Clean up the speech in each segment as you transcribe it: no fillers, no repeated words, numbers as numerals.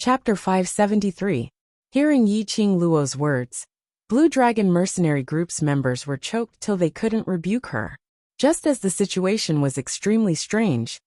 Chapter 573. Hearing Yi Qing Luo's words, Blue Dragon Mercenary Group's members were choked till they couldn't rebuke her. Just as the situation was extremely strange,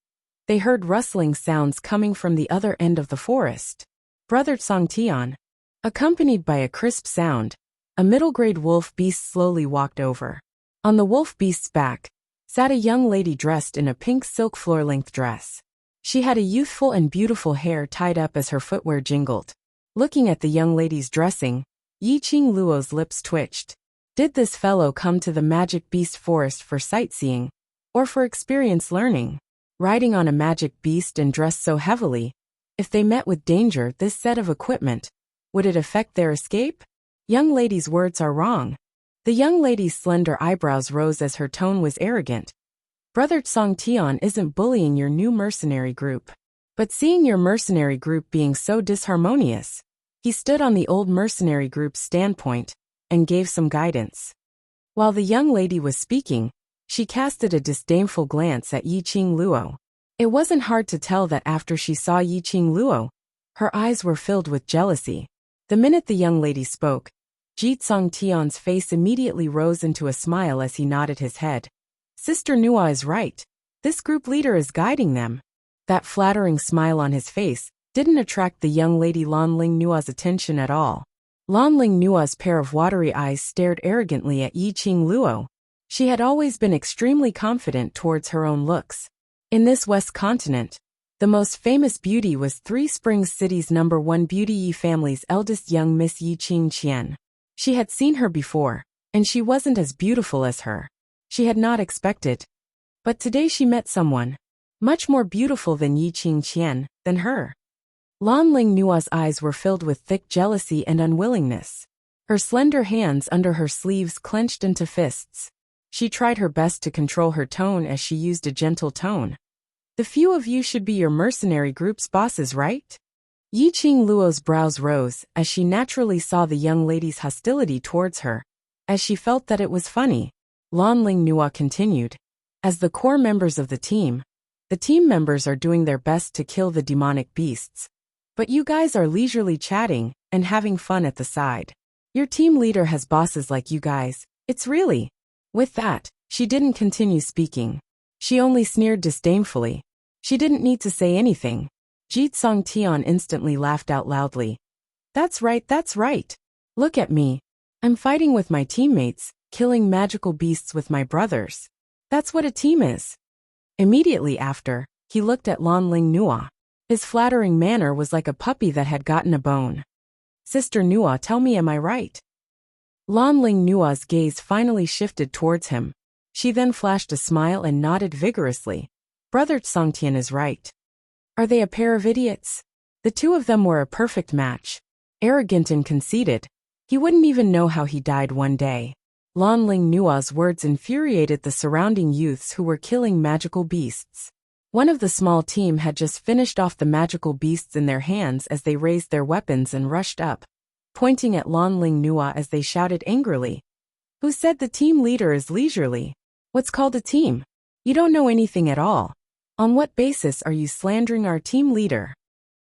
they heard rustling sounds coming from the other end of the forest. Brother Songtian, accompanied by a crisp sound, a middle-grade wolf beast slowly walked over. On the wolf beast's back sat a young lady dressed in a pink silk floor-length dress. She had a youthful and beautiful hair tied up as her footwear jingled. Looking at the young lady's dressing, Yi Qing Luo's lips twitched. Did this fellow come to the magic beast forest for sightseeing, or for experience learning? Riding on a magic beast and dressed so heavily, if they met with danger, this set of equipment, would it affect their escape? Young lady's words are wrong. The young lady's slender eyebrows rose as her tone was arrogant. Brother Songtian isn't bullying your new mercenary group. But seeing your mercenary group being so disharmonious, he stood on the old mercenary group's standpoint and gave some guidance. While the young lady was speaking, she casted a disdainful glance at Yi Qing Luo. It wasn't hard to tell that after she saw Yi Qing Luo, her eyes were filled with jealousy. The minute the young lady spoke, Ji Songtian's face immediately rose into a smile as he nodded his head. Sister Nua is right. This group leader is guiding them. That flattering smile on his face didn't attract the young lady Lanling Nua's attention at all. Lanling Nua's pair of watery eyes stared arrogantly at Yi Qing Luo. She had always been extremely confident towards her own looks. In this West continent, the most famous beauty was Three Springs City's #1 beauty Yi family's eldest young Miss Yi Qing Qian. She had seen her before, and she wasn't as beautiful as her. She had not expected. But today she met someone much more beautiful than Yi Qing Qian, than her. Lanling Nua's eyes were filled with thick jealousy and unwillingness. Her slender hands under her sleeves clenched into fists. She tried her best to control her tone as she used a gentle tone. The few of you should be your mercenary group's bosses, right? Yi Qing Luo's brows rose as she naturally saw the young lady's hostility towards her, as she felt that it was funny. Lanling Nua continued. As the core members of the team members are doing their best to kill the demonic beasts. But you guys are leisurely chatting and having fun at the side. Your team leader has bosses like you guys. It's really... With that, she didn't continue speaking. She only sneered disdainfully. She didn't need to say anything. Ji Songtian instantly laughed out loudly. That's right, that's right. Look at me. I'm fighting with my teammates, killing magical beasts with my brothers. That's what a team is. Immediately after, he looked at Lanling Nua. His flattering manner was like a puppy that had gotten a bone. Sister Nua, tell me, am I right? Lanling Nua's gaze finally shifted towards him. She then flashed a smile and nodded vigorously. Brother Songtian is right. Are they a pair of idiots? The two of them were a perfect match. Arrogant and conceited, he wouldn't even know how he died one day. Lanling Nua's words infuriated the surrounding youths who were killing magical beasts. One of the small team had just finished off the magical beasts in their hands as they raised their weapons and rushed up, pointing at Lanling Nua as they shouted angrily. Who said the team leader is leisurely? What's called a team? You don't know anything at all. On what basis are you slandering our team leader?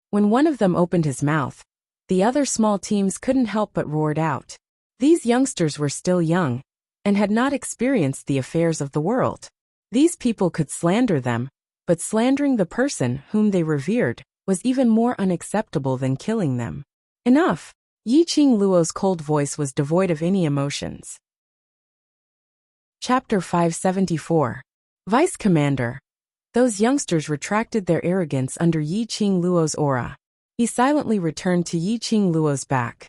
When one of them opened his mouth, the other small teams couldn't help but roared out. These youngsters were still young, and had not experienced the affairs of the world. These people could slander them, but slandering the person whom they revered was even more unacceptable than killing them. Enough! Yi Qing Luo's cold voice was devoid of any emotions. Chapter 574. Vice Commander. Those youngsters retracted their arrogance under Yi Qing Luo's aura. He silently returned to Yi Qing Luo's back.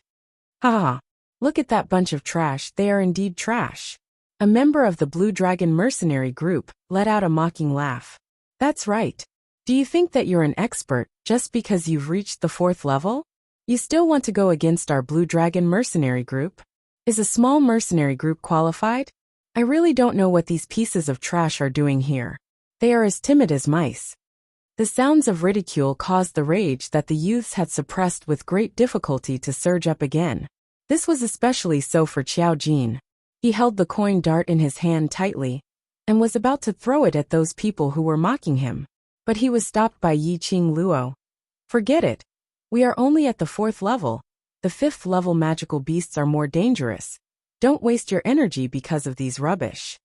Ha ha! Look at that bunch of trash, they are indeed trash. A member of the Blue Dragon mercenary group let out a mocking laugh. That's right. Do you think that you're an expert just because you've reached the 4th level? You still want to go against our Blue Dragon mercenary group? Is a small mercenary group qualified? I really don't know what these pieces of trash are doing here. They are as timid as mice. The sounds of ridicule caused the rage that the youths had suppressed with great difficulty to surge up again. This was especially so for Qiao Jin. He held the coin dart in his hand tightly, and was about to throw it at those people who were mocking him. But he was stopped by Yi Qing Luo. Forget it. We are only at the 4th level. The 5th level magical beasts are more dangerous. Don't waste your energy because of these rubbish.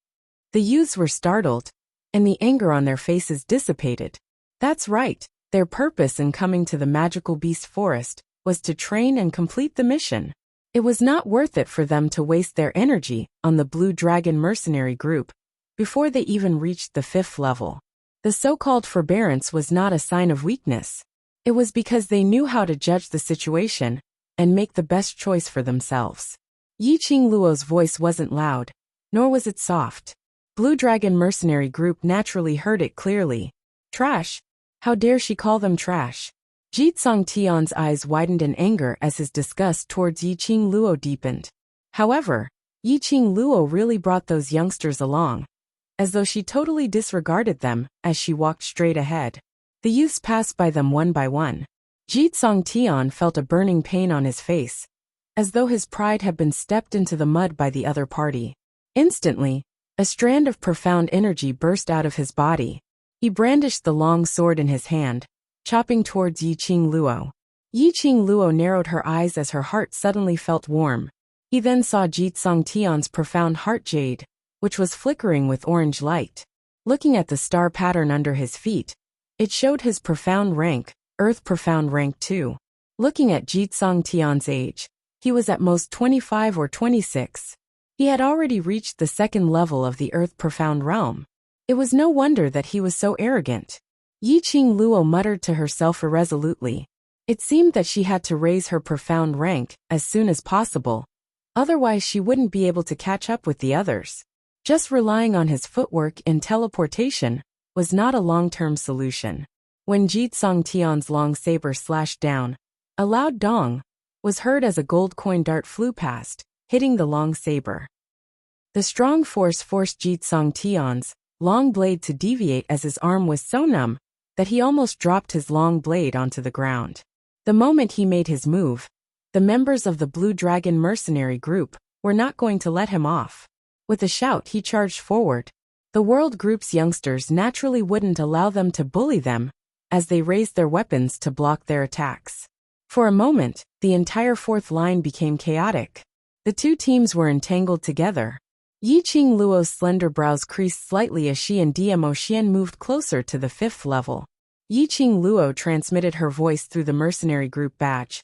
The youths were startled, and the anger on their faces dissipated. That's right, their purpose in coming to the magical beast forest was to train and complete the mission. It was not worth it for them to waste their energy on the Blue Dragon mercenary group before they even reached the 5th level. The so-called forbearance was not a sign of weakness. It was because they knew how to judge the situation and make the best choice for themselves. Yiqing Luo's voice wasn't loud, nor was it soft. Blue Dragon mercenary group naturally heard it clearly. Trash? How dare she call them trash? Jitsong Tian's eyes widened in anger as his disgust towards Yiqing Luo deepened. However, Yiqing Luo really brought those youngsters along, as though she totally disregarded them as she walked straight ahead. The youths passed by them one by one. Jitsong Tian felt a burning pain on his face, as though his pride had been stepped into the mud by the other party. Instantly, a strand of profound energy burst out of his body. He brandished the long sword in his hand, chopping towards Yiqing Luo. Yiqing Luo narrowed her eyes as her heart suddenly felt warm. He then saw Jitsong Tian's profound heart jade, which was flickering with orange light. Looking at the star pattern under his feet, it showed his profound rank, Earth Profound Rank 2. Looking at Jitsong Tian's age, he was at most 25 or 26. He had already reached the 2nd level of the Earth Profound Realm. It was no wonder that he was so arrogant. Yiqing Luo muttered to herself irresolutely. It seemed that she had to raise her profound rank as soon as possible, otherwise she wouldn't be able to catch up with the others. Just relying on his footwork and teleportation was not a long-term solution. When Jitsong Tian's long saber slashed down, a loud dong was heard as a gold coin dart flew past, hitting the long saber. The strong force forced Jitsong Tian's long blade to deviate as his arm was so numb that he almost dropped his long blade onto the ground. The moment he made his move, the members of the Blue Dragon mercenary group were not going to let him off. With a shout, he charged forward. The World Group's youngsters naturally wouldn't allow them to bully them, as they raised their weapons to block their attacks. For a moment, the entire 4th line became chaotic. The two teams were entangled together. Yiqing Luo's slender brows creased slightly as she and Dmo Xian moved closer to the 5th level. Yiqing Luo transmitted her voice through the mercenary group badge.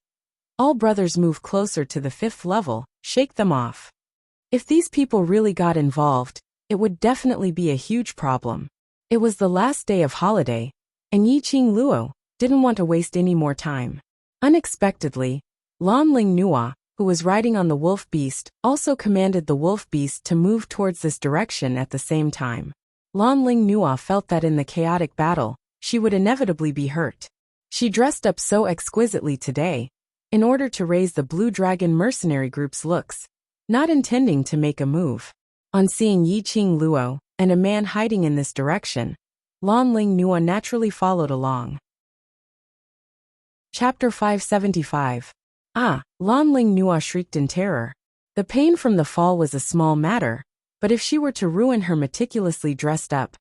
All brothers move closer to the 5th level, shake them off. If these people really got involved, it would definitely be a huge problem. It was the last day of holiday, and Yiqing Luo didn't want to waste any more time. Unexpectedly, Lanling Nua, who was riding on the wolf beast, also commanded the wolf beast to move towards this direction at the same time. Lanling Nua felt that in the chaotic battle, she would inevitably be hurt. She dressed up so exquisitely today, in order to raise the Blue Dragon mercenary group's looks, not intending to make a move. On seeing Yiqing Luo and a man hiding in this direction, Lanling Nua naturally followed along. Chapter 575. Lanling Nua shrieked in terror. The pain from the fall was a small matter, but if she were to ruin her meticulously dressed up,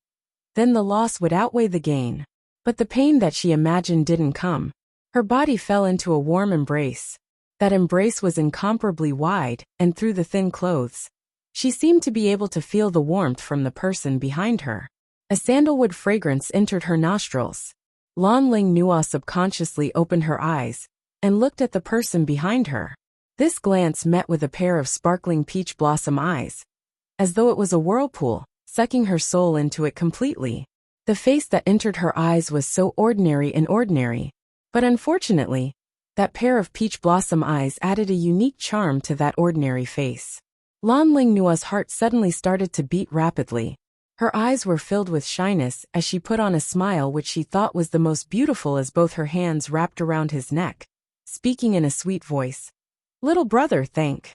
then the loss would outweigh the gain. But the pain that she imagined didn't come. Her body fell into a warm embrace. That embrace was incomparably wide, and through the thin clothes, she seemed to be able to feel the warmth from the person behind her. A sandalwood fragrance entered her nostrils. Lanling Nua subconsciously opened her eyes and looked at the person behind her. This glance met with a pair of sparkling peach blossom eyes, as though it was a whirlpool, sucking her soul into it completely. The face that entered her eyes was so ordinary and ordinary, but unfortunately, that pair of peach blossom eyes added a unique charm to that ordinary face. Lanling Nua's heart suddenly started to beat rapidly. Her eyes were filled with shyness as she put on a smile which she thought was the most beautiful as both her hands wrapped around his neck, speaking in a sweet voice. "Little brother, thank."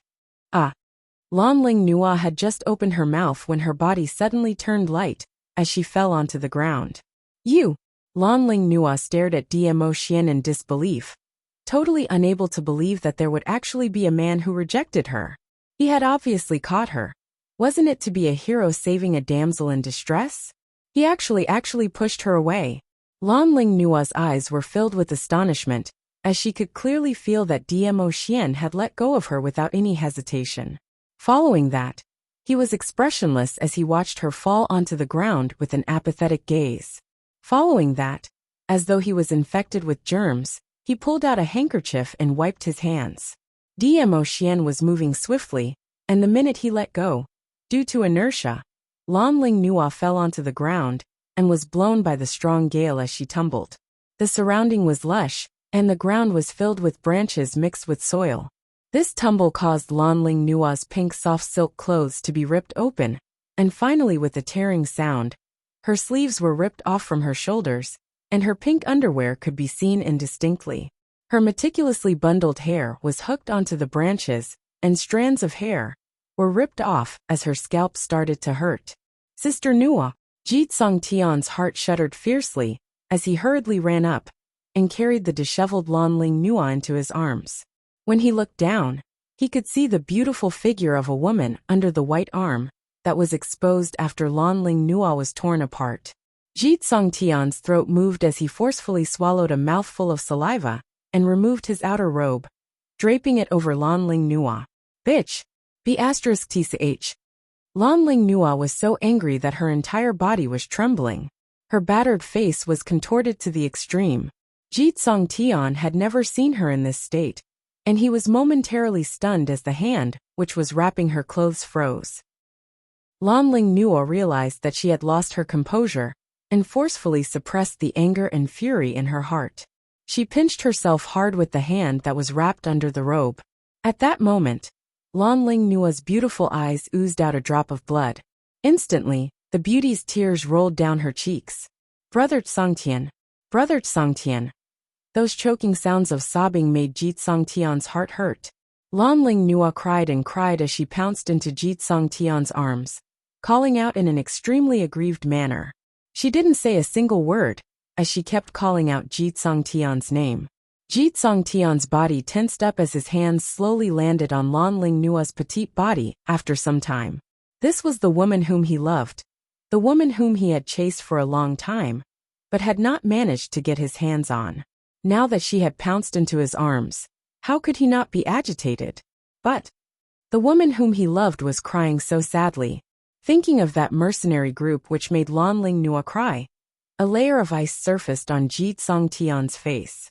Lanling Nua had just opened her mouth when her body suddenly turned light as she fell onto the ground. "You!" Lanling Nua stared at Dmo Xian in disbelief, totally unable to believe that there would actually be a man who rejected her. He had obviously caught her. Wasn't it to be a hero saving a damsel in distress? He actually pushed her away. Lanling Nua's eyes were filled with astonishment as she could clearly feel that Dmo Xian had let go of her without any hesitation. Following that, he was expressionless as he watched her fall onto the ground with an apathetic gaze. Following that, as though he was infected with germs, he pulled out a handkerchief and wiped his hands. Dmo Xian was moving swiftly, and the minute he let go, due to inertia, Lanling Nua fell onto the ground and was blown by the strong gale as she tumbled. The surrounding was lush, and the ground was filled with branches mixed with soil. This tumble caused Lanling Nua's pink soft silk clothes to be ripped open, and finally with a tearing sound, her sleeves were ripped off from her shoulders, and her pink underwear could be seen indistinctly. Her meticulously bundled hair was hooked onto the branches, and strands of hair were ripped off as her scalp started to hurt. Sister Nua, Jitsong Tian's heart shuddered fiercely as he hurriedly ran up and carried the disheveled Lanling Nua into his arms. When he looked down, he could see the beautiful figure of a woman under the white arm that was exposed after Lanling Nua was torn apart. Jitsong Tian's throat moved as he forcefully swallowed a mouthful of saliva and removed his outer robe, draping it over Lanling Nua. Bitch! B*TCH. Lanling Nua was so angry that her entire body was trembling. Her battered face was contorted to the extreme. Jitsong Tian had never seen her in this state, and he was momentarily stunned as the hand, which was wrapping her clothes, froze. Lanling Nua realized that she had lost her composure and forcefully suppressed the anger and fury in her heart. She pinched herself hard with the hand that was wrapped under the robe. At that moment, Lanling Nua's beautiful eyes oozed out a drop of blood. Instantly, the beauty's tears rolled down her cheeks. Brother Tsongtian, Brother Tsongtian. Those choking sounds of sobbing made Jitsong Tian's heart hurt. Lanling Nua cried and cried as she pounced into Jitsong Tian's arms, calling out in an extremely aggrieved manner. She didn't say a single word, as she kept calling out Jitsong Tian's name. Jitsong Tian's body tensed up as his hands slowly landed on Lanling Nua's petite body after some time. This was the woman whom he loved, the woman whom he had chased for a long time, but had not managed to get his hands on. Now that she had pounced into his arms, how could he not be agitated? But the woman whom he loved was crying so sadly. Thinking of that mercenary group which made Lanling Nua cry, a layer of ice surfaced on Jitsong Tian's face.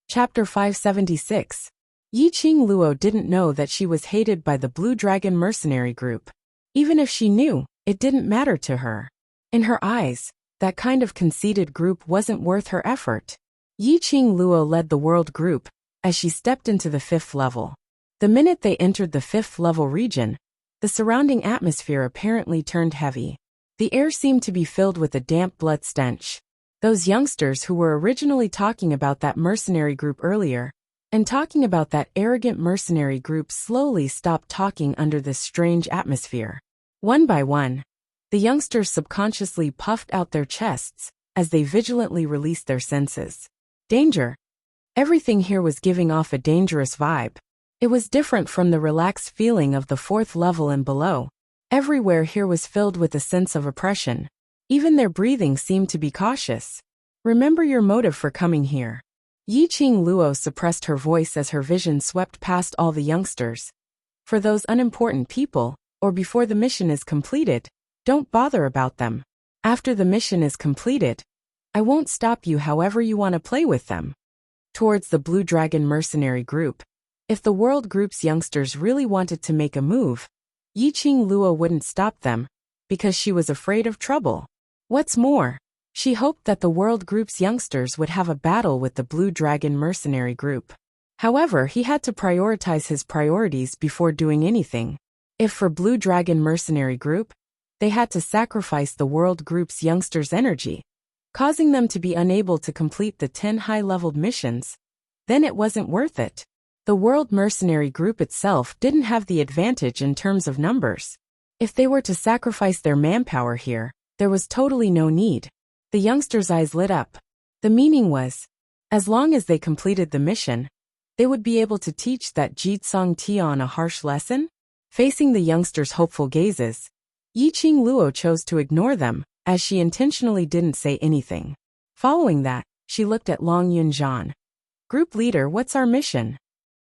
Chapter 576. Yiqing Luo didn't know that she was hated by the Blue Dragon mercenary group. Even if she knew, it didn't matter to her. In her eyes, that kind of conceited group wasn't worth her effort. Yiqing Luo led the world group as she stepped into the 5th level. The minute they entered the 5th level region, the surrounding atmosphere apparently turned heavy. The air seemed to be filled with a damp blood stench. Those youngsters who were originally talking about that mercenary group earlier, and talking about that arrogant mercenary group slowly stopped talking under this strange atmosphere. One by one, the youngsters subconsciously puffed out their chests as they vigilantly released their senses. Danger. Everything here was giving off a dangerous vibe. It was different from the relaxed feeling of the 4th level and below. Everywhere here was filled with a sense of oppression. Even their breathing seemed to be cautious. Remember your motive for coming here. Yiqing Luo suppressed her voice as her vision swept past all the youngsters. For those unimportant people, or before the mission is completed, don't bother about them. After the mission is completed, I won't stop you however you want to play with them. Towards the Blue Dragon mercenary group, if the world group's youngsters really wanted to make a move, Yiqing Luo wouldn't stop them, because she was afraid of trouble. What's more, she hoped that the world group's youngsters would have a battle with the Blue Dragon mercenary group. However, he had to prioritize his priorities before doing anything. If for Blue Dragon mercenary group, they had to sacrifice the world group's youngsters' energy, causing them to be unable to complete the 10 high-leveled missions, then it wasn't worth it. The world mercenary group itself didn't have the advantage in terms of numbers. If they were to sacrifice their manpower here, there was totally no need. The youngsters' eyes lit up. The meaning was, as long as they completed the mission, they would be able to teach that Jitsong Tian a harsh lesson? Facing the youngsters' hopeful gazes, Yiqing Luo chose to ignore them, as she intentionally didn't say anything. Following that, she looked at Long Yunjian. Group leader, what's our mission?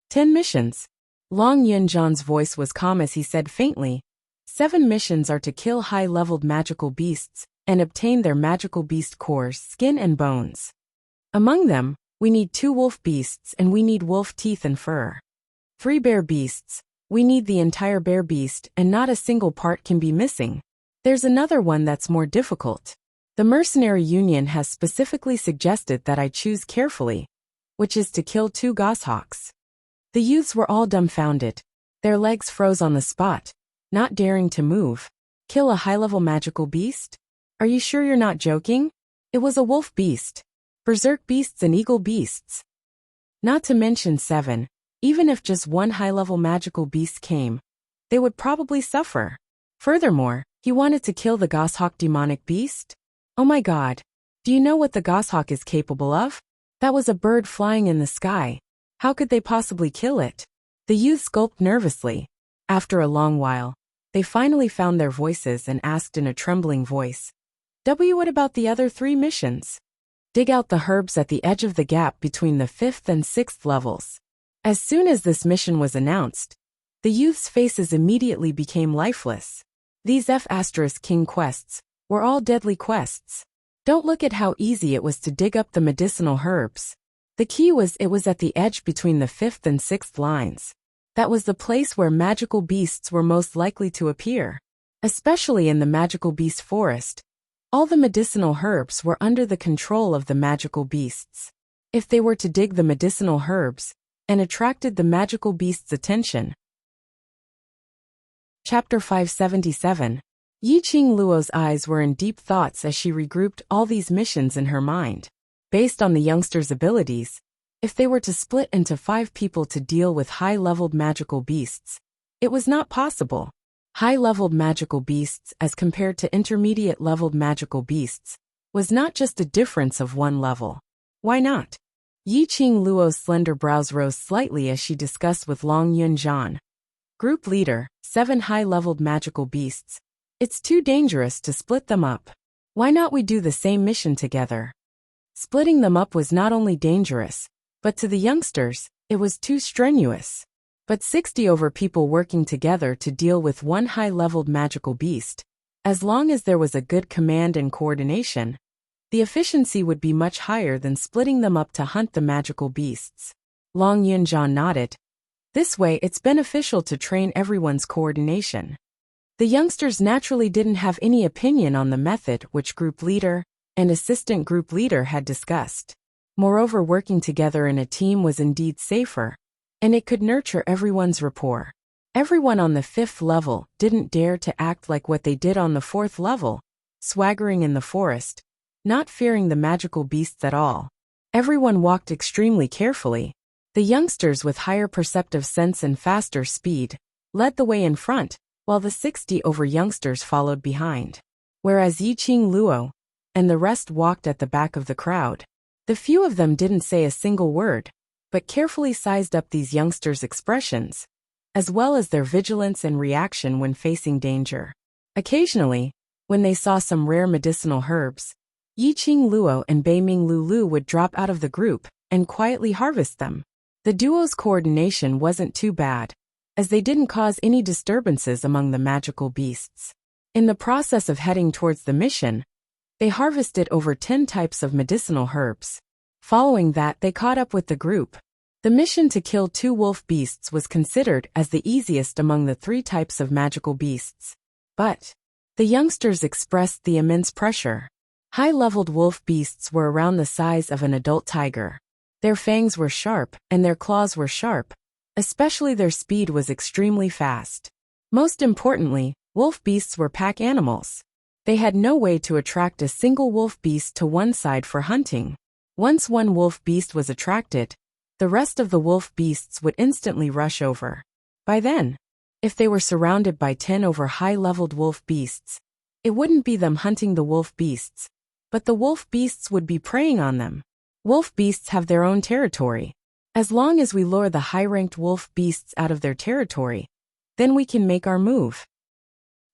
10 missions. Long Yunjian's voice was calm as he said faintly, 7 missions are to kill high-leveled magical beasts and obtain their magical beast cores, skin and bones. Among them, we need 2 wolf beasts and we need wolf teeth and fur. 3 bear beasts, we need the entire bear beast and not a single part can be missing. There's another one that's more difficult. The Mercenary Union has specifically suggested that I choose carefully, which is to kill 2 goshawks. The youths were all dumbfounded. Their legs froze on the spot, not daring to move. Kill a high-level magical beast? Are you sure you're not joking? It was a wolf beast, berserk beasts and eagle beasts. Not to mention 7, even if just 1 high-level magical beast came, they would probably suffer. Furthermore, he wanted to kill the goshawk demonic beast? Oh my god. Do you know what the goshawk is capable of? That was a bird flying in the sky. How could they possibly kill it? The youth gulped nervously. After a long while, they finally found their voices and asked in a trembling voice, what about the other 3 missions? Dig out the herbs at the edge of the gap between the 5th and 6th levels. As soon as this mission was announced, the youth's faces immediately became lifeless. These F*King quests were all deadly quests. Don't look at how easy it was to dig up the medicinal herbs. The key was it was at the edge between the 5th and 6th lines. That was the place where magical beasts were most likely to appear. Especially in the magical beast forest, all the medicinal herbs were under the control of the magical beasts. If they were to dig the medicinal herbs and attracted the magical beast's attention. Chapter 577. Yiqing Luo's eyes were in deep thoughts as she regrouped all these missions in her mind. Based on the youngster's abilities, if they were to split into 5 people to deal with high-leveled magical beasts, it was not possible. High-leveled magical beasts as compared to intermediate-leveled magical beasts was not just a difference of 1 level. Why not? Yiqing Luo's slender brows rose slightly as she discussed with Long Yunjian. Group leader, 7 high-leveled magical beasts. It's too dangerous to split them up. Why not we do the same mission together? Splitting them up was not only dangerous, but to the youngsters, it was too strenuous. But 60 over people working together to deal with 1 high-leveled magical beast, as long as there was a good command and coordination, the efficiency would be much higher than splitting them up to hunt the magical beasts. Long Yunjian nodded. This way it's beneficial to train everyone's coordination. The youngsters naturally didn't have any opinion on the method which group leader and assistant group leader had discussed. Moreover, working together in a team was indeed safer, and it could nurture everyone's rapport. Everyone on the 5th level didn't dare to act like what they did on the 4th level, swaggering in the forest, not fearing the magical beasts at all. Everyone walked extremely carefully. The youngsters with higher perceptive sense and faster speed led the way in front, while the 60 over youngsters followed behind. Whereas Yiqing Luo and the rest walked at the back of the crowd. The few of them didn't say a single word, but carefully sized up these youngsters' expressions, as well as their vigilance and reaction when facing danger. Occasionally, when they saw some rare medicinal herbs, Yiqing Luo and Beiming Lulu would drop out of the group and quietly harvest them. The duo's coordination wasn't too bad, as they didn't cause any disturbances among the magical beasts. In the process of heading towards the mission, they harvested over 10 types of medicinal herbs. Following that, they caught up with the group. The mission to kill 2 wolf beasts was considered as the easiest among the 3 types of magical beasts. But the youngsters expressed the immense pressure. High-leveled wolf beasts were around the size of an adult tiger. Their fangs were sharp, and their claws were sharp. Especially their speed was extremely fast. Most importantly, wolf beasts were pack animals. They had no way to attract a single wolf beast to one side for hunting. Once one wolf beast was attracted, the rest of the wolf beasts would instantly rush over. By then, if they were surrounded by 10 over high-leveled wolf beasts, it wouldn't be them hunting the wolf beasts, but the wolf beasts would be preying on them. Wolf beasts have their own territory. As long as we lure the high-ranked wolf beasts out of their territory, then we can make our move.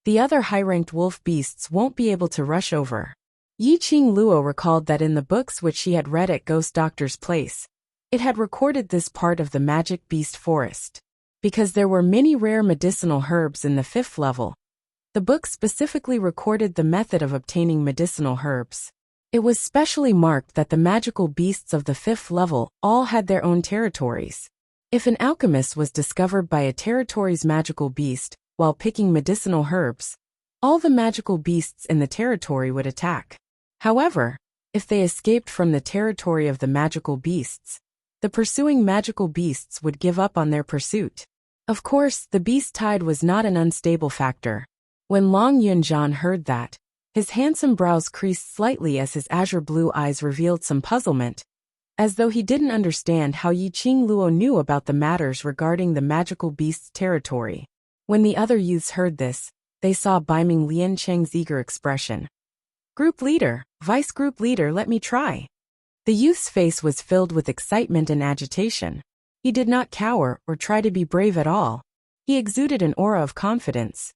The other high-ranked wolf beasts won't be able to rush over. Yiqing Luo recalled that in the books which she had read at Ghost Doctor's place, it had recorded this part of the magic beast forest. Because there were many rare medicinal herbs in the 5th level, the book specifically recorded the method of obtaining medicinal herbs. It was specially marked that the magical beasts of the 5th level all had their own territories. If an alchemist was discovered by a territory's magical beast while picking medicinal herbs, all the magical beasts in the territory would attack. However, if they escaped from the territory of the magical beasts, the pursuing magical beasts would give up on their pursuit. Of course, the beast tide was not an unstable factor. When Long Yunjian heard that, his handsome brows creased slightly as his azure blue eyes revealed some puzzlement, as though he didn't understand how Yiqing Luo knew about the matters regarding the magical beast's territory. When the other youths heard this, they saw Baiming Liancheng's eager expression. "Group leader, vice group leader, let me try." The youth's face was filled with excitement and agitation. He did not cower or try to be brave at all. He exuded an aura of confidence.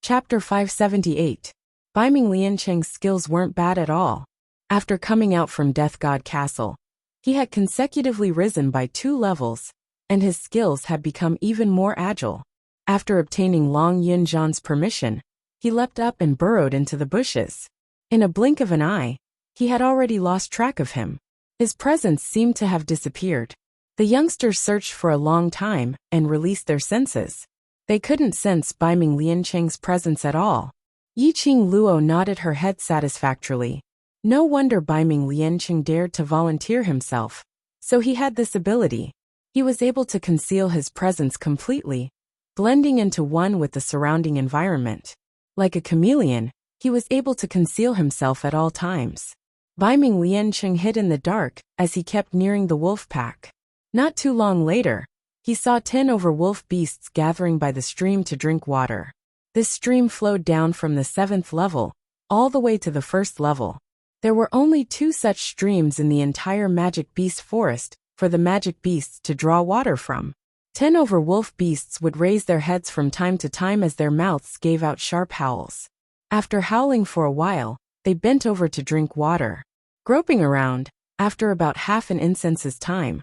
Chapter 578. Baiming Liancheng's skills weren't bad at all. After coming out from Death God Castle, he had consecutively risen by 2 levels, and his skills had become even more agile. After obtaining Long Yunjian's permission, he leapt up and burrowed into the bushes. In a blink of an eye, he had already lost track of him. His presence seemed to have disappeared. The youngsters searched for a long time and released their senses. They couldn't sense Baiming Liancheng's presence at all. Yiqing Luo nodded her head satisfactorily. No wonder Baiming Liancheng dared to volunteer himself. So he had this ability. He was able to conceal his presence completely, blending into one with the surrounding environment. Like a chameleon, he was able to conceal himself at all times. Baiming Liancheng hid in the dark as he kept nearing the wolf pack. Not too long later, he saw 10 wolf beasts gathering by the stream to drink water. This stream flowed down from the 7th level, all the way to the 1st level. There were only 2 such streams in the entire magic beast forest for the magic beasts to draw water from. 10 wolf beasts would raise their heads from time to time as their mouths gave out sharp howls. After howling for a while, they bent over to drink water. Groping around, after about half an incense's time,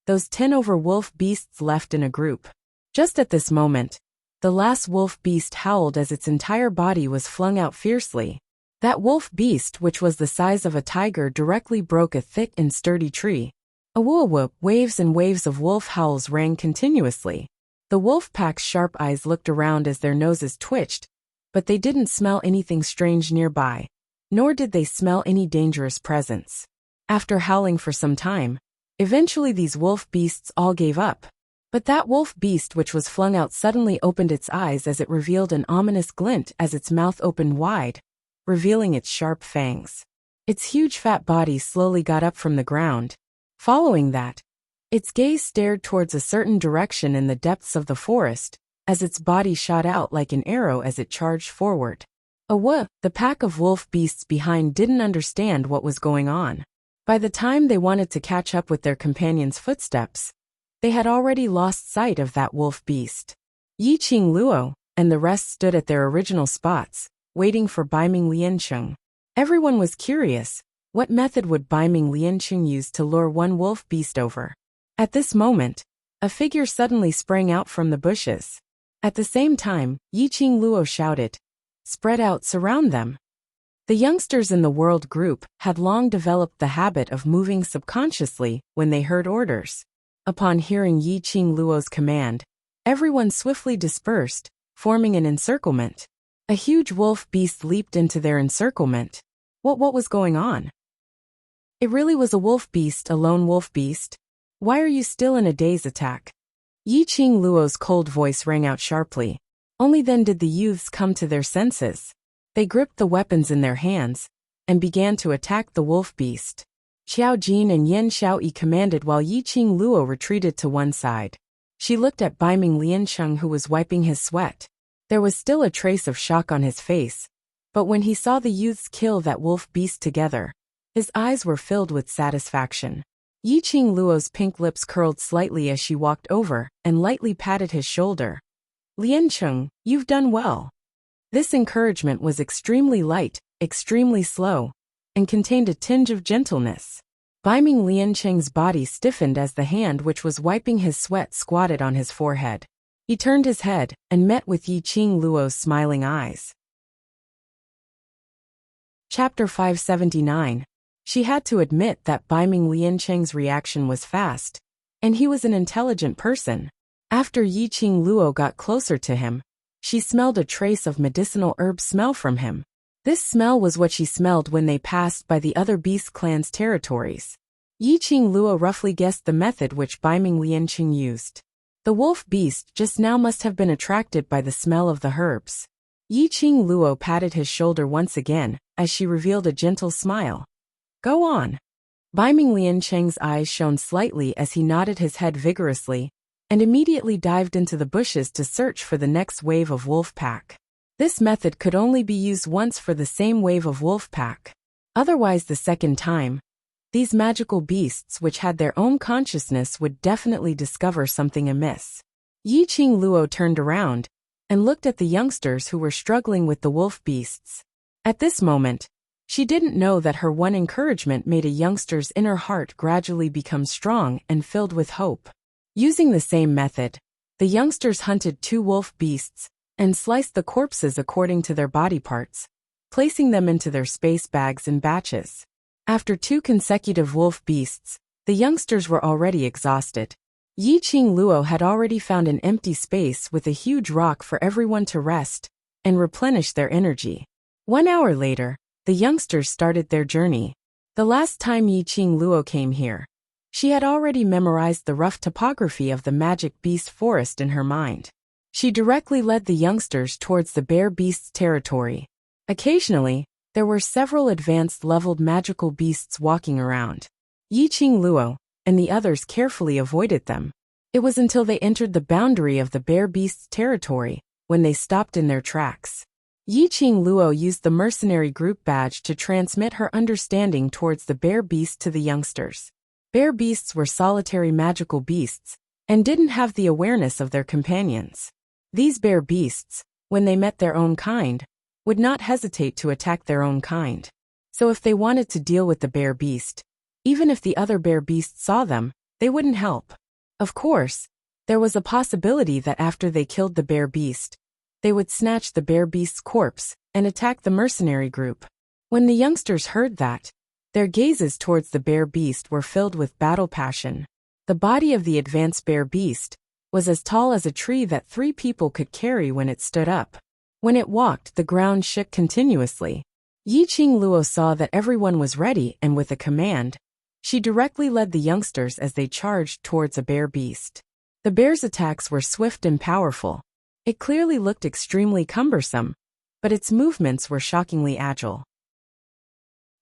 those 10 wolf beasts left in a group. Just at this moment, the last wolf beast howled as its entire body was flung out fiercely. That wolf beast, which was the size of a tiger, directly broke a thick and sturdy tree. A whoop, waves and waves of wolf howls rang continuously. The wolf pack's sharp eyes looked around as their noses twitched, but they didn't smell anything strange nearby, nor did they smell any dangerous presence. After howling for some time, eventually these wolf beasts all gave up. But that wolf beast which was flung out suddenly opened its eyes as it revealed an ominous glint as its mouth opened wide, revealing its sharp fangs. Its huge fat body slowly got up from the ground. Following that, its gaze stared towards a certain direction in the depths of the forest, as its body shot out like an arrow as it charged forward. The pack of wolf beasts behind didn't understand what was going on. By the time they wanted to catch up with their companion's footsteps, they had already lost sight of that wolf beast. Yiqing Luo and the rest stood at their original spots, waiting for Baiming Liancheng. Everyone was curious. What method would Baiming Liancheng use to lure one wolf beast over? At this moment, a figure suddenly sprang out from the bushes. At the same time, Yiqing Luo shouted, "Spread out, surround them." The youngsters in the world group had long developed the habit of moving subconsciously when they heard orders. Upon hearing Yiqing Luo's command, everyone swiftly dispersed, forming an encirclement. A huge wolf beast leaped into their encirclement. What was going on? It really was a wolf beast, a lone wolf beast. Why are you still in a daze attack? Yiqing Luo's cold voice rang out sharply. Only then did the youths come to their senses. They gripped the weapons in their hands and began to attack the wolf beast. Xiao Jin and Yen Xiaoyi commanded while Yiqing Luo retreated to one side. She looked at Baiming Liancheng, who was wiping his sweat. There was still a trace of shock on his face, but when he saw the youths kill that wolf beast together, his eyes were filled with satisfaction. Yiqing Luo's pink lips curled slightly as she walked over and lightly patted his shoulder. "Liancheng, you've done well." This encouragement was extremely light, extremely slow, and contained a tinge of gentleness. Baiming Liancheng's body stiffened as the hand which was wiping his sweat squatted on his forehead. He turned his head and met with Yiqing Luo's smiling eyes. Chapter 579. She had to admit that Baiming Liancheng's reaction was fast, and he was an intelligent person. After Yiqing Luo got closer to him, she smelled a trace of medicinal herb smell from him. This smell was what she smelled when they passed by the other beast clan's territories. Yiqing Luo roughly guessed the method which Baiming Liancheng used. The wolf beast just now must have been attracted by the smell of the herbs. Yiqing Luo patted his shoulder once again, as she revealed a gentle smile. Go on. Baiming Liancheng's eyes shone slightly as he nodded his head vigorously, and immediately dived into the bushes to search for the next wave of wolf pack. This method could only be used once for the same wave of wolf pack. Otherwise, the second time, these magical beasts which had their own consciousness would definitely discover something amiss. Yiqing Luo turned around and looked at the youngsters who were struggling with the wolf beasts. At this moment, she didn't know that her one encouragement made a youngster's inner heart gradually become strong and filled with hope. Using the same method, the youngsters hunted 2 wolf beasts and sliced the corpses according to their body parts, placing them into their space bags in batches. After 2 consecutive wolf beasts, the youngsters were already exhausted. Yiqing Luo had already found an empty space with a huge rock for everyone to rest and replenish their energy. 1 hour later, the youngsters started their journey. The last time Yiqing Luo came here, she had already memorized the rough topography of the magic beast forest in her mind. She directly led the youngsters towards the bear beast's territory. Occasionally, there were several advanced-leveled magical beasts walking around. Yiqing Luo and the others carefully avoided them. It was until they entered the boundary of the bear beast's territory when they stopped in their tracks. Yiqing Luo used the mercenary group badge to transmit her understanding towards the bear beast to the youngsters. Bear beasts were solitary magical beasts and didn't have the awareness of their companions. These bear beasts, when they met their own kind, would not hesitate to attack their own kind. So if they wanted to deal with the bear beast, even if the other bear beasts saw them, they wouldn't help. Of course, there was a possibility that after they killed the bear beast, they would snatch the bear beast's corpse and attack the mercenary group. When the youngsters heard that, their gazes towards the bear beast were filled with battle passion. The body of the advanced bear beast was as tall as a tree that 3 people could carry when it stood up. When it walked, the ground shook continuously. Yiqing Luo saw that everyone was ready, and with a command, she directly led the youngsters as they charged towards a bear beast. The bear's attacks were swift and powerful. It clearly looked extremely cumbersome, but its movements were shockingly agile.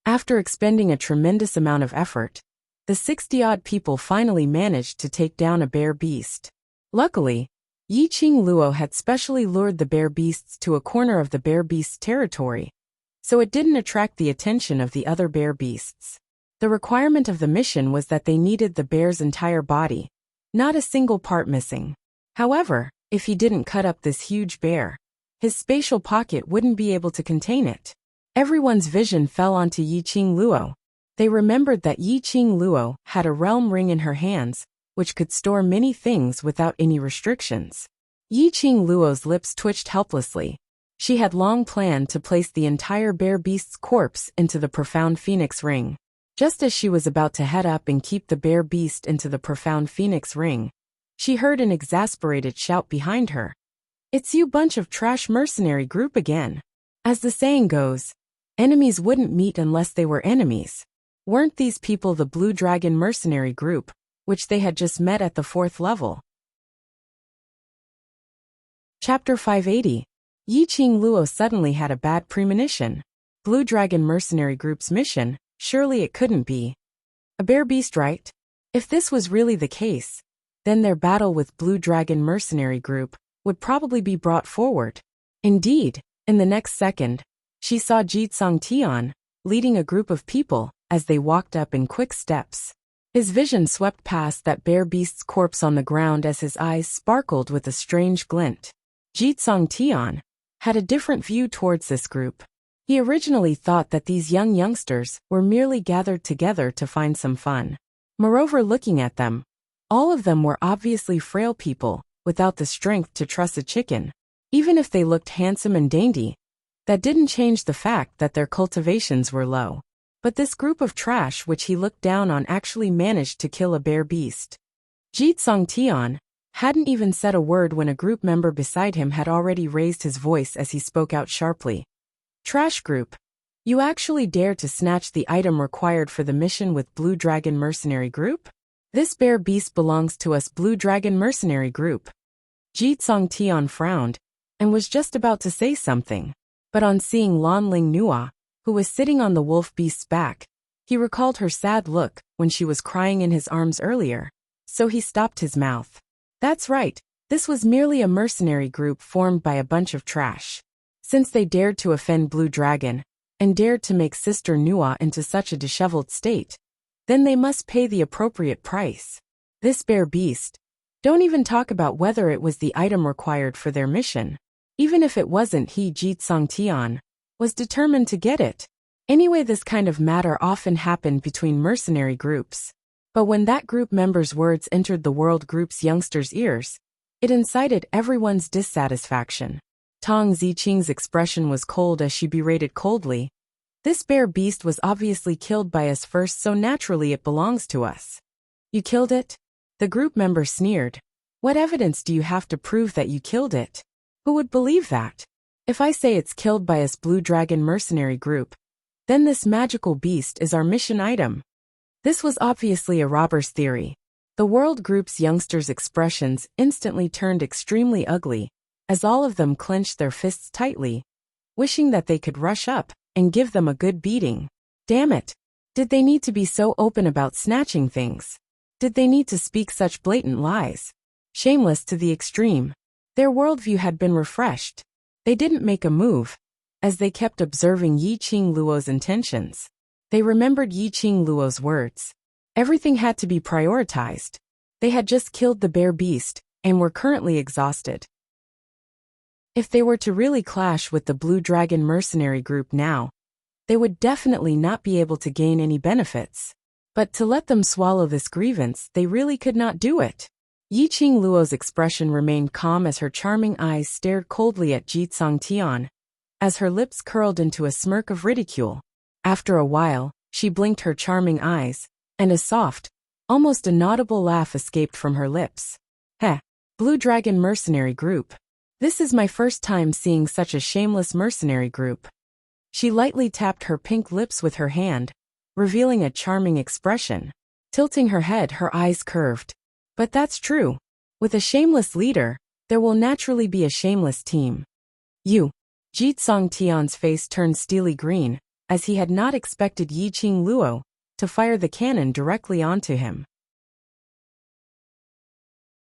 After expending a tremendous amount of effort, the 60-odd people finally managed to take down a bear beast. Luckily, Yiqing Luo had specially lured the bear beasts to a corner of the bear beast's territory, so it didn't attract the attention of the other bear beasts. The requirement of the mission was that they needed the bear's entire body, not a single part missing. However, if he didn't cut up this huge bear, his spatial pocket wouldn't be able to contain it. Everyone's vision fell onto Yiqing Luo. They remembered that Yiqing Luo had a realm ring in her hands, which could store many things without any restrictions. Yiqing Luo's lips twitched helplessly. She had long planned to place the entire bear beast's corpse into the profound phoenix ring. Just as she was about to head up and keep the bear beast into the profound phoenix ring, she heard an exasperated shout behind her. "It's you bunch of trash mercenary group again." As the saying goes, enemies wouldn't meet unless they were enemies. Weren't these people the Blue Dragon mercenary group, which they had just met at the 4th level? Chapter 580. Yiqing Luo suddenly had a bad premonition. Blue Dragon mercenary group's mission? Surely it couldn't be a bear beast, right? If this was really the case, then their battle with Blue Dragon mercenary group would probably be brought forward. Indeed, in the next second, she saw Jitsong Tian leading a group of people as they walked up in quick steps. His vision swept past that bear beast's corpse on the ground as his eyes sparkled with a strange glint. Jitsong Tian had a different view towards this group. He originally thought that these youngsters were merely gathered together to find some fun. Moreover, looking at them, all of them were obviously frail people, without the strength to truss a chicken. Even if they looked handsome and dainty, that didn't change the fact that their cultivations were low. But this group of trash which he looked down on actually managed to kill a bear beast. Jitsongtian hadn't even said a word when a group member beside him had already raised his voice as he spoke out sharply. Trash group, you actually dare to snatch the item required for the mission with Blue Dragon Mercenary Group? This bear beast belongs to us, Blue Dragon Mercenary Group. Jitsongtian frowned and was just about to say something, but on seeing Lan Ling Nua, who was sitting on the wolf beast's back, he recalled her sad look when she was crying in his arms earlier, so he stopped his mouth. That's right, this was merely a mercenary group formed by a bunch of trash. Since they dared to offend Blue Dragon, and dared to make Sister Nua into such a disheveled state, then they must pay the appropriate price. This bear beast, don't even talk about whether it was the item required for their mission. Even if it wasn't, he, Jitsongtian, was determined to get it. Anyway, this kind of matter often happened between mercenary groups. But when that group member's words entered the world group's youngsters' ears, it incited everyone's dissatisfaction. Tang Ziqing's expression was cold as she berated coldly. This bear beast was obviously killed by us first, so naturally it belongs to us. You killed it? The group member sneered. What evidence do you have to prove that you killed it? Who would believe that? If I say it's killed by us, Blue Dragon Mercenary Group, then this magical beast is our mission item. This was obviously a robber's theory. The world group's youngsters' expressions instantly turned extremely ugly, as all of them clenched their fists tightly, wishing that they could rush up and give them a good beating. Damn it! Did they need to be so open about snatching things? Did they need to speak such blatant lies? Shameless to the extreme. Their worldview had been refreshed. They didn't make a move, as they kept observing Yiqing Luo's intentions. They remembered Yiqing Luo's words. Everything had to be prioritized. They had just killed the bear beast, and were currently exhausted. If they were to really clash with the Blue Dragon Mercenary Group now, they would definitely not be able to gain any benefits. But to let them swallow this grievance, they really could not do it. Yiqing Luo's expression remained calm as her charming eyes stared coldly at Jitsongtian, as her lips curled into a smirk of ridicule. After a while, she blinked her charming eyes, and a soft, almost inaudible laugh escaped from her lips. Heh, Blue Dragon Mercenary Group. This is my first time seeing such a shameless mercenary group. She lightly tapped her pink lips with her hand, revealing a charming expression. Tilting her head, her eyes curved. But that's true. With a shameless leader, there will naturally be a shameless team. You. Jitsongtian's face turned steely green, as he had not expected Yiqing Luo to fire the cannon directly onto him.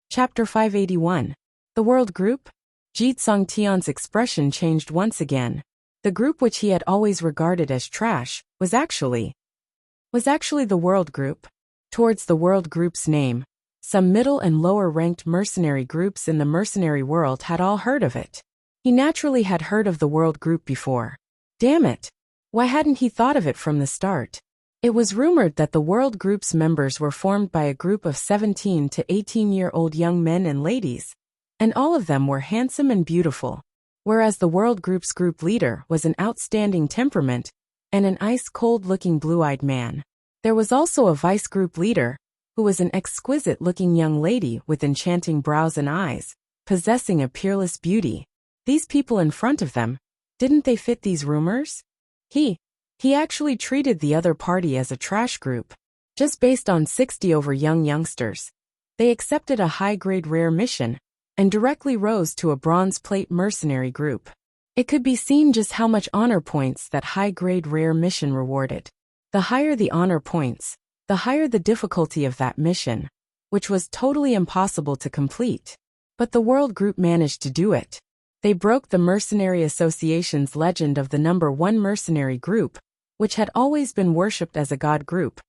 Chapter 581. The World Group? Jitsongtian's expression changed once again. The group which he had always regarded as trash was actually the World Group. Towards the World Group's name, some middle and lower-ranked mercenary groups in the mercenary world had all heard of it. He naturally had heard of the World Group before. Damn it! Why hadn't he thought of it from the start? It was rumored that the World Group's members were formed by a group of 17 to 18-year-old young men and ladies, and all of them were handsome and beautiful, whereas the World Group's group leader was an outstanding temperament and an ice-cold-looking blue-eyed man. There was also a vice group leader, who was an exquisite-looking young lady with enchanting brows and eyes, possessing a peerless beauty. These people in front of them, didn't they fit these rumors? He actually treated the other party as a trash group. Just based on 60 over youngsters, they accepted a high-grade rare mission, and directly rose to a bronze plate mercenary group. It could be seen just how much honor points that high-grade rare mission rewarded. The higher the honor points, the higher the difficulty of that mission, which was totally impossible to complete. But the World Group managed to do it. They broke the Mercenary Association's legend of the #1 mercenary group, which had always been worshipped as a god group,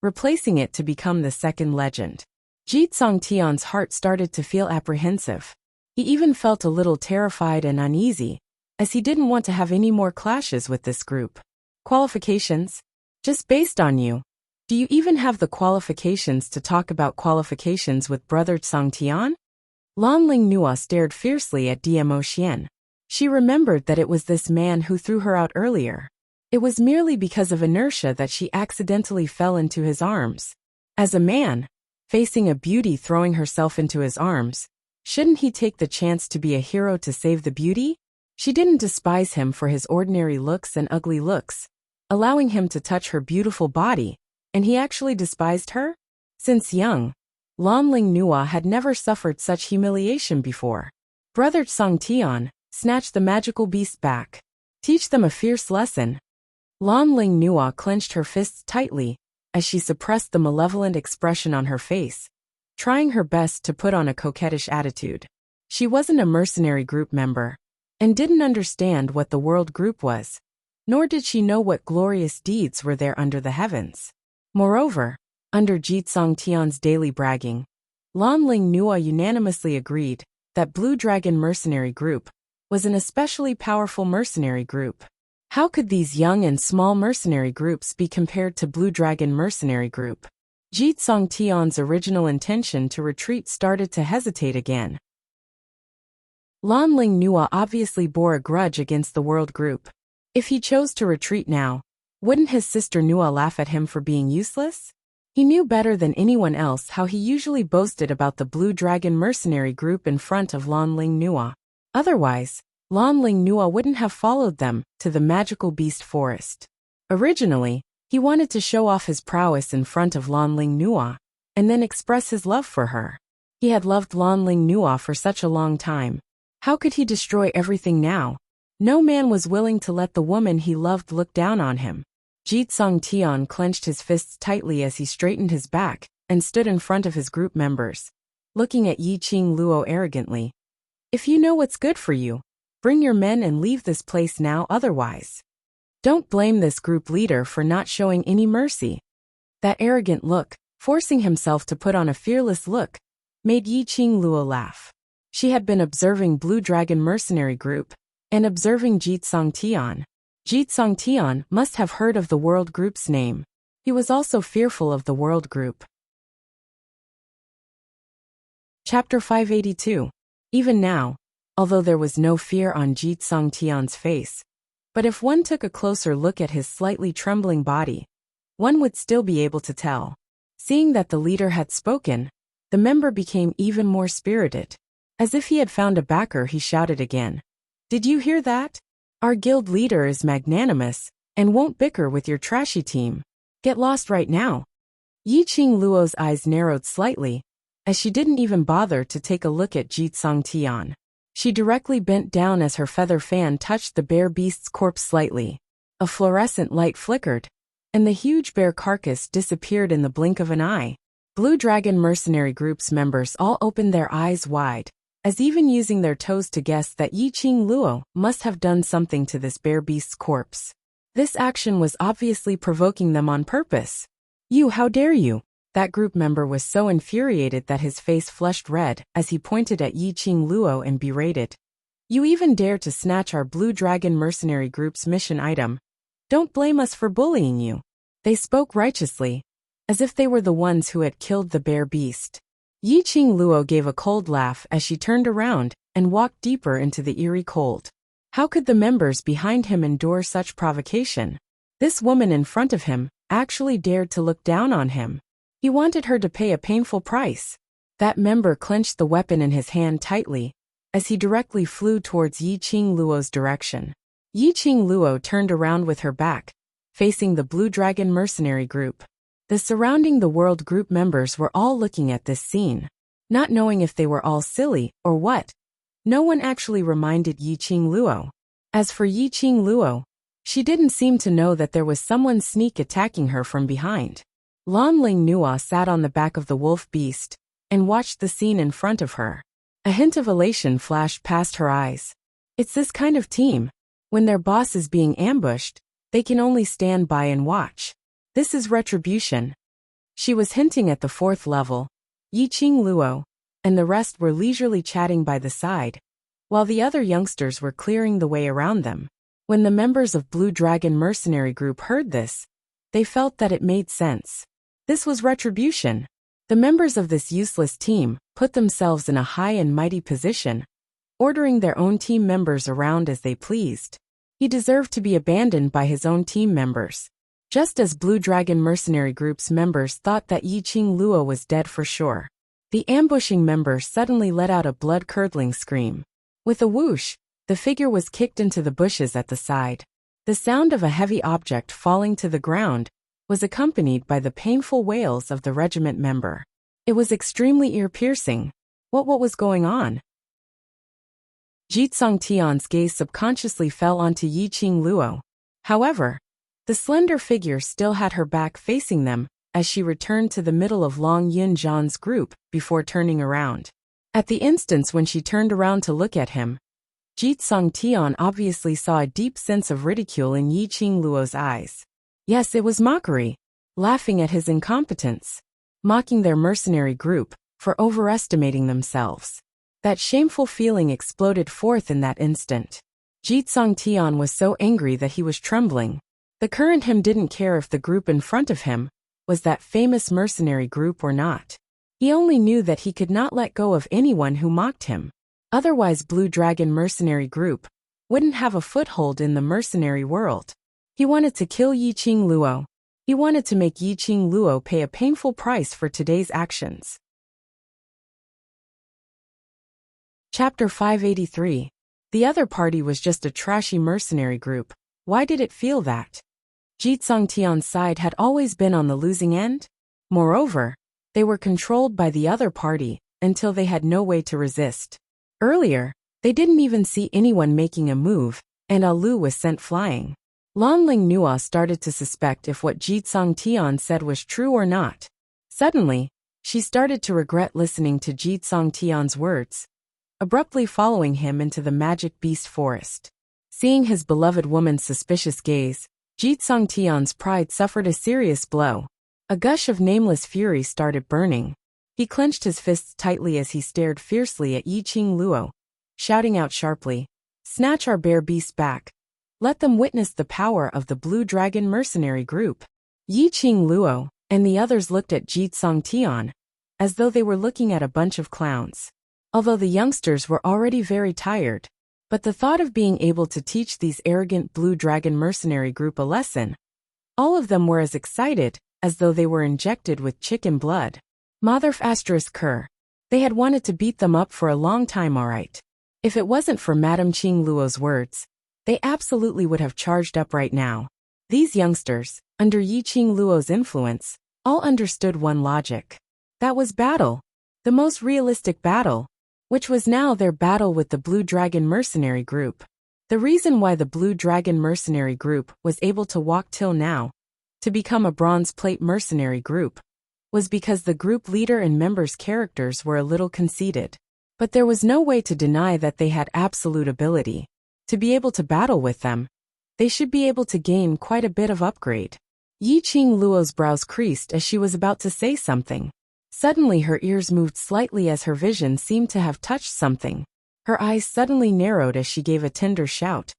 replacing it to become the second legend. Jitsongtian's heart started to feel apprehensive. He even felt a little terrified and uneasy, as he didn't want to have any more clashes with this group. Qualifications? Just based on you. Do you even have the qualifications to talk about qualifications with brother Tsangtian? Lan Ling Nua stared fiercely at Dmo Xian. She remembered that it was this man who threw her out earlier. It was merely because of inertia that she accidentally fell into his arms. As a man, facing a beauty throwing herself into his arms, shouldn't he take the chance to be a hero to save the beauty? She didn't despise him for his ordinary looks and ugly looks, allowing him to touch her beautiful body, and he actually despised her? Since young, Lan Ling Nua had never suffered such humiliation before. Brother Tsangtian, snatch the magical beast back. Teach them a fierce lesson. Lan Ling Nua clenched her fists tightly as she suppressed the malevolent expression on her face, trying her best to put on a coquettish attitude. She wasn't a mercenary group member, and didn't understand what the world group was, nor did she know what glorious deeds were there under the heavens. Moreover, under Ji Tsangtian's daily bragging, Lan Ling Nua unanimously agreed that Blue Dragon Mercenary Group was an especially powerful mercenary group. How could these young and small mercenary groups be compared to Blue Dragon Mercenary Group? Ji Tsangtian's original intention to retreat started to hesitate again. Lan Ling Nua obviously bore a grudge against the world group. If he chose to retreat now, wouldn't his sister Nua laugh at him for being useless? He knew better than anyone else how he usually boasted about the Blue Dragon Mercenary Group in front of Lan Ling Nua. Otherwise, Lan Ling Nua wouldn't have followed them to the magical beast forest. Originally, he wanted to show off his prowess in front of Lan Ling Nua, and then express his love for her. He had loved Lan Ling Nua for such a long time. How could he destroy everything now? No man was willing to let the woman he loved look down on him. Ji Tsangtian clenched his fists tightly as he straightened his back and stood in front of his group members, looking at Yi Qing Luo arrogantly. If you know what's good for you, bring your men and leave this place now otherwise. Don't blame this group leader for not showing any mercy. That arrogant look, forcing himself to put on a fearless look, made Yi Qing Luo laugh. She had been observing Blue Dragon Mercenary Group and observing Ji Tsangtian. Ji Tsangtian must have heard of the world group's name. He was also fearful of the world group. Chapter 582. Even now, although there was no fear on Ji Tsangtian's face, but if one took a closer look at his slightly trembling body, one would still be able to tell. Seeing that the leader had spoken, the member became even more spirited. As if he had found a backer, he shouted again. Did you hear that? Our guild leader is magnanimous and won't bicker with your trashy team. Get lost right now. Yi Qing Luo's eyes narrowed slightly, as she didn't even bother to take a look at Ji Tsangtian. She directly bent down as her feather fan touched the bear beast's corpse slightly. A fluorescent light flickered, and the huge bear carcass disappeared in the blink of an eye. Blue Dragon Mercenary Group's members all opened their eyes wide, as even using their toes to guess that Yi Qing Luo must have done something to this bear beast's corpse. This action was obviously provoking them on purpose. You, how dare you? That group member was so infuriated that his face flushed red as he pointed at Yi Qing Luo and berated. You even dare to snatch our Blue Dragon Mercenary Group's mission item. Don't blame us for bullying you. They spoke righteously, as if they were the ones who had killed the bear beast. Yi Qing Luo gave a cold laugh as she turned around and walked deeper into the eerie cold. How could the members behind him endure such provocation? This woman in front of him actually dared to look down on him. He wanted her to pay a painful price. That member clenched the weapon in his hand tightly as he directly flew towards Yi Qing Luo's direction. Yi Qing Luo turned around with her back, facing the Blue Dragon Mercenary Group. The surrounding the world group members were all looking at this scene, not knowing if they were all silly or what. No one actually reminded Yi Qing Luo. As for Yi Qing Luo, she didn't seem to know that there was someone sneak attacking her from behind. Lan Ling Nua sat on the back of the wolf beast and watched the scene in front of her. A hint of elation flashed past her eyes. It's this kind of team. When their boss is being ambushed, they can only stand by and watch. This is retribution. She was hinting at the fourth level. Yi Qing Luo and the rest were leisurely chatting by the side, while the other youngsters were clearing the way around them. When the members of Blue Dragon Mercenary Group heard this, they felt that it made sense. This was retribution. The members of this useless team put themselves in a high and mighty position, ordering their own team members around as they pleased. He deserved to be abandoned by his own team members. Just as Blue Dragon Mercenary Group's members thought that Yiqing Luo was dead for sure, the ambushing member suddenly let out a blood-curdling scream. With a whoosh, the figure was kicked into the bushes at the side. The sound of a heavy object falling to the ground was accompanied by the painful wails of the regiment member. It was extremely ear-piercing. What was going on? Jitsong Tian's gaze subconsciously fell onto Yiqing Luo. However, the slender figure still had her back facing them as she returned to the middle of Long Yun Zhan's group before turning around. At the instance when she turned around to look at him, Jitsong Tian obviously saw a deep sense of ridicule in Yiqing Luo's eyes. Yes, it was mockery, laughing at his incompetence, mocking their mercenary group for overestimating themselves. That shameful feeling exploded forth in that instant. Jitsong Tian was so angry that he was trembling. The current him didn't care if the group in front of him was that famous mercenary group or not. He only knew that he could not let go of anyone who mocked him. Otherwise Blue Dragon Mercenary Group wouldn't have a foothold in the mercenary world. He wanted to kill Yiqing Luo. He wanted to make Yiqing Luo pay a painful price for today's actions. Chapter 583. The other party was just a trashy mercenary group. Why did it feel that? Jitsong Tian's side had always been on the losing end. Moreover, they were controlled by the other party until they had no way to resist. Earlier, they didn't even see anyone making a move, and Alu was sent flying. Lanling Nua started to suspect if what Jitsong Tian said was true or not. Suddenly, she started to regret listening to Jitsong Tian's words, abruptly following him into the magic beast forest. Seeing his beloved woman's suspicious gaze, Jitsong Tian's pride suffered a serious blow. A gush of nameless fury started burning. He clenched his fists tightly as he stared fiercely at Yiqing Luo, shouting out sharply, "Snatch our bear beasts back. Let them witness the power of the Blue Dragon Mercenary Group." Yiqing Luo and the others looked at Jitsong Tian as though they were looking at a bunch of clowns. Although the youngsters were already very tired, but the thought of being able to teach these arrogant Blue Dragon Mercenary Group a lesson, all of them were as excited as though they were injected with chicken blood. Motherf asterisk cur. They had wanted to beat them up for a long time, alright. If it wasn't for Madame Qing Luo's words, they absolutely would have charged up right now. These youngsters, under Yiqing Luo's influence, all understood one logic. That was battle. The most realistic battle, which was now their battle with the Blue Dragon Mercenary Group. The reason why the Blue Dragon Mercenary Group was able to walk till now, to become a bronze plate mercenary group, was because the group leader and members' characters were a little conceited. But there was no way to deny that they had absolute ability. To be able to battle with them, they should be able to gain quite a bit of upgrade. Yiqing Luo's brows creased as she was about to say something. Suddenly her ears moved slightly as her vision seemed to have touched something. Her eyes suddenly narrowed as she gave a tender shout.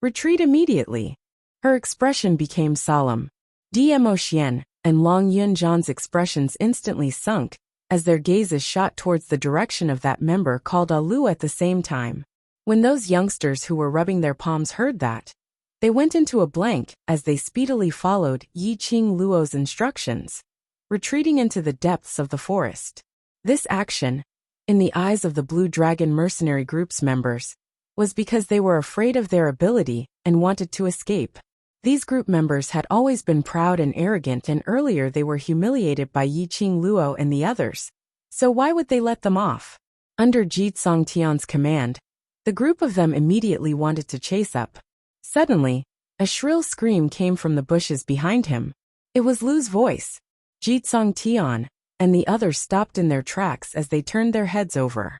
"Retreat immediately." Her expression became solemn. Dmo Xian and Long Yun Zhan's expressions instantly sunk as their gazes shot towards the direction of that member called Alu at the same time. When those youngsters who were rubbing their palms heard that, they went into a blank as they speedily followed Yiqing Luo's instructions, retreating into the depths of the forest. This action, in the eyes of the Blue Dragon Mercenary Group's members, was because they were afraid of their ability and wanted to escape. These group members had always been proud and arrogant, and earlier they were humiliated by Yiqing Luo and the others. So why would they let them off? Under Jitsong Tian's command, the group of them immediately wanted to chase up. Suddenly, a shrill scream came from the bushes behind him. It was Lu's voice. Jitsong Tian and the others stopped in their tracks as they turned their heads over.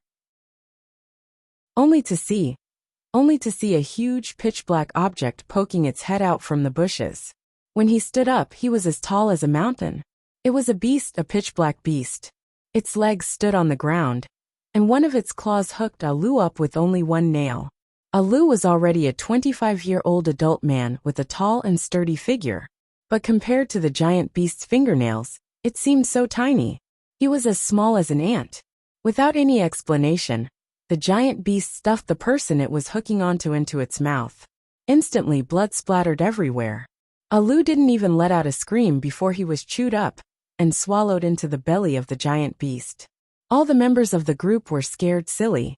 Only to see a huge pitch-black object poking its head out from the bushes. When he stood up, he was as tall as a mountain. It was a beast, a pitch-black beast. Its legs stood on the ground, and one of its claws hooked Alu up with only one nail. Alu was already a 25-year-old adult man with a tall and sturdy figure, but compared to the giant beast's fingernails, it seemed so tiny. He was as small as an ant. Without any explanation, the giant beast stuffed the person it was hooking onto into its mouth. Instantly, blood splattered everywhere. Alu didn't even let out a scream before he was chewed up and swallowed into the belly of the giant beast. All the members of the group were scared silly.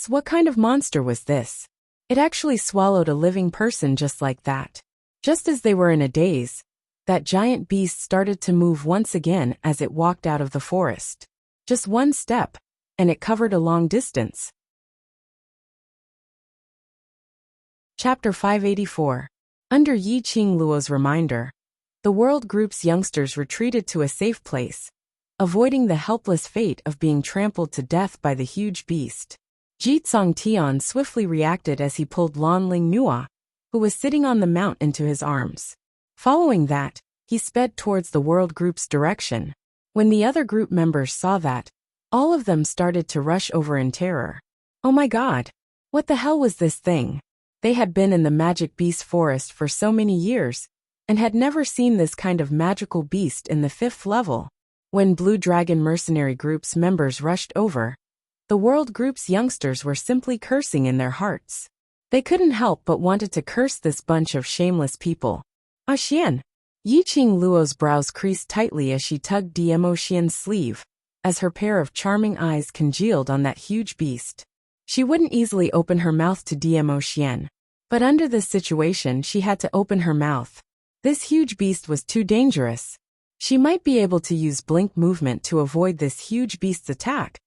What kind of monster was this? It actually swallowed a living person just like that. Just as they were in a daze, that giant beast started to move once again as it walked out of the forest. Just one step, and it covered a long distance. Chapter 584. Under Yi Qing Luo's reminder, the World Group's youngsters retreated to a safe place, avoiding the helpless fate of being trampled to death by the huge beast. Jitsong Tian swiftly reacted as he pulled Lan Ling Nua, who was sitting on the mount, into his arms. Following that, he sped towards the World Group's direction. When the other group members saw that, all of them started to rush over in terror. Oh my god! What the hell was this thing? They had been in the Magic Beast Forest for so many years, and had never seen this kind of magical beast in the 5th level. When Blue Dragon Mercenary Group's members rushed over, the World Group's youngsters were simply cursing in their hearts. They couldn't help but wanted to curse this bunch of shameless people. Ah Xian! Yi Qing Luo's brows creased tightly as she tugged Dmo Xian's sleeve, as her pair of charming eyes congealed on that huge beast. She wouldn't easily open her mouth to Dmo Xian, but under this situation she had to open her mouth. This huge beast was too dangerous. She might be able to use blink movement to avoid this huge beast's attack,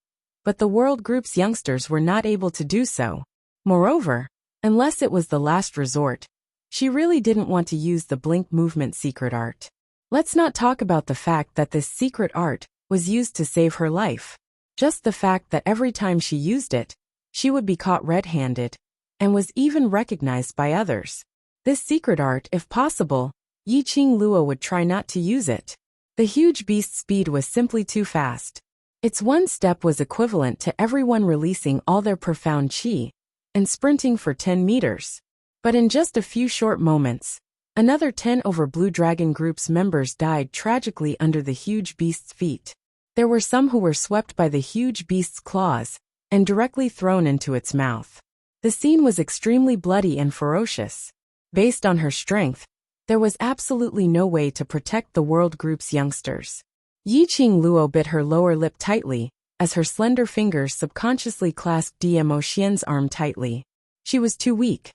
but the World Group's youngsters were not able to do so. Moreover, unless it was the last resort, she really didn't want to use the blink movement secret art. Let's not talk about the fact that this secret art was used to save her life. Just the fact that every time she used it, she would be caught red-handed, and was even recognized by others. This secret art, if possible, Yi Qing Luo would try not to use it. The huge beast's speed was simply too fast. Its one step was equivalent to everyone releasing all their profound qi and sprinting for 10 meters. But in just a few short moments, another 10 over Blue Dragon Group's members died tragically under the huge beast's feet. There were some who were swept by the huge beast's claws and directly thrown into its mouth. The scene was extremely bloody and ferocious. Based on her strength, there was absolutely no way to protect the World Group's youngsters. Yi Qing Luo bit her lower lip tightly, as her slender fingers subconsciously clasped Dmo Xian's arm tightly. She was too weak.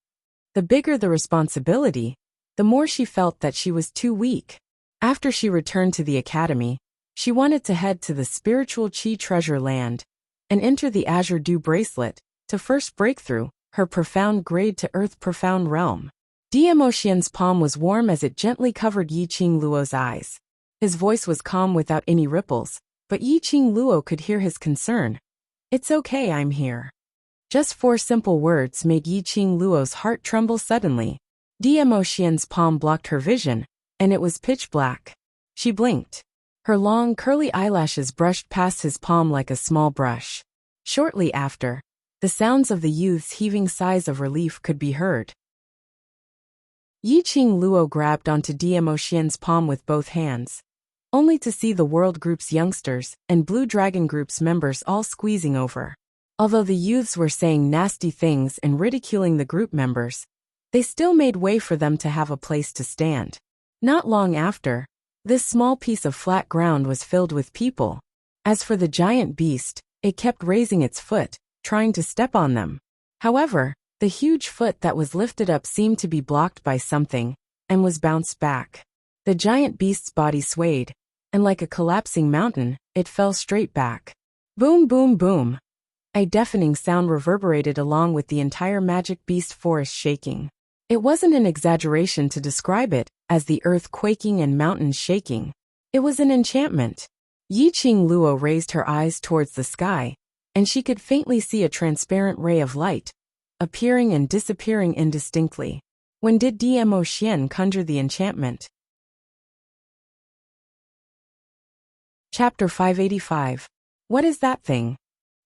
The bigger the responsibility, the more she felt that she was too weak. After she returned to the academy, she wanted to head to the spiritual Qi treasure land and enter the Azure Dew bracelet to first break through her profound grade to earth profound realm. Dmo Xian's palm was warm as it gently covered Yi Qing Luo's eyes. His voice was calm without any ripples, but Yi Qing Luo could hear his concern. "It's okay, I'm here." Just 4 simple words made Yi Qing Luo's heart tremble suddenly. Dmo Xian's palm blocked her vision, and it was pitch black. She blinked. Her long, curly eyelashes brushed past his palm like a small brush. Shortly after, the sounds of the youth's heaving sighs of relief could be heard. Yi Qing Luo grabbed onto Dmo Xian's palm with both hands, only to see the World Group's youngsters and Blue Dragon Group's members all squeezing over. Although the youths were saying nasty things and ridiculing the group members, they still made way for them to have a place to stand. Not long after, this small piece of flat ground was filled with people. As for the giant beast, it kept raising its foot, trying to step on them. However, the huge foot that was lifted up seemed to be blocked by something, and was bounced back. The giant beast's body swayed, and like a collapsing mountain, it fell straight back. Boom, boom, boom. A deafening sound reverberated along with the entire Magic Beast forest shaking. It wasn't an exaggeration to describe it as the earth quaking and mountains shaking. It was an enchantment. Yi Qing Luo raised her eyes towards the sky, and she could faintly see a transparent ray of light, appearing and disappearing indistinctly. When did Dmo Xian conjure the enchantment? Chapter 585. What is that thing?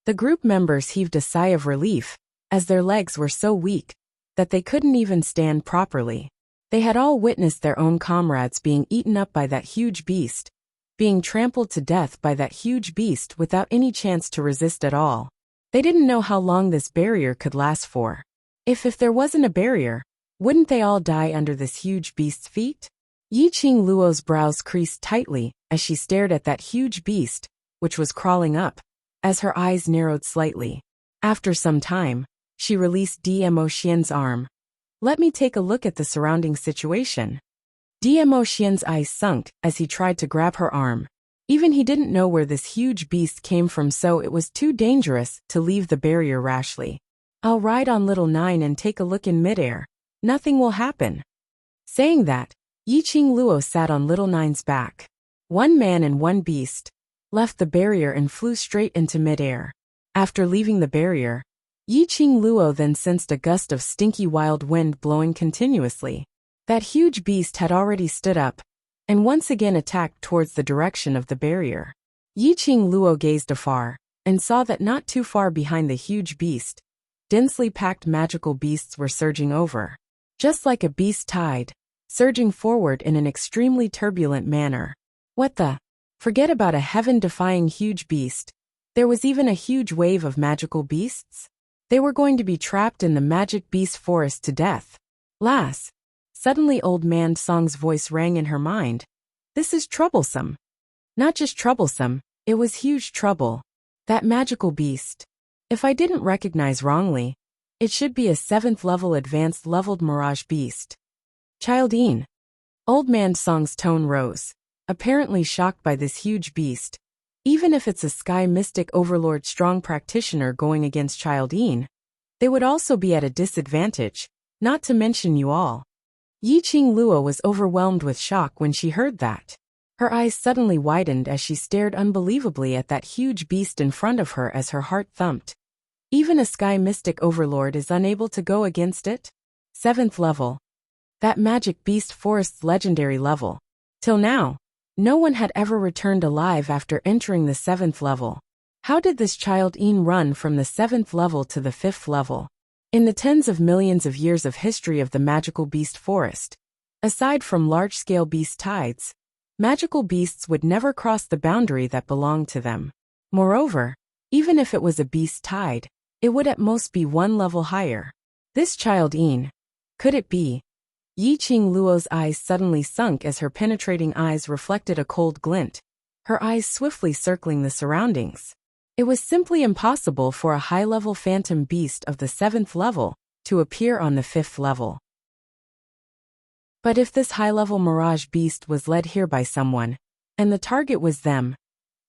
The group members heaved a sigh of relief, as their legs were so weak that they couldn't even stand properly. They had all witnessed their own comrades being eaten up by that huge beast, being trampled to death by that huge beast without any chance to resist at all. They didn't know how long this barrier could last for. If there wasn't a barrier, wouldn't they all die under this huge beast's feet? Yiqing Luo's brows creased tightly as she stared at that huge beast, which was crawling up, as her eyes narrowed slightly. After some time, she released Dmo Xian's arm. Let me take a look at the surrounding situation. Dmo Xian's eyes sunk as he tried to grab her arm. Even he didn't know where this huge beast came from, so it was too dangerous to leave the barrier rashly. I'll ride on Little Nine and take a look in midair. Nothing will happen. Saying that, Yiqing Luo sat on Little Nine's back. One man and one beast left the barrier and flew straight into midair. After leaving the barrier, Yiqing Luo then sensed a gust of stinky wild wind blowing continuously. That huge beast had already stood up and once again attacked towards the direction of the barrier. Yiqing Luo gazed afar and saw that not too far behind the huge beast, densely packed magical beasts were surging over. Just like a beast tide, surging forward in an extremely turbulent manner. What the? Forget about a heaven-defying huge beast. There was even a huge wave of magical beasts. They were going to be trapped in the magic beast forest to death. Lass. Suddenly Old Man Song's voice rang in her mind. This is troublesome. Not just troublesome, it was huge trouble. That magical beast. If I didn't recognize wrongly, it should be a 7th level advanced leveled mirage beast. Childine. Old Man Song's tone rose, apparently shocked by this huge beast. Even if it's a sky mystic overlord strong practitioner going against Childine, they would also be at a disadvantage, not to mention you all. Yiqing Luo was overwhelmed with shock when she heard that. Her eyes suddenly widened as she stared unbelievably at that huge beast in front of her as her heart thumped. Even a sky mystic overlord is unable to go against it? 7th level. That magic beast forest's legendary level. Till now, no one had ever returned alive after entering the 7th level. How did this Childine run from the 7th level to the 5th level? In the tens of millions of years of history of the magical beast forest, aside from large-scale beast tides, magical beasts would never cross the boundary that belonged to them. Moreover, even if it was a beast tide, it would at most be 1 level higher. This Childine, could it be? Yiqing Luo's eyes suddenly sunk as her penetrating eyes reflected a cold glint, her eyes swiftly circling the surroundings. It was simply impossible for a high-level phantom beast of the 7th level to appear on the 5th level. But if this high-level mirage beast was led here by someone, and the target was them,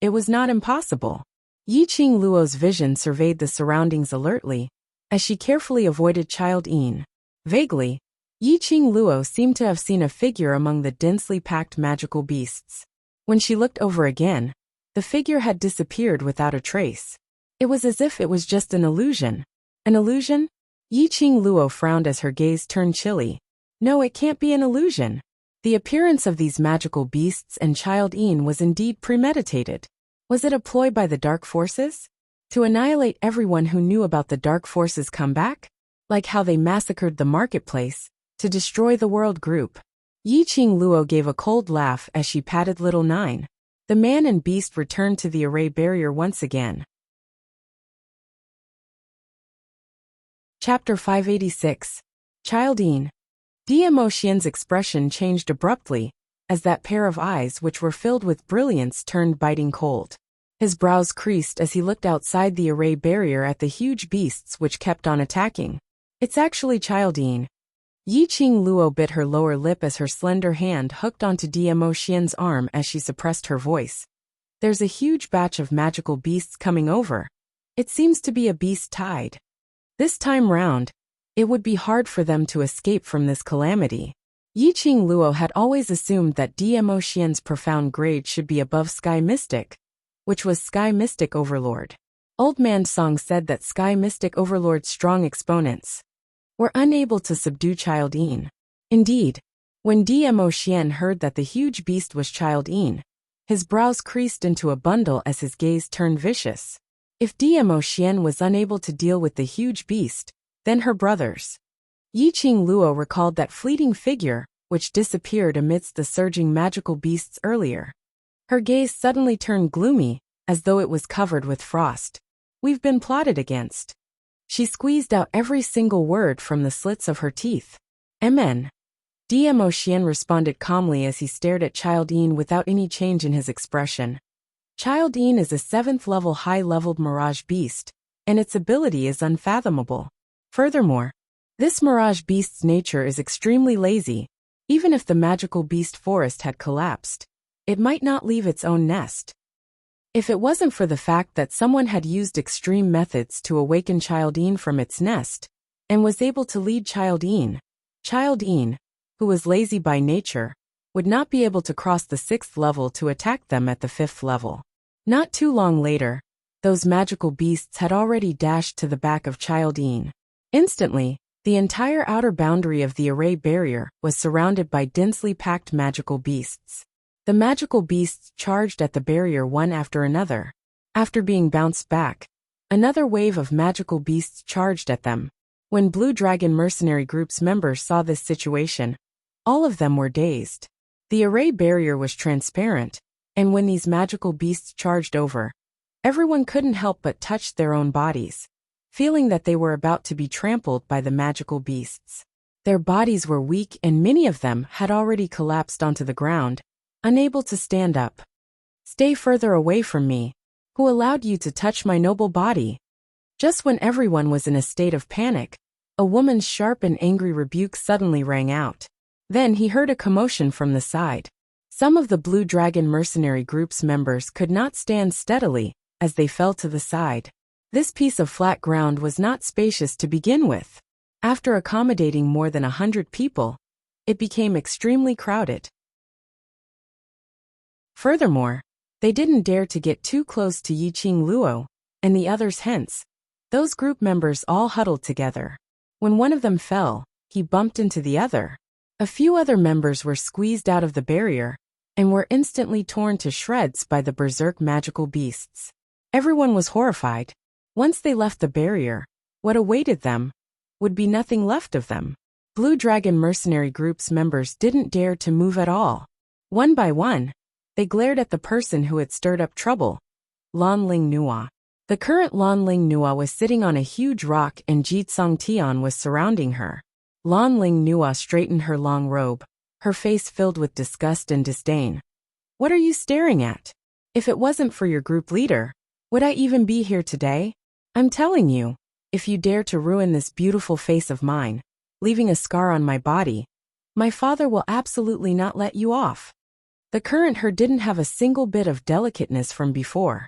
it was not impossible. Yiqing Luo's vision surveyed the surroundings alertly, as she carefully avoided Childine. Vaguely, Yiqing Luo seemed to have seen a figure among the densely packed magical beasts. When she looked over again, the figure had disappeared without a trace. It was as if it was just an illusion. An illusion? Yiqing Luo frowned as her gaze turned chilly. No, it can't be an illusion. The appearance of these magical beasts and Childine was indeed premeditated. Was it a ploy by the dark forces? To annihilate everyone who knew about the dark forces' comeback? Like how they massacred the marketplace, to destroy the world group. Yiqing Luo gave a cold laugh as she patted Little Nine. The man and beast returned to the array barrier once again. Chapter 586. Childine. Dmo Xian's expression changed abruptly, as that pair of eyes which were filled with brilliance turned biting cold. His brows creased as he looked outside the array barrier at the huge beasts which kept on attacking. It's actually Childine. Yiqing Luo bit her lower lip as her slender hand hooked onto Dmo Xian's arm as she suppressed her voice. There's a huge batch of magical beasts coming over. It seems to be a beast tide. This time round, it would be hard for them to escape from this calamity. Yiqing Luo had always assumed that Dmo Xian's profound grade should be above Sky Mystic, which was Sky Mystic Overlord. Old Man Song said that Sky Mystic Overlord's strong exponents were unable to subdue Childine. Indeed, when Dmo Xian heard that the huge beast was Childine, his brows creased into a bundle as his gaze turned vicious. If Dmo Xian was unable to deal with the huge beast, then her brothers. Yiqing Luo recalled that fleeting figure, which disappeared amidst the surging magical beasts earlier. Her gaze suddenly turned gloomy, as though it was covered with frost. We've been plotted against. She squeezed out every single word from the slits of her teeth. Mn. Dmo Xian responded calmly as he stared at Childine without any change in his expression. Childine is a 7th-level high-leveled mirage beast, and its ability is unfathomable. Furthermore, this mirage beast's nature is extremely lazy. Even if the magical beast forest had collapsed, it might not leave its own nest. If it wasn't for the fact that someone had used extreme methods to awaken Childine from its nest, and was able to lead Childine, who was lazy by nature, would not be able to cross the 6th level to attack them at the 5th level. Not too long later, those magical beasts had already dashed to the back of Childine. Instantly, the entire outer boundary of the array barrier was surrounded by densely packed magical beasts. The magical beasts charged at the barrier one after another. After being bounced back, another wave of magical beasts charged at them. When Blue Dragon Mercenary Group's members saw this situation, all of them were dazed. The array barrier was transparent, and when these magical beasts charged over, everyone couldn't help but touch their own bodies, feeling that they were about to be trampled by the magical beasts. Their bodies were weak and many of them had already collapsed onto the ground, unable to stand up. Stay further away from me. Who allowed you to touch my noble body? Just when everyone was in a state of panic, a woman's sharp and angry rebuke suddenly rang out. Then he heard a commotion from the side. Some of the Blue Dragon Mercenary Group's members could not stand steadily, as they fell to the side. This piece of flat ground was not spacious to begin with. After accommodating more than 100 people, it became extremely crowded. Furthermore, they didn't dare to get too close to Yiqing Luo and the others, hence, those group members all huddled together. When one of them fell, he bumped into the other. A few other members were squeezed out of the barrier and were instantly torn to shreds by the berserk magical beasts. Everyone was horrified. Once they left the barrier, what awaited them would be nothing left of them. Blue Dragon Mercenary Group's members didn't dare to move at all. One by one, they glared at the person who had stirred up trouble, Lanling Nua. The current Lanling Nua was sitting on a huge rock and Jitsong Tian was surrounding her. Lanling Nua straightened her long robe, her face filled with disgust and disdain. What are you staring at? If it wasn't for your group leader, would I even be here today? I'm telling you, if you dare to ruin this beautiful face of mine, leaving a scar on my body, my father will absolutely not let you off. The current her didn't have a single bit of delicateness from before.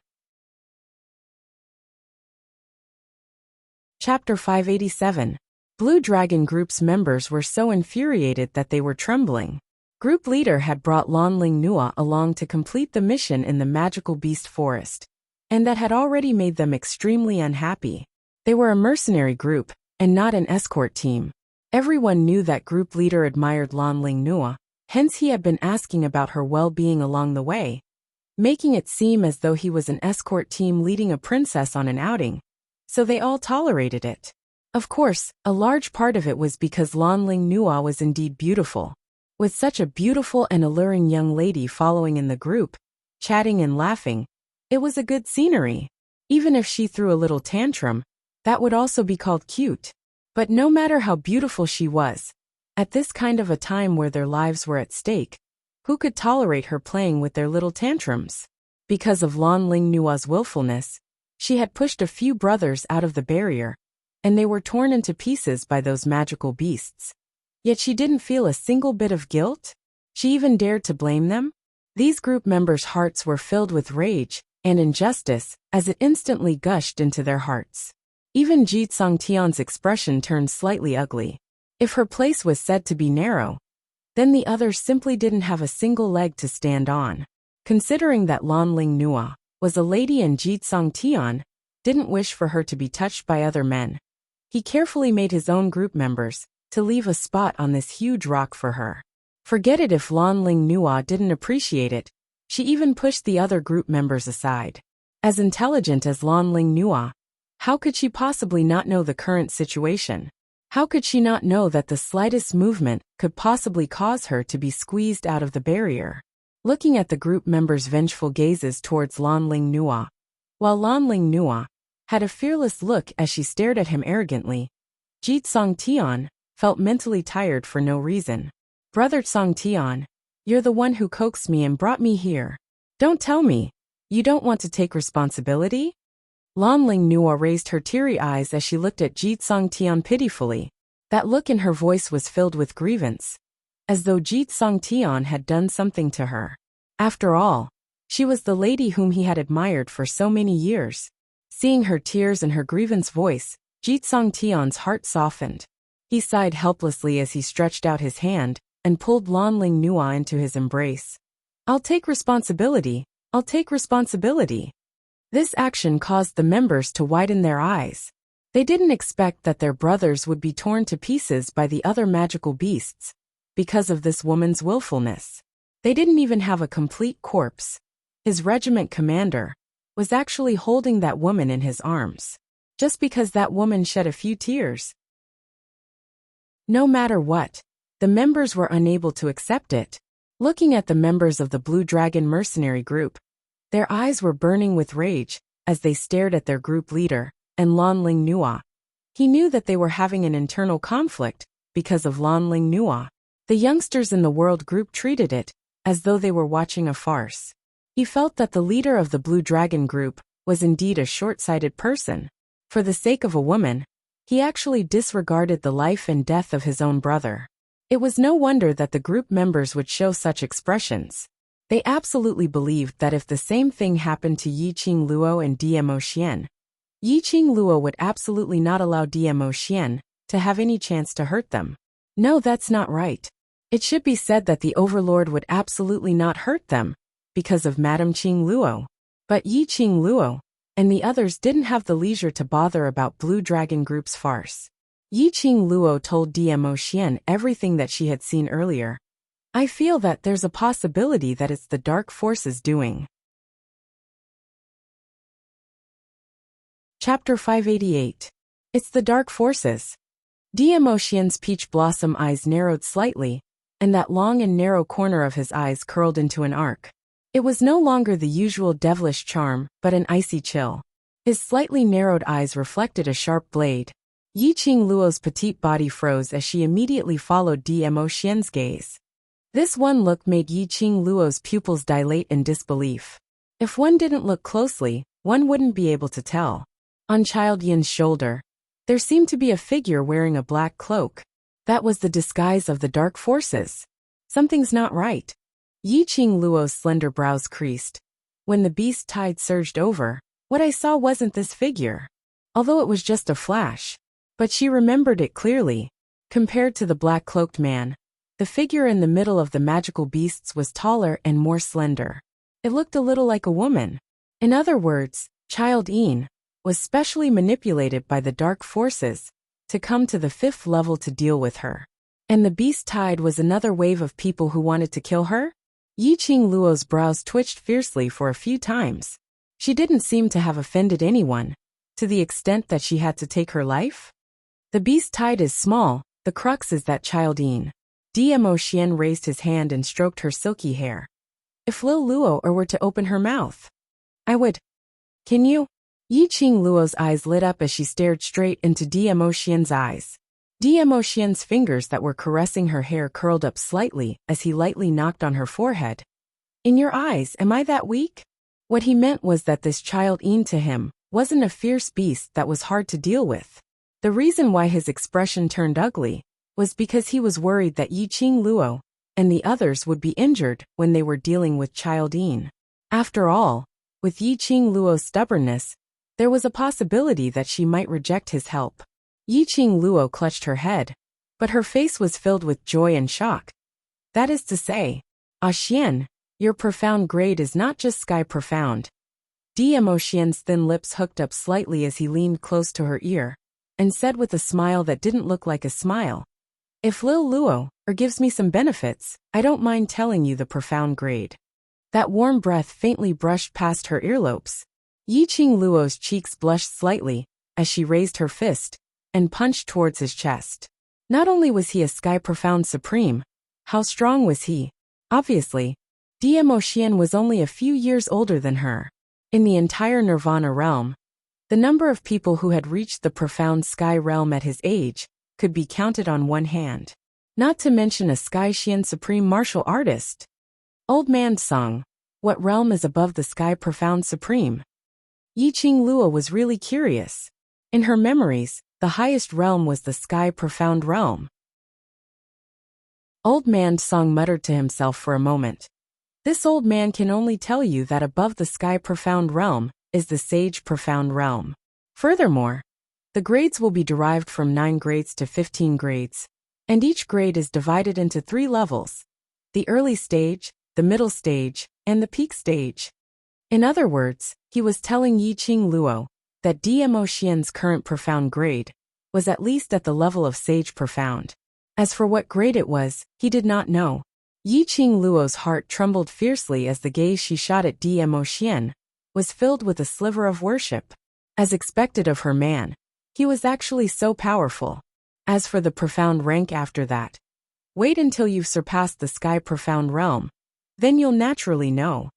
Chapter 587. Blue Dragon Group's members were so infuriated that they were trembling. Group leader had brought Lanling Nua along to complete the mission in the magical beast forest, and that had already made them extremely unhappy. They were a mercenary group, and not an escort team. Everyone knew that group leader admired Lanling Nua, hence he had been asking about her well-being along the way, making it seem as though he was an escort team leading a princess on an outing, so they all tolerated it. Of course, a large part of it was because Lanling Nua was indeed beautiful. With such a beautiful and alluring young lady following in the group, chatting and laughing, it was a good scenery. Even if she threw a little tantrum, that would also be called cute. But no matter how beautiful she was, at this kind of a time where their lives were at stake, who could tolerate her playing with their little tantrums? Because of Lanling Nua's willfulness, she had pushed a few brothers out of the barrier, and they were torn into pieces by those magical beasts. Yet she didn't feel a single bit of guilt. She even dared to blame them. These group members' hearts were filled with rage and injustice as it instantly gushed into their hearts. Even Jitsong Tian's expression turned slightly ugly. If her place was said to be narrow, then the others simply didn't have a single leg to stand on. Considering that Lanling Nua was a lady and Jitsong Tian didn't wish for her to be touched by other men, he carefully made his own group members to leave a spot on this huge rock for her. Forget it if Lanling Nua didn't appreciate it, she even pushed the other group members aside. As intelligent as Lan Ling Nua. How could she possibly not know the current situation? How could she not know that the slightest movement could possibly cause her to be squeezed out of the barrier? Looking at the group members' vengeful gazes towards Lan Ling Nua, while Lan Ling Nua had a fearless look as she stared at him arrogantly, Jeet Song Tian felt mentally tired for no reason. Brother Song Tian, you're the one who coaxed me and brought me here. Don't tell me you don't want to take responsibility? Lan Ling Nua raised her teary eyes as she looked at Jeet Song Tian pitifully. That look in her voice was filled with grievance, as though Jeet Song Tian had done something to her. After all, she was the lady whom he had admired for so many years. Seeing her tears and her grievance voice, Jeet Song Tian's heart softened. He sighed helplessly as he stretched out his hand and pulled Lan Ling Nua into his embrace. I'll take responsibility. I'll take responsibility. This action caused the members to widen their eyes. They didn't expect that their brothers would be torn to pieces by the other magical beasts because of this woman's willfulness. They didn't even have a complete corpse. His regiment commander was actually holding that woman in his arms, just because that woman shed a few tears. No matter what, the members were unable to accept it. Looking at the members of the Blue Dragon mercenary group, their eyes were burning with rage as they stared at their group leader and Lan Ling Nua. He knew that they were having an internal conflict because of Lan Ling Nua. The youngsters in the world group treated it as though they were watching a farce. He felt that the leader of the Blue Dragon group was indeed a short-sighted person. For the sake of a woman, he actually disregarded the life and death of his own brother. It was no wonder that the group members would show such expressions. They absolutely believed that if the same thing happened to Yi Qing Luo and Diemo Xian, Yi Qing Luo would absolutely not allow Diemo Xian to have any chance to hurt them. No, that's not right. It should be said that the Overlord would absolutely not hurt them because of Madame Qing Luo. But Yi Qing Luo and the others didn't have the leisure to bother about Blue Dragon Group's farce. Yi Qing Luo told Diemo Xian everything that she had seen earlier. I feel that there's a possibility that it's the dark forces doing. Chapter 588. It's the dark forces. Diemo Xian's peach blossom eyes narrowed slightly, and that long and narrow corner of his eyes curled into an arc. It was no longer the usual devilish charm, but an icy chill. His slightly narrowed eyes reflected a sharp blade. Yi Qing Luo's petite body froze as she immediately followed Diemo Xian's gaze. This one look made Yi Qing Luo's pupils dilate in disbelief. If one didn't look closely, one wouldn't be able to tell. On Child Yin's shoulder, there seemed to be a figure wearing a black cloak. That was the disguise of the dark forces. Something's not right. Yi Qing Luo's slender brows creased. When the beast tide surged over, what I saw wasn't this figure. Although it was just a flash. But she remembered it clearly. Compared to the black-cloaked man, the figure in the middle of the magical beasts was taller and more slender. It looked a little like a woman. In other words, Child Yin was specially manipulated by the dark forces to come to the 5th level to deal with her. And the beast tide was another wave of people who wanted to kill her? Yi Qing Luo's brows twitched fiercely for a few times. She didn't seem to have offended anyone, to the extent that she had to take her life. The beast tide is small, the crux is that Child Yin. Diemo Xian raised his hand and stroked her silky hair. If Lil Luo were to open her mouth, I would. Can you? Yi Qing Luo's eyes lit up as she stared straight into Diemo Xian's eyes. Diemo Xian's fingers that were caressing her hair curled up slightly as he lightly knocked on her forehead. In your eyes, am I that weak? What he meant was that this Child Yin to him wasn't a fierce beast that was hard to deal with. The reason why his expression turned ugly was because he was worried that Yi Qing Luo and the others would be injured when they were dealing with Child Yin. After all, with Yi Qing Luo's stubbornness, there was a possibility that she might reject his help. Yi Qing Luo clutched her head, but her face was filled with joy and shock. That is to say, Xian, your profound grade is not just sky profound. Diemo Xian's thin lips hooked up slightly as he leaned close to her ear, and said with a smile that didn't look like a smile. If Lil Luo gives me some benefits, I don't mind telling you the profound grade. That warm breath faintly brushed past her earlobes. Yi Qingluo's cheeks blushed slightly as she raised her fist and punched towards his chest. Not only was he a Sky Profound Supreme, how strong was he? Obviously, Demo Xian was only a few years older than her. In the entire Nirvana realm, the number of people who had reached the profound sky realm at his age could be counted on one hand. Not to mention a Sky Xian Supreme martial artist. Old man Sung, what realm is above the Sky Profound Supreme? Yi Qingluo was really curious. In her memories, the highest realm was the Sky Profound realm. Old man Sung muttered to himself for a moment. This old man can only tell you that above the Sky Profound realm is the Sage Profound realm. Furthermore, the grades will be derived from 9 grades to 15 grades, and each grade is divided into 3 levels: the early stage, the middle stage, and the peak stage. In other words, he was telling Yi Qingluo that Demo Xian's current profound grade was at least at the level of Sage Profound. As for what grade it was, he did not know. Yi Qingluo's heart trembled fiercely as the gaze she shot at Demo Xian was filled with a sliver of worship. As expected of her man, he was actually so powerful. As for the profound rank after that, wait until you've surpassed the Sky Profound realm. Then you'll naturally know.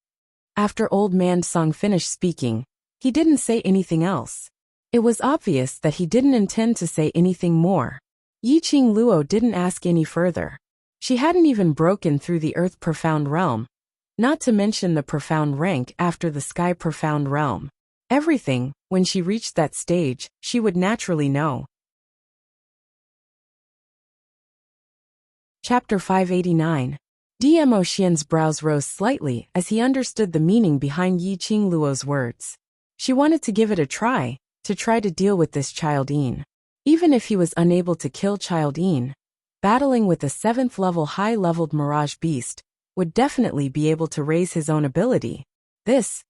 After old man Sung finished speaking, he didn't say anything else. It was obvious that he didn't intend to say anything more. Yi Qingluo didn't ask any further. She hadn't even broken through the Earth Profound realm, not to mention the profound rank after the Sky Profound realm. Everything, when she reached that stage, she would naturally know. Chapter 589. Demo Xian's brows rose slightly as he understood the meaning behind Yi Qingluo's words. She wanted to give it a try to deal with this Child Yin. Even if he was unable to kill Child Yin, battling with a 7th level high-leveled Mirage Beast would definitely be able to raise his own ability. This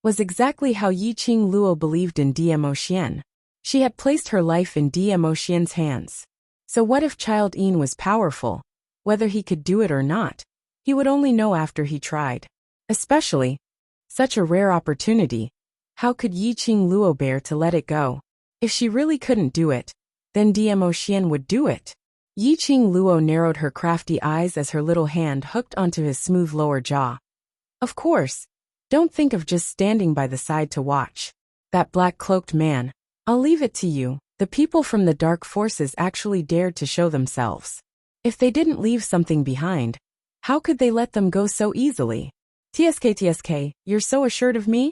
was exactly how Yi Qingluo believed in Demo Xian. She had placed her life in Demo Xian's hands. So what if Child Yin was powerful? Whether he could do it or not, he would only know after he tried. Especially, such a rare opportunity. How could Yi Qingluo bear to let it go? If she really couldn't do it, then Demo Xian would do it. Yi Qingluo narrowed her crafty eyes as her little hand hooked onto his smooth lower jaw. Of course, don't think of just standing by the side to watch. That black-cloaked man, I'll leave it to you. The people from the dark forces actually dared to show themselves. If they didn't leave something behind, how could they let them go so easily? TSK, you're so assured of me?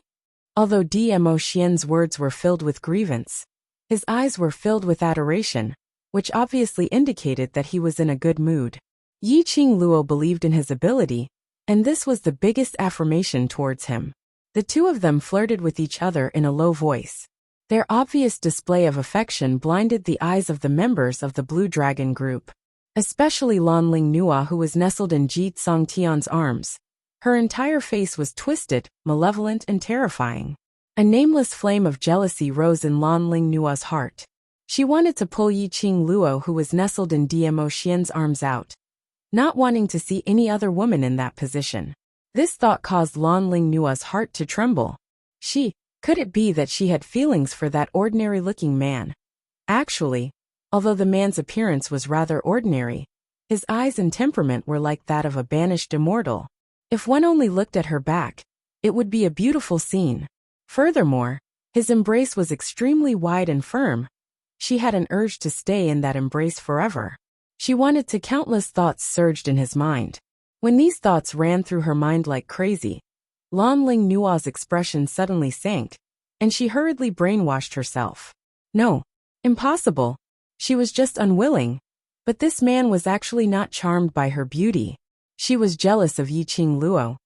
Although Demo Xian's words were filled with grievance, his eyes were filled with adoration, which obviously indicated that he was in a good mood. Yi Qingluo believed in his ability, and this was the biggest affirmation towards him. The two of them flirted with each other in a low voice. Their obvious display of affection blinded the eyes of the members of the Blue Dragon group, especially Lanling Nua, who was nestled in Ji Tsongtian's arms. Her entire face was twisted, malevolent and terrifying. A nameless flame of jealousy rose in Lanling Nua's heart. She wanted to pull Yi Qingluo, who was nestled in Demo Xian's arms, out, not wanting to see any other woman in that position. This thought caused Lanling Nua's heart to tremble. Could it be that she had feelings for that ordinary-looking man? Actually, although the man's appearance was rather ordinary, his eyes and temperament were like that of a banished immortal. If one only looked at her back, it would be a beautiful scene. Furthermore, his embrace was extremely wide and firm. She had an urge to stay in that embrace forever. She wanted to. Countless thoughts surged in his mind. When these thoughts ran through her mind like crazy, Lanling Nua's expression suddenly sank, and she hurriedly brainwashed herself. No, impossible. She was just unwilling. But this man was actually not charmed by her beauty. She was jealous of Yi Qingluo.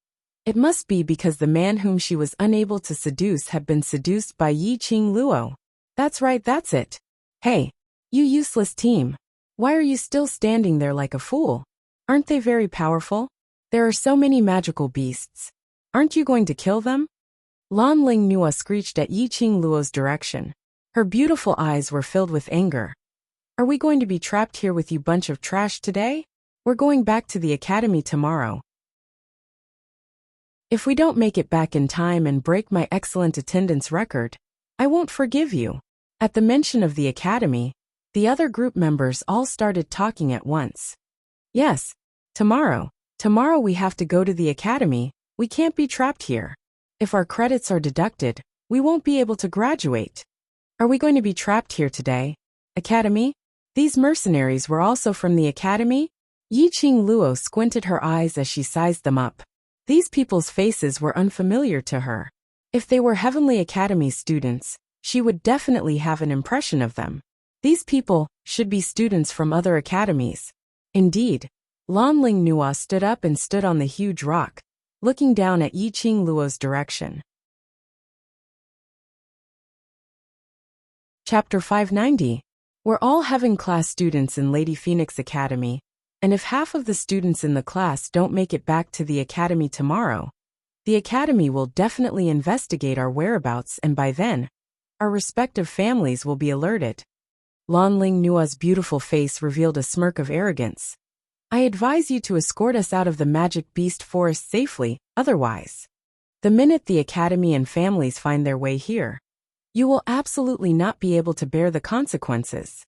It must be because the man whom she was unable to seduce had been seduced by Yi Qingluo. That's right, that's it. Hey, you useless team. Why are you still standing there like a fool? Aren't they very powerful? There are so many magical beasts. Aren't you going to kill them? Lanling Nua screeched at Yi Qingluo's direction. Her beautiful eyes were filled with anger. Are we going to be trapped here with you bunch of trash today? We're going back to the academy tomorrow. If we don't make it back in time and break my excellent attendance record, I won't forgive you. At the mention of the academy, the other group members all started talking at once. Yes, tomorrow. Tomorrow we have to go to the academy. We can't be trapped here. If our credits are deducted, we won't be able to graduate. Are we going to be trapped here today? Academy? These mercenaries were also from the academy? Yiqing Luo squinted her eyes as she sized them up. These people's faces were unfamiliar to her. If they were Heavenly Academy students, she would definitely have an impression of them. These people should be students from other academies. Indeed, Lanling Nua stood up and stood on the huge rock, looking down at Yiqing Luo's direction. Chapter 590. We're all Heaven class students in Lady Phoenix Academy, and if half of the students in the class don't make it back to the academy tomorrow, the academy will definitely investigate our whereabouts, and by then, our respective families will be alerted. Lanling Nua's beautiful face revealed a smirk of arrogance. I advise you to escort us out of the magic beast forest safely, otherwise, the minute the academy and families find their way here, you will absolutely not be able to bear the consequences.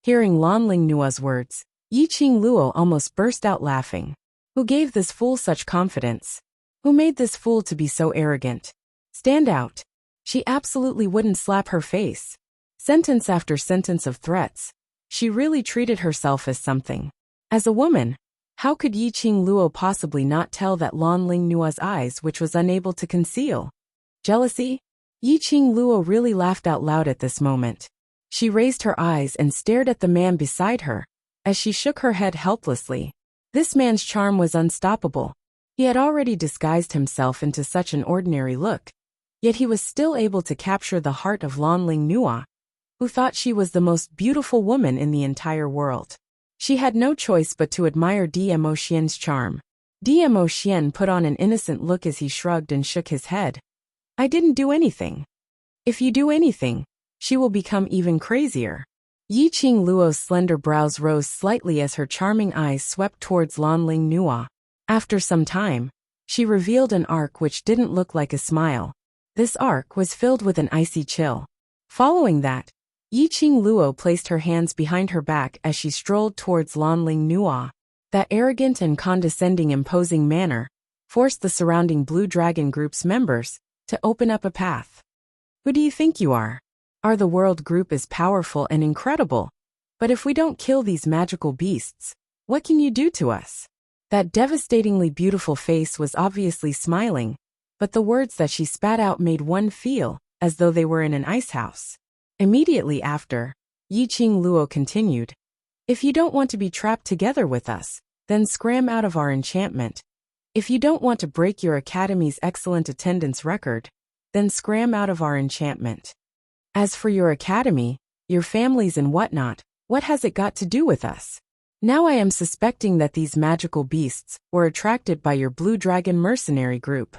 Hearing Lanling Nua's words, Yiqing Luo almost burst out laughing. Who gave this fool such confidence? Who made this fool to be so arrogant? Stand out. She absolutely wouldn't slap her face. Sentence after sentence of threats. She really treated herself as something. As a woman, how could Yiqing Luo possibly not tell that Lanling Nua's eyes which was unable to conceal? Jealousy? Yiqing Luo really laughed out loud at this moment. She raised her eyes and stared at the man beside her, as she shook her head helplessly. This man's charm was unstoppable. He had already disguised himself into such an ordinary look, yet he was still able to capture the heart of Lanling Nua, who thought she was the most beautiful woman in the entire world. She had no choice but to admire Dmo Xian's charm. Dmo Xian put on an innocent look as he shrugged and shook his head. I didn't do anything. If you do anything, she will become even crazier. Yiqing Luo's slender brows rose slightly as her charming eyes swept towards Lanling Nua. After some time, she revealed an arc which didn't look like a smile. This arc was filled with an icy chill. Following that, Yiqing Luo placed her hands behind her back as she strolled towards Lanling Nua. That arrogant and condescending imposing manner forced the surrounding Blue Dragon Group's members to open up a path. Who do you think you are? The World Group is powerful and incredible, but if we don't kill these magical beasts, what can you do to us? That devastatingly beautiful face was obviously smiling, but the words that she spat out made one feel as though they were in an ice house. Immediately after, Yiqing Luo continued, if you don't want to be trapped together with us, then scram out of our enchantment. If you don't want to break your academy's excellent attendance record, then scram out of our enchantment. As for your academy, your families and whatnot, what has it got to do with us? Now I am suspecting that these magical beasts were attracted by your Blue Dragon mercenary group.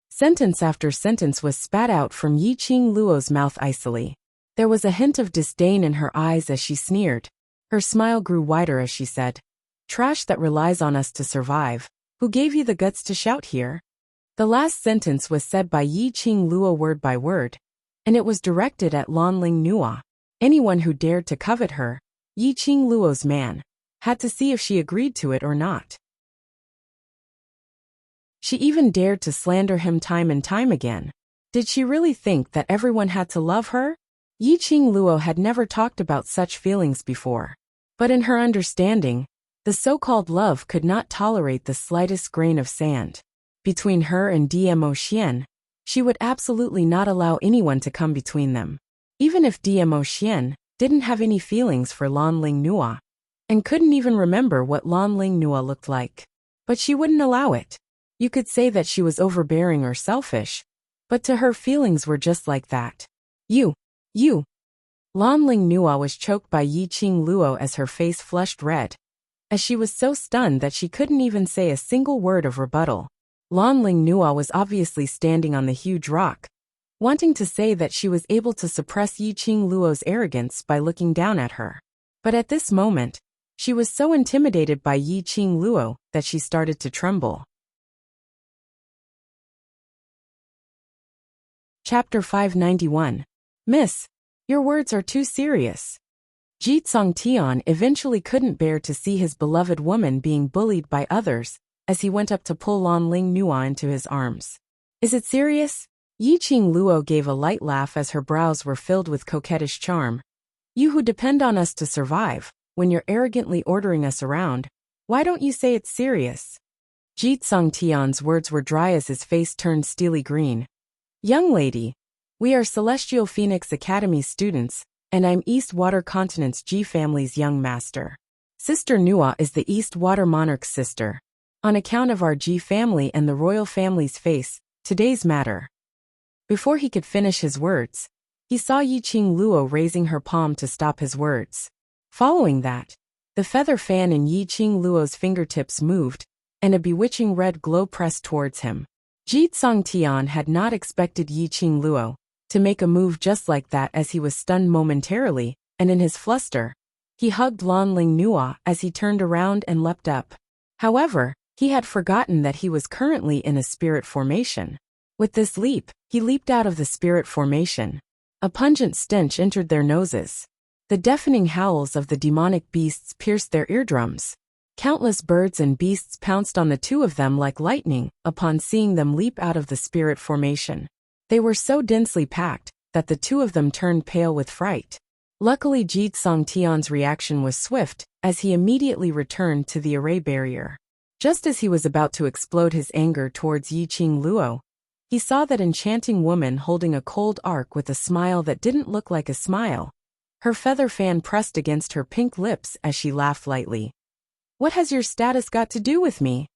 Sentence after sentence was spat out from Yiqing Luo's mouth icily. There was a hint of disdain in her eyes as she sneered. Her smile grew wider as she said, trash that relies on us to survive. Who gave you the guts to shout here? The last sentence was said by Yiqing Luo word by word, and it was directed at Lanling Nua. Anyone who dared to covet her, Yiqing Luo's man, had to see if she agreed to it or not. She even dared to slander him time and time again. Did she really think that everyone had to love her? Yiqing Luo had never talked about such feelings before. But in her understanding, the so-called love could not tolerate the slightest grain of sand. Between her and Dmo Xian, she would absolutely not allow anyone to come between them. Even if Dmo Xian didn't have any feelings for Lanling Nua, and couldn't even remember what Lanling Nua looked like. But she wouldn't allow it. You could say that she was overbearing or selfish, but to her feelings were just like that. You. Lanling Nua was choked by Yiqing Luo as her face flushed red, as she was so stunned that she couldn't even say a single word of rebuttal. Lanling Nua was obviously standing on the huge rock, wanting to say that she was able to suppress Yiqing Luo's arrogance by looking down at her. But at this moment, she was so intimidated by Yiqing Luo that she started to tremble. Chapter 591. Miss, your words are too serious. Jitsong Tian eventually couldn't bear to see his beloved woman being bullied by others, as he went up to pull Lanling Nua into his arms. Is it serious? Yiqing Luo gave a light laugh as her brows were filled with coquettish charm. You who depend on us to survive, when you're arrogantly ordering us around, why don't you say it's serious? Jitsong Tian's words were dry as his face turned steely green. Young lady, we are Celestial Phoenix Academy students, and I'm East Water Continent's G family's young master. Sister Nua is the East Water Monarch's sister. On account of our G family and the royal family's face, today's matter. Before he could finish his words, he saw Yiqing Luo raising her palm to stop his words. Following that, the feather fan in Yiqing Luo's fingertips moved, and a bewitching red glow pressed towards him. Jitsong Tian had not expected Yiqing Luo to make a move just like that, as he was stunned momentarily, and in his fluster, he hugged Lanling Nua as he turned around and leapt up. However, he had forgotten that he was currently in a spirit formation. With this leap, he leaped out of the spirit formation. A pungent stench entered their noses. The deafening howls of the demonic beasts pierced their eardrums. Countless birds and beasts pounced on the two of them like lightning upon seeing them leap out of the spirit formation. They were so densely packed that the two of them turned pale with fright. Luckily, Jitsong Tian's reaction was swift, as he immediately returned to the array barrier. Just as he was about to explode his anger towards Yiqing Luo, he saw that enchanting woman holding a cold arc with a smile that didn't look like a smile. Her feather fan pressed against her pink lips as she laughed lightly. What has your status got to do with me?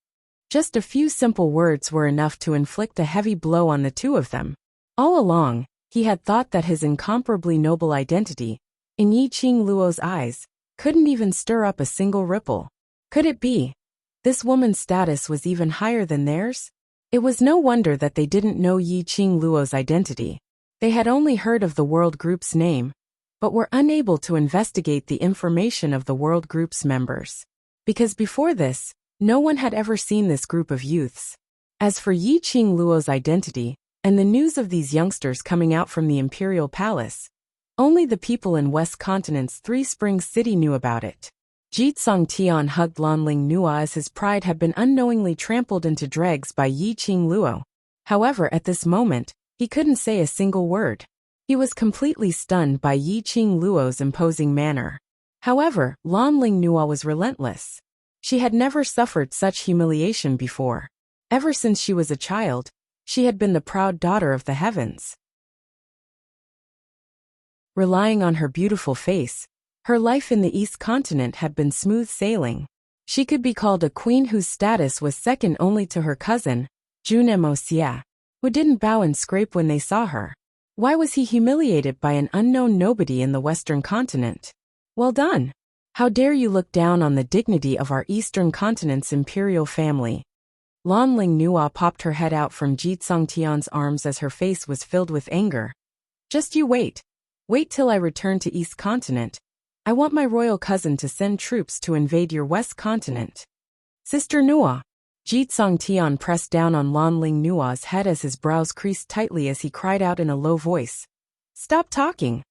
Just a few simple words were enough to inflict a heavy blow on the two of them. All along, he had thought that his incomparably noble identity, in Yiqing Luo's eyes, couldn't even stir up a single ripple. Could it be? This woman's status was even higher than theirs? It was no wonder that they didn't know Yiqing Luo's identity. They had only heard of the World Group's name, but were unable to investigate the information of the World Group's members. Because before this, no one had ever seen this group of youths. As for Yiqing Luo's identity, and the news of these youngsters coming out from the Imperial Palace, only the people in West Continent's Three Springs City knew about it. Jitsong Tian hugged Lanling Nua as his pride had been unknowingly trampled into dregs by Yiqing Luo. However, at this moment, he couldn't say a single word. He was completely stunned by Yiqing Luo's imposing manner. However, Lanling Nua was relentless. She had never suffered such humiliation before. Ever since she was a child, she had been the proud daughter of the heavens. Relying on her beautiful face, her life in the East Continent had been smooth sailing. She could be called a queen whose status was second only to her cousin, Junemo Xia, who didn't bow and scrape when they saw her. Why was he humiliated by an unknown nobody in the Western Continent? Well done. How dare you look down on the dignity of our Eastern Continent's imperial family? Lanling Nua popped her head out from Jitsong Tian's arms as her face was filled with anger. Just you wait. Wait till I return to East Continent. I want my royal cousin to send troops to invade your West Continent. Sister Nua. Jitsong Tian pressed down on Lanling Nua's head as his brows creased tightly as he cried out in a low voice. Stop talking.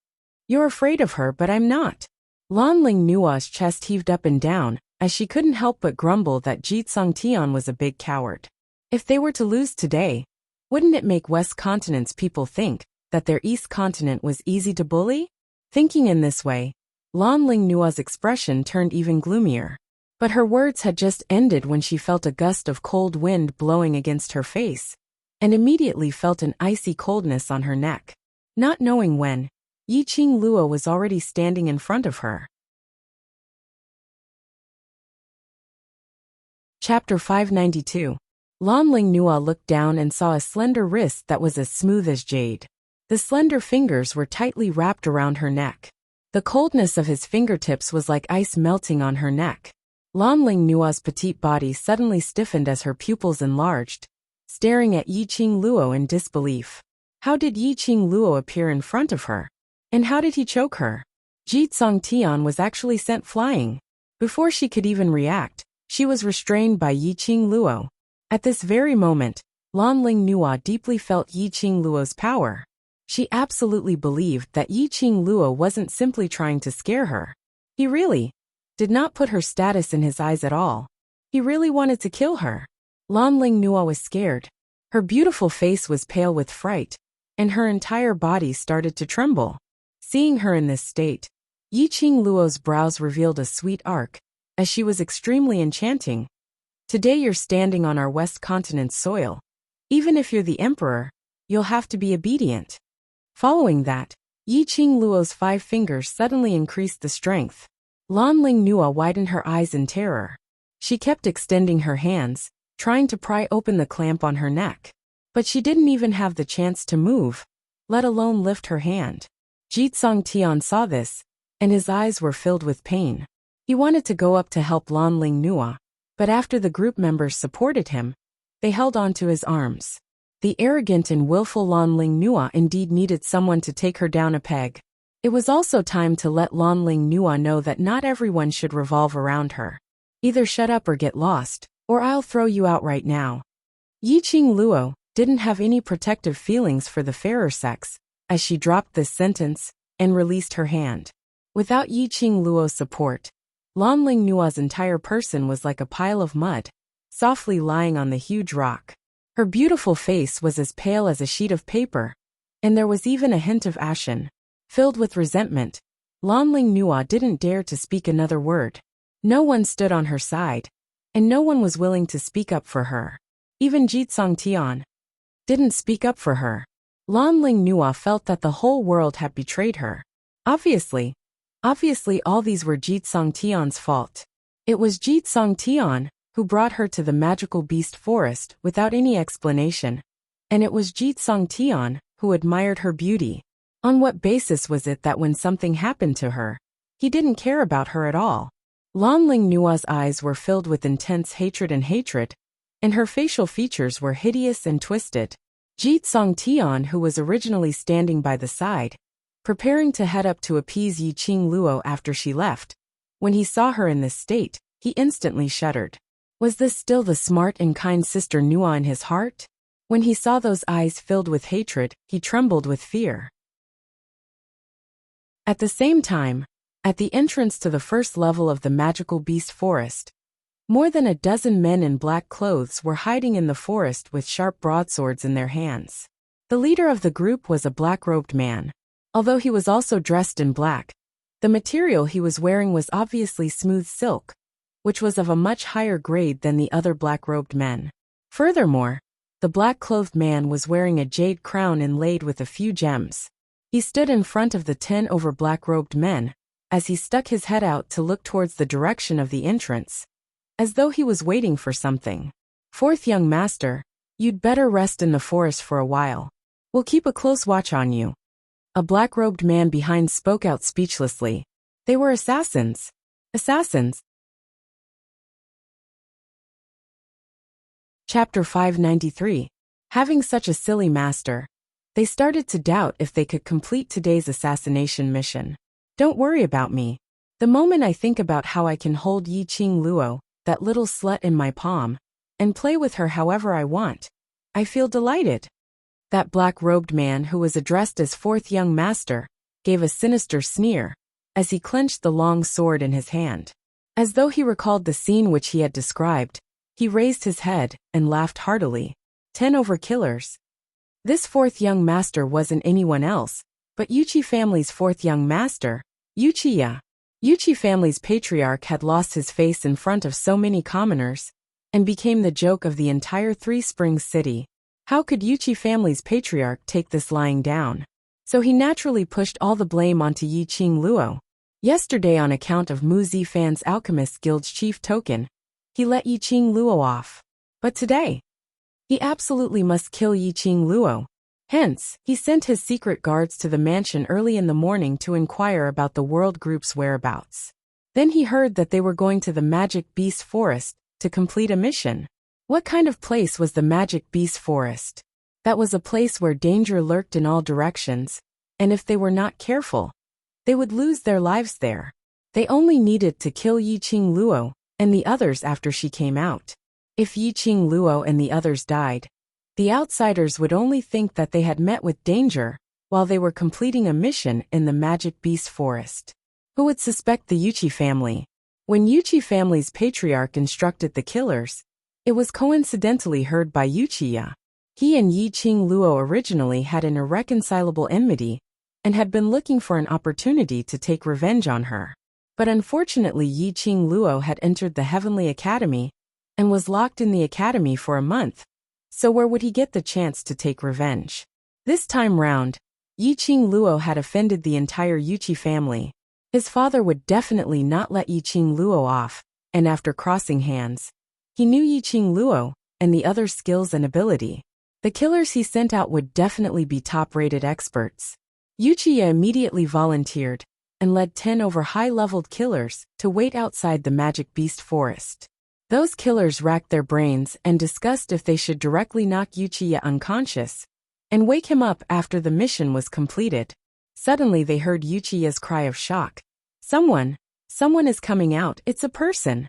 You're afraid of her, but I'm not. Lanling Nua's chest heaved up and down, as she couldn't help but grumble that Jitsong Tian was a big coward. If they were to lose today, wouldn't it make West Continent's people think that their East Continent was easy to bully? Thinking in this way, Lanling Nua's expression turned even gloomier. But her words had just ended when she felt a gust of cold wind blowing against her face, and immediately felt an icy coldness on her neck. Not knowing when, Yiqing Luo was already standing in front of her. Chapter 592. Lanling Nua looked down and saw a slender wrist that was as smooth as jade. The slender fingers were tightly wrapped around her neck. The coldness of his fingertips was like ice melting on her neck. Lanling Nua's petite body suddenly stiffened as her pupils enlarged, staring at Yiqing Luo in disbelief. How did Yiqing Luo appear in front of her? And how did he choke her? Jitsong Tian was actually sent flying. Before she could even react, she was restrained by Yiqing Luo. At this very moment, Lanling Nua deeply felt Yiqing Luo's power. She absolutely believed that Yiqing Luo wasn't simply trying to scare her. He really did not put her status in his eyes at all. He really wanted to kill her. Lanling Nua was scared. Her beautiful face was pale with fright, and her entire body started to tremble. Seeing her in this state, Yiqing Luo's brows revealed a sweet arc, as she was extremely enchanting. Today you're standing on our West Continent's soil. Even if you're the emperor, you'll have to be obedient. Following that, Yiqing Luo's 5 fingers suddenly increased the strength. Lanling Nua widened her eyes in terror. She kept extending her hands, trying to pry open the clamp on her neck. But she didn't even have the chance to move, let alone lift her hand. Jitsong Tian saw this, and his eyes were filled with pain. He wanted to go up to help Lanling Nua, but after the group members supported him, they held on to his arms. The arrogant and willful Lanling Nua indeed needed someone to take her down a peg. It was also time to let Lanling Nua know that not everyone should revolve around her. Either shut up or get lost, or I'll throw you out right now. Yiqing Luo didn't have any protective feelings for the fairer sex, as she dropped this sentence and released her hand. Without Yiqing Luo's support, Lanling Nua's entire person was like a pile of mud, softly lying on the huge rock. Her beautiful face was as pale as a sheet of paper, and there was even a hint of ashen. Filled with resentment, Lanling Nua didn't dare to speak another word. No one stood on her side, and no one was willing to speak up for her. Even Jitsong Tian didn't speak up for her. Lanling Nua felt that the whole world had betrayed her. Obviously all these were Jitsong Tian's fault. It was Jitsong Tian who brought her to the magical beast forest without any explanation, and it was Jitsong Tian who admired her beauty. On what basis was it that when something happened to her, he didn't care about her at all? Lanling Nua's eyes were filled with intense hatred, and her facial features were hideous and twisted. Jitsong Tian, who was originally standing by the side, preparing to head up to appease Yiqing Luo after she left, when he saw her in this state, he instantly shuddered. Was this still the smart and kind sister Nua in his heart? When he saw those eyes filled with hatred, he trembled with fear. At the same time, at the entrance to the first level of the magical beast forest, more than a dozen men in black clothes were hiding in the forest with sharp broadswords in their hands. The leader of the group was a black-robed man. Although he was also dressed in black, the material he was wearing was obviously smooth silk, which was of a much higher grade than the other black-robed men. Furthermore, the black-clothed man was wearing a jade crown inlaid with a few gems. He stood in front of the 10 over black-robed men, as he stuck his head out to look towards the direction of the entrance, as though he was waiting for something. "Fourth young master, you'd better rest in the forest for a while. We'll keep a close watch on you." A black-robed man behind spoke out speechlessly. They were assassins. Assassins. Chapter 593. Having such a silly master, they started to doubt if they could complete today's assassination mission. "Don't worry about me. The moment I think about how I can hold Yiqing Luo, that little slut, in my palm, and play with her however I want, I feel delighted." That black-robed man, who was addressed as fourth young master, gave a sinister sneer, as he clenched the long sword in his hand. As though he recalled the scene which he had described, he raised his head and laughed heartily. 10 over killers. This fourth young master wasn't anyone else, but Yuchi family's fourth young master, Yuchiya. Yuchi family's patriarch had lost his face in front of so many commoners, and became the joke of the entire Three Springs city. How could Yuchi family's patriarch take this lying down? So he naturally pushed all the blame onto Yiqing Luo. Yesterday, on account of Mu Zifan's Alchemist Guild's chief token, he let Yiqing Luo off. But today, he absolutely must kill Yiqing Luo. Hence, he sent his secret guards to the mansion early in the morning to inquire about the world group's whereabouts. Then he heard that they were going to the Magic Beast Forest to complete a mission. What kind of place was the Magic Beast Forest? That was a place where danger lurked in all directions, and if they were not careful, they would lose their lives there. They only needed to kill Yiqing Luo and the others after she came out. If Yiqing Luo and the others died, The outsiders would only think that they had met with danger while they were completing a mission in the Magic Beast Forest. Who would suspect the Yuchi family? When Yuchi family's patriarch instructed the killers, it was coincidentally heard by Yuchiya. He and Yiqing Luo originally had an irreconcilable enmity and had been looking for an opportunity to take revenge on her. But unfortunately Yiqing Luo had entered the Heavenly Academy and was locked in the academy for a month, so where would he get the chance to take revenge? This time round, Yiqing Luo had offended the entire Yuchi family. His father would definitely not let Yiqing Luo off, and after crossing hands, he knew Yiqing Luo and the other skills and ability. The killers he sent out would definitely be top-rated experts. Yuchiya immediately volunteered and led 10 over high-leveled killers to wait outside the Magic Beast Forest. Those killers racked their brains and discussed if they should directly knock Yuchiya unconscious and wake him up after the mission was completed. Suddenly they heard Yuchiya's cry of shock. Someone is coming out, it's a person.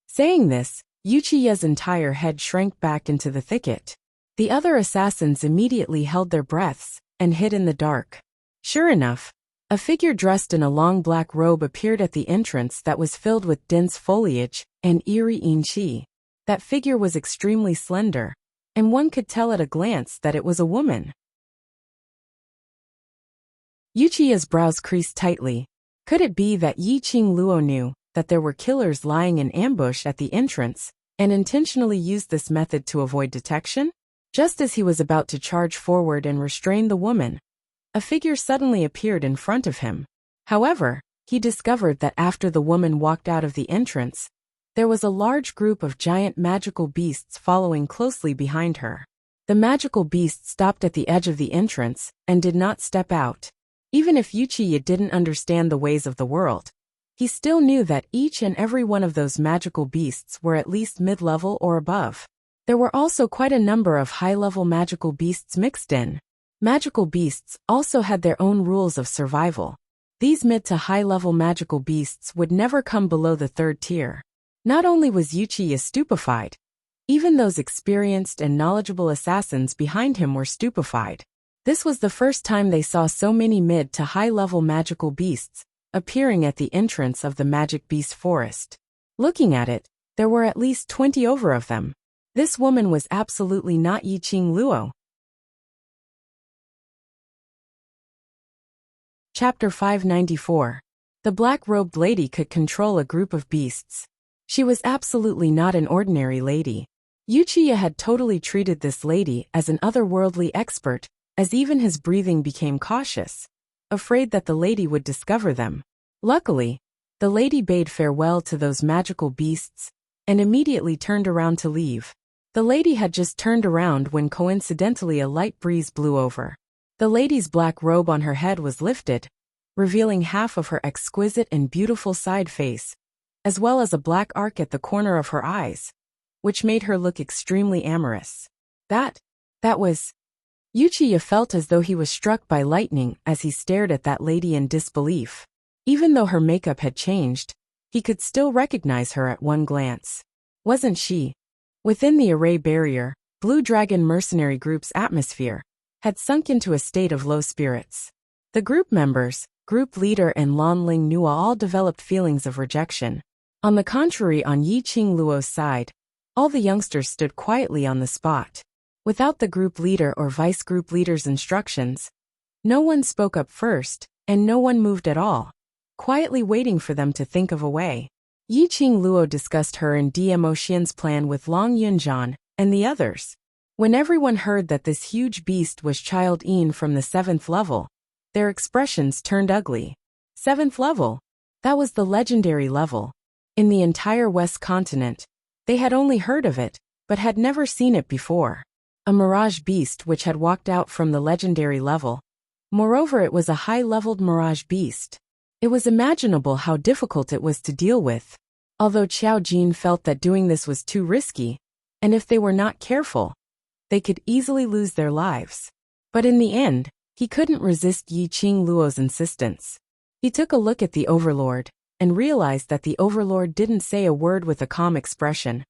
Saying this, Yuchiya's entire head shrank back into the thicket. The other assassins immediately held their breaths and hid in the dark. Sure enough, a figure dressed in a long black robe appeared at the entrance that was filled with dense foliage and eerie qi. That figure was extremely slender, and one could tell at a glance that it was a woman. Yuchiya's brows creased tightly. Could it be that Yiqing Luo knew that there were killers lying in ambush at the entrance and intentionally used this method to avoid detection? Just as he was about to charge forward and restrain the woman, a figure suddenly appeared in front of him. However, he discovered that after the woman walked out of the entrance, there was a large group of giant magical beasts following closely behind her. The magical beasts stopped at the edge of the entrance and did not step out. Even if Yuchiya didn't understand the ways of the world, he still knew that each and every one of those magical beasts were at least mid-level or above. There were also quite a number of high-level magical beasts mixed in. Magical beasts also had their own rules of survival. These mid to high-level magical beasts would never come below the 3rd tier. Not only was Yuchiya stupefied, even those experienced and knowledgeable assassins behind him were stupefied. This was the first time they saw so many mid to high-level magical beasts appearing at the entrance of the Magic Beast Forest. Looking at it, there were at least 20 over of them. This woman was absolutely not Yiqing Luo. Chapter 594. The black-robed lady could control a group of beasts. She was absolutely not an ordinary lady. Yuchiya had totally treated this lady as an otherworldly expert, as even his breathing became cautious, afraid that the lady would discover them. Luckily, the lady bade farewell to those magical beasts and immediately turned around to leave. The lady had just turned around when coincidentally a light breeze blew over. The lady's black robe on her head was lifted, revealing half of her exquisite and beautiful side face, as well as a black arc at the corner of her eyes, which made her look extremely amorous. That was... Yuchiya felt as though he was struck by lightning as he stared at that lady in disbelief. Even though her makeup had changed, he could still recognize her at one glance. Wasn't she? Within the array barrier, Blue Dragon Mercenary Group's atmosphere had sunk into a state of low spirits. The group members, group leader and Lan Ling Nua all developed feelings of rejection. On the contrary, on Yiqing Luo's side, all the youngsters stood quietly on the spot. Without the group leader or vice group leader's instructions, no one spoke up first, and no one moved at all, quietly waiting for them to think of a way. Yiqing Luo discussed her and DM Ocean's plan with Long Yunjian and the others. When everyone heard that this huge beast was Child Yin from the 7th level, their expressions turned ugly. 7th level? That was the legendary level. In the entire West continent, they had only heard of it, but had never seen it before. A mirage beast which had walked out from the legendary level. Moreover, it was a high-leveled mirage beast. It was imaginable how difficult it was to deal with. Although Qiao Jin felt that doing this was too risky, and if they were not careful, they could easily lose their lives. But in the end, he couldn't resist Yiqing Luo's insistence. He took a look at the Overlord, and realized that the Overlord didn't say a word with a calm expression.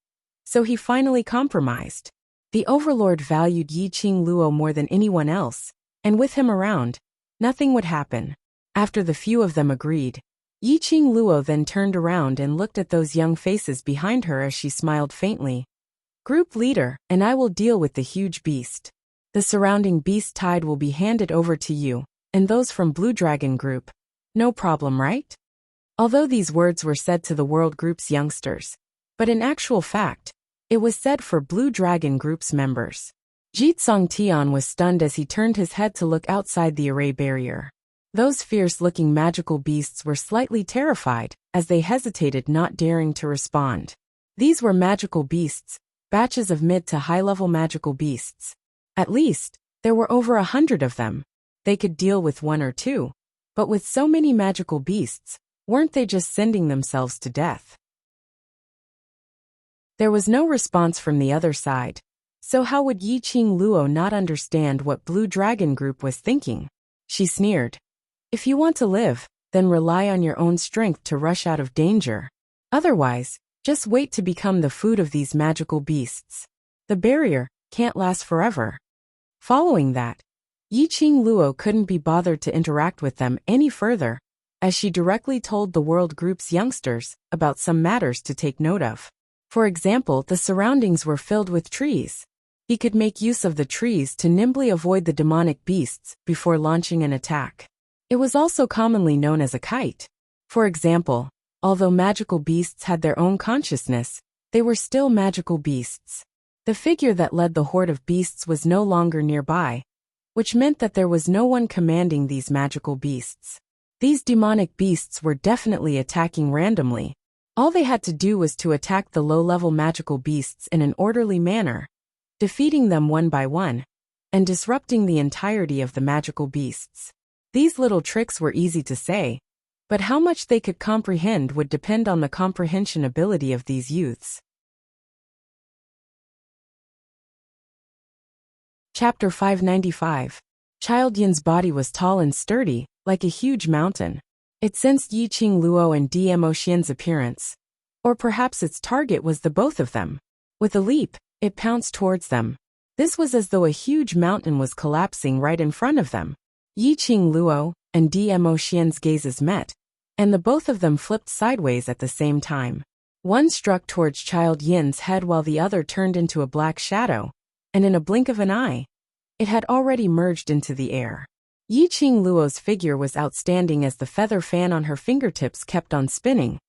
So he finally compromised. The overlord valued Yiqing Luo more than anyone else, and with him around, nothing would happen. After the few of them agreed, Yiqing Luo then turned around and looked at those young faces behind her as she smiled faintly. Group leader, and I will deal with the huge beast. The surrounding beast tide will be handed over to you, and those from Blue Dragon Group. No problem, right? Although these words were said to the World Group's youngsters, but in actual fact, it was said for Blue Dragon Group's members. Jitsong Tian was stunned as he turned his head to look outside the array barrier. Those fierce-looking magical beasts were slightly terrified, as they hesitated, not daring to respond. These were magical beasts, batches of mid to high-level magical beasts. At least, there were over 100 of them. They could deal with one or two, but with so many magical beasts, weren't they just sending themselves to death? There was no response from the other side, so how would Yiqing Luo not understand what Blue Dragon Group was thinking? She sneered. If you want to live, then rely on your own strength to rush out of danger. Otherwise, just wait to become the food of these magical beasts. The barrier can't last forever. Following that, Yiqing Luo couldn't be bothered to interact with them any further, as she directly told the World Group's youngsters about some matters to take note of. For example, the surroundings were filled with trees. He could make use of the trees to nimbly avoid the demonic beasts before launching an attack. It was also commonly known as a kite. For example, although magical beasts had their own consciousness, they were still magical beasts. The figure that led the horde of beasts was no longer nearby, which meant that there was no one commanding these magical beasts. These demonic beasts were definitely attacking randomly. All they had to do was to attack the low-level magical beasts in an orderly manner, defeating them one by one, and disrupting the entirety of the magical beasts. These little tricks were easy to say, but how much they could comprehend would depend on the comprehension ability of these youths. Chapter 595. Child Yin's body was tall and sturdy, like a huge mountain. It sensed Yiqing Luo and Dmo Xian's appearance. Or perhaps its target was the both of them. With a leap, it pounced towards them. This was as though a huge mountain was collapsing right in front of them. Yiqing Luo and Dmo Xian's gazes met, and the both of them flipped sideways at the same time. One struck towards Child Yin's head while the other turned into a black shadow, and in a blink of an eye, it had already merged into the air. Yiqing Luo's figure was outstanding as the feather fan on her fingertips kept on spinning,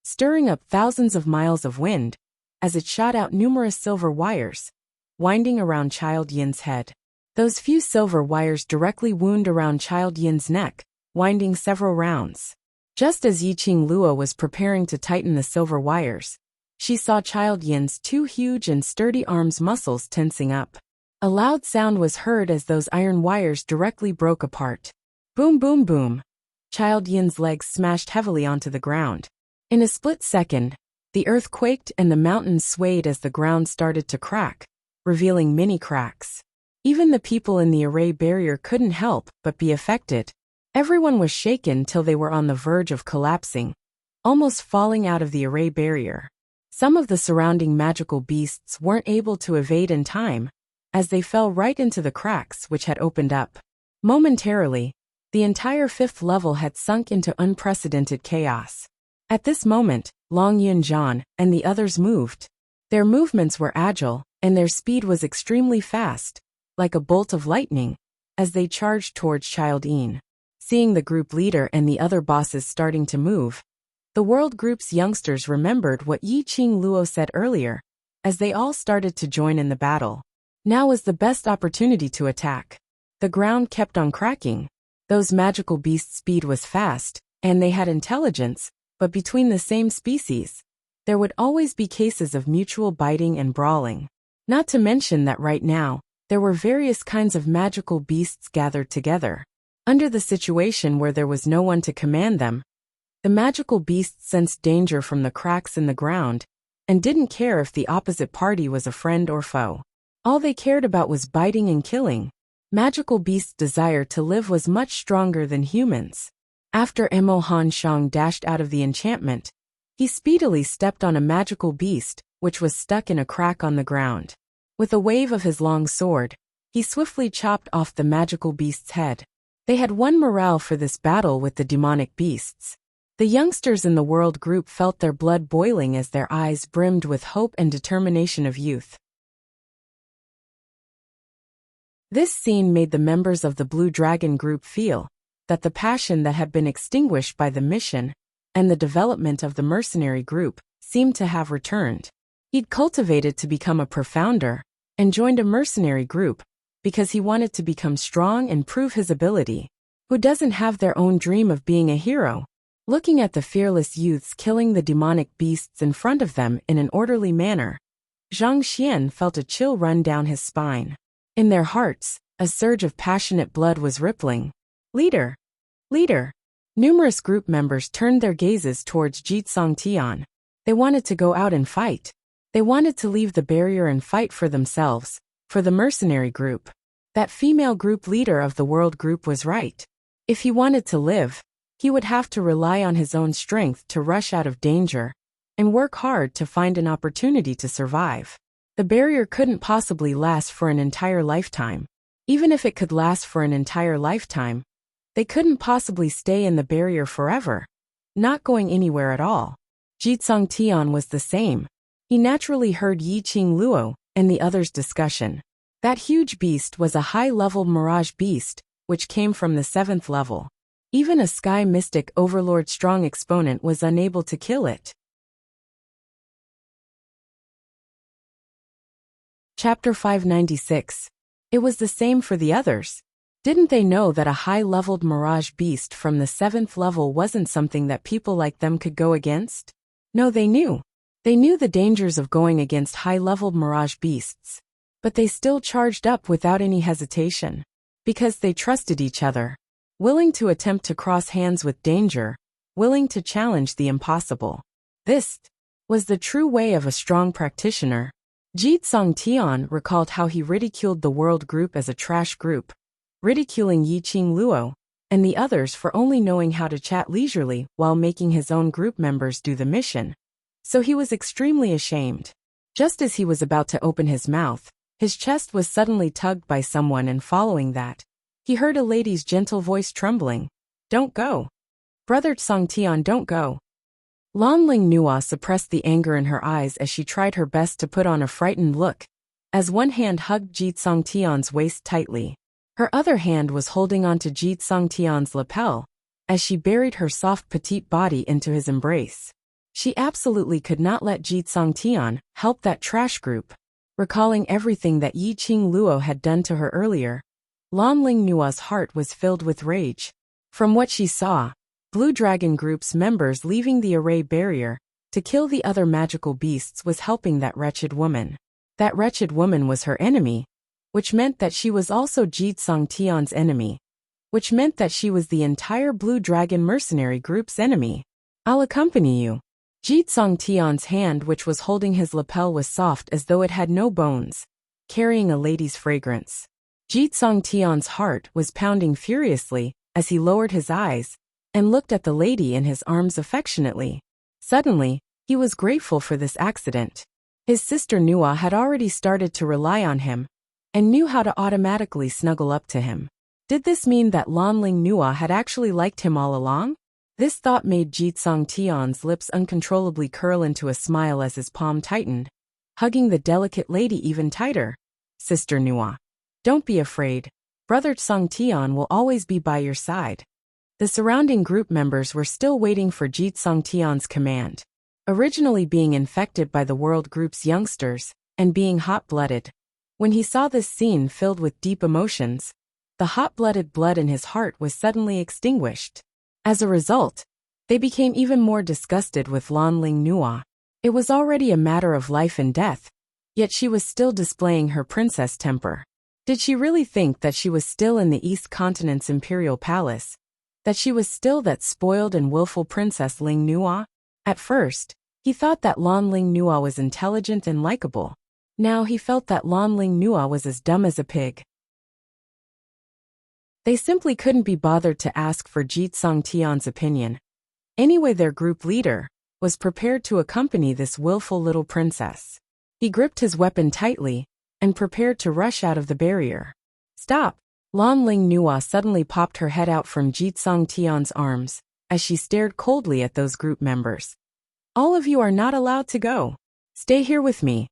stirring up thousands of miles of wind, as it shot out numerous silver wires, winding around Child Yin's head. Those few silver wires directly wound around Child Yin's neck, winding several rounds. Just as Yiqing Luo was preparing to tighten the silver wires, she saw Child Yin's two huge and sturdy arms' muscles tensing up. A loud sound was heard as those iron wires directly broke apart. Boom, boom, boom. Child Yin's legs smashed heavily onto the ground. In a split second, the earth quaked and the mountains swayed as the ground started to crack, revealing many cracks. Even the people in the array barrier couldn't help but be affected. Everyone was shaken till they were on the verge of collapsing, almost falling out of the array barrier. Some of the surrounding magical beasts weren't able to evade in time, as they fell right into the cracks which had opened up. Momentarily, the entire fifth level had sunk into unprecedented chaos. At this moment, Long Yunjian and the others moved. Their movements were agile, and their speed was extremely fast, like a bolt of lightning, as they charged towards Child Yin. Seeing the group leader and the other bosses starting to move, the World Group's youngsters remembered what Yiqing Luo said earlier, as they all started to join in the battle. Now was the best opportunity to attack. The ground kept on cracking. Those magical beasts' speed was fast, and they had intelligence, but between the same species, there would always be cases of mutual biting and brawling. Not to mention that right now, there were various kinds of magical beasts gathered together. Under the situation where there was no one to command them, the magical beasts sensed danger from the cracks in the ground, and didn't care if the opposite party was a friend or foe. All they cared about was biting and killing. Magical beasts' desire to live was much stronger than humans. After Mo Han Shang dashed out of the enchantment, he speedily stepped on a magical beast, which was stuck in a crack on the ground. With a wave of his long sword, he swiftly chopped off the magical beast's head. They had won morale for this battle with the demonic beasts. The youngsters in the world group felt their blood boiling as their eyes brimmed with hope and determination of youth. This scene made the members of the Blue Dragon group feel that the passion that had been extinguished by the mission and the development of the mercenary group seemed to have returned. He'd cultivated to become a profounder and joined a mercenary group because he wanted to become strong and prove his ability. Who doesn't have their own dream of being a hero? Looking at the fearless youths killing the demonic beasts in front of them in an orderly manner, Zhang Xian felt a chill run down his spine. In their hearts, a surge of passionate blood was rippling. Leader! Leader! Numerous group members turned their gazes towards Jitsong Tian. They wanted to go out and fight. They wanted to leave the barrier and fight for themselves, for the mercenary group. That female group leader of the world group was right. If he wanted to live, he would have to rely on his own strength to rush out of danger and work hard to find an opportunity to survive. The barrier couldn't possibly last for an entire lifetime. Even if it could last for an entire lifetime, they couldn't possibly stay in the barrier forever, not going anywhere at all. Jitsong Tian was the same. He naturally heard Yiqing Luo and the others' discussion. That huge beast was a high-level mirage beast, which came from the 7th level. Even a Sky Mystic Overlord strong exponent was unable to kill it. Chapter 596. It was the same for the others. Didn't they know that a high-leveled mirage beast from the 7th level wasn't something that people like them could go against? No, they knew. They knew the dangers of going against high-leveled mirage beasts. But they still charged up without any hesitation. Because they trusted each other. Willing to attempt to cross hands with danger. Willing to challenge the impossible. This was the true way of a strong practitioner. Jitsong Tian recalled how he ridiculed the world group as a trash group, ridiculing Yiqing Luo and the others for only knowing how to chat leisurely while making his own group members do the mission. So he was extremely ashamed. Just as he was about to open his mouth, his chest was suddenly tugged by someone, and following that, he heard a lady's gentle voice trembling. "Don't go. Brother Songtian, don't go." Lanling Nua suppressed the anger in her eyes as she tried her best to put on a frightened look, as one hand hugged Jitsong Tian's waist tightly. Her other hand was holding onto Jitsong Tian's lapel, as she buried her soft petite body into his embrace. She absolutely could not let Jitsong Tian help that trash group. Recalling everything that Yiqing Luo had done to her earlier, Lanling Nua's heart was filled with rage. From what she saw, Blue Dragon Group's members leaving the array barrier to kill the other magical beasts was helping that wretched woman. That wretched woman was her enemy, which meant that she was also Jitsong Tian's enemy, which meant that she was the entire Blue Dragon mercenary group's enemy. "I'll accompany you." Jitsong Tian's hand, which was holding his lapel, was soft as though it had no bones, carrying a lady's fragrance. Jitsong Tian's heart was pounding furiously as he lowered his eyes and looked at the lady in his arms affectionately. Suddenly, he was grateful for this accident. His sister Nua had already started to rely on him and knew how to automatically snuggle up to him. Did this mean that Lanling Nua had actually liked him all along? This thought made Jitsong Tian's lips uncontrollably curl into a smile as his palm tightened, hugging the delicate lady even tighter. "Sister Nua, don't be afraid. Brother Song Tian will always be by your side." The surrounding group members were still waiting for Jitsong Tian's command. Originally being infected by the world group's youngsters and being hot-blooded, when he saw this scene filled with deep emotions, the hot-blooded blood in his heart was suddenly extinguished. As a result, they became even more disgusted with Lanling Nua. It was already a matter of life and death, yet she was still displaying her princess temper. Did she really think that she was still in the East Continent's imperial palace? That she was still that spoiled and willful Princess Ling Nua? At first, he thought that Lanling Nua was intelligent and likable. Now he felt that Lanling Nua was as dumb as a pig. They simply couldn't be bothered to ask for Jitsong Tian's opinion. Anyway, their group leader was prepared to accompany this willful little princess. He gripped his weapon tightly and prepared to rush out of the barrier. Stop! Lan Ling Nua suddenly popped her head out from Jitsong Tian's arms, as she stared coldly at those group members. All of you are not allowed to go. Stay here with me.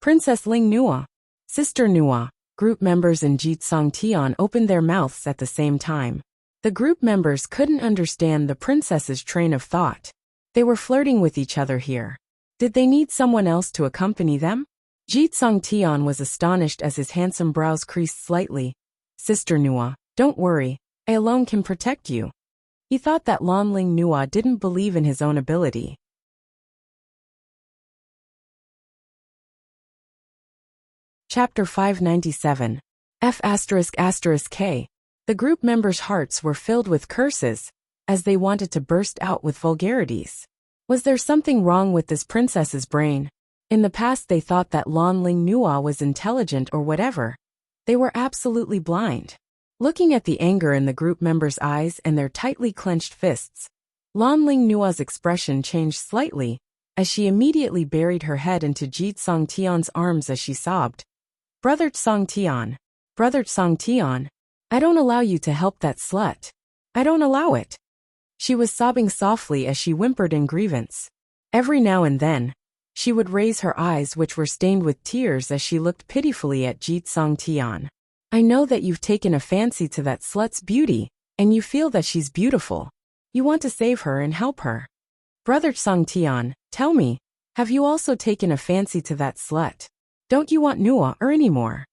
Princess Ling Nua, Sister Nua, group members in Jitsong Tian opened their mouths at the same time. The group members couldn't understand the princess's train of thought. They were flirting with each other here. Did they need someone else to accompany them? Jitsong Tian was astonished as his handsome brows creased slightly. Sister Nua, don't worry, I alone can protect you. He thought that Lan Ling Nua didn't believe in his own ability. Chapter 597. F***K. The group members' hearts were filled with curses, as they wanted to burst out with vulgarities. Was there something wrong with this princess's brain? In the past they thought that Lan Ling Nua was intelligent or whatever. They were absolutely blind. Looking at the anger in the group members' eyes and their tightly clenched fists, Lan Ling Nua's expression changed slightly, as she immediately buried her head into Jitsong Tian's arms as she sobbed. Brother Tsong Tian, I don't allow you to help that slut. I don't allow it. She was sobbing softly as she whimpered in grievance. Every now and then, she would raise her eyes which were stained with tears as she looked pitifully at Jitsong Tian. I know that you've taken a fancy to that slut's beauty, and you feel that she's beautiful. You want to save her and help her. Brother Tsong Tian, tell me, have you also taken a fancy to that slut? Don't you want Nua or any more?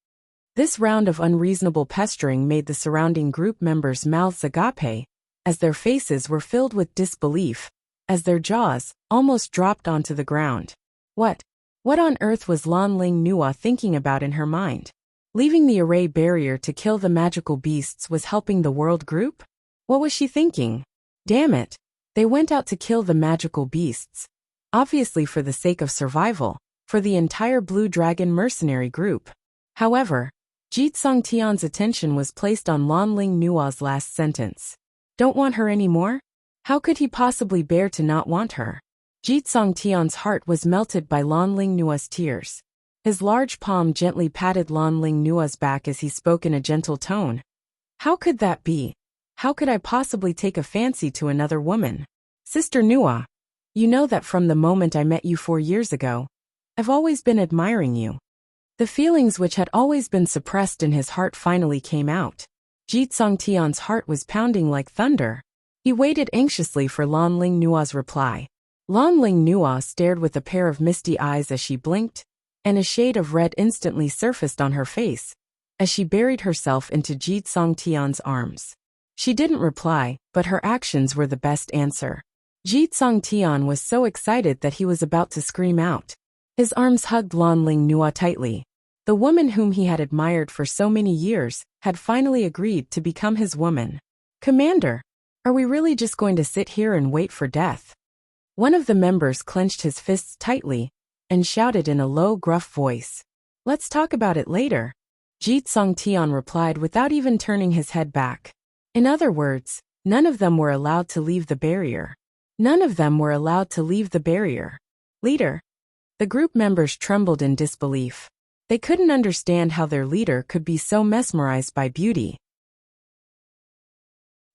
This round of unreasonable pestering made the surrounding group members' mouths agape, as their faces were filled with disbelief, as their jaws almost dropped onto the ground. What on earth was Lan Ling Nua thinking about in her mind? Leaving the array barrier to kill the magical beasts was helping the world group? What was she thinking? Damn it! They went out to kill the magical beasts. Obviously for the sake of survival, for the entire Blue Dragon mercenary group. However, Jitsong Tian's attention was placed on Lan Ling Nua's last sentence. Don't want her anymore? How could he possibly bear to not want her? Jitsong Tian's heart was melted by Lan Ling Nua's tears. His large palm gently patted Lan Ling Nua's back as he spoke in a gentle tone. How could that be? How could I possibly take a fancy to another woman? Sister Nua, you know that from the moment I met you 4 years ago, I've always been admiring you. The feelings which had always been suppressed in his heart finally came out. Jitsong Tian's heart was pounding like thunder. He waited anxiously for Lan Ling Nua's reply. Lan Ling Nua stared with a pair of misty eyes as she blinked, and a shade of red instantly surfaced on her face, as she buried herself into Jitsong Tian's arms. She didn't reply, but her actions were the best answer. Jitsong Tian was so excited that he was about to scream out. His arms hugged Lan Ling Nua tightly. The woman whom he had admired for so many years had finally agreed to become his woman. Commander, are we really just going to sit here and wait for death? One of the members clenched his fists tightly and shouted in a low, gruff voice. Let's talk about it later. Jitsong Tian replied without even turning his head back. In other words, none of them were allowed to leave the barrier. None of them were allowed to leave the barrier. Leader. The group members trembled in disbelief. They couldn't understand how their leader could be so mesmerized by beauty.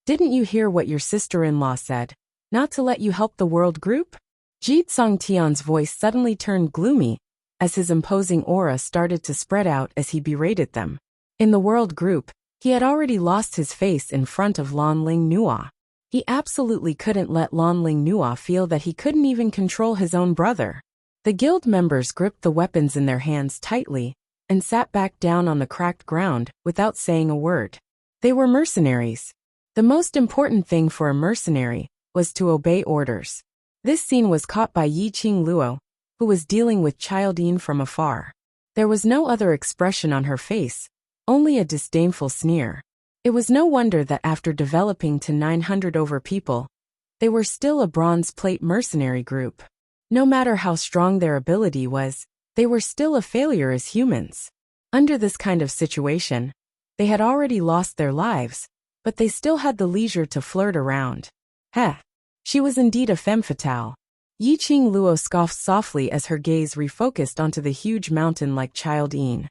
Didn't you hear what your sister-in-law said? Not to let you help the world group? Jitsong Tian's voice suddenly turned gloomy, as his imposing aura started to spread out as he berated them. In the world group, he had already lost his face in front of Lan Ling Nua. He absolutely couldn't let Lan Ling Nua feel that he couldn't even control his own brother. The guild members gripped the weapons in their hands tightly and sat back down on the cracked ground without saying a word. They were mercenaries. The most important thing for a mercenary was to obey orders. This scene was caught by Yiqing Luo, who was dealing with Childine from afar. There was no other expression on her face, only a disdainful sneer. It was no wonder that after developing to 900 over people, they were still a bronze plate mercenary group. No matter how strong their ability was, they were still a failure as humans. Under this kind of situation, they had already lost their lives, but they still had the leisure to flirt around. Heh! She was indeed a femme fatale. Yiqing Luo scoffed softly as her gaze refocused onto the huge mountain like Childine.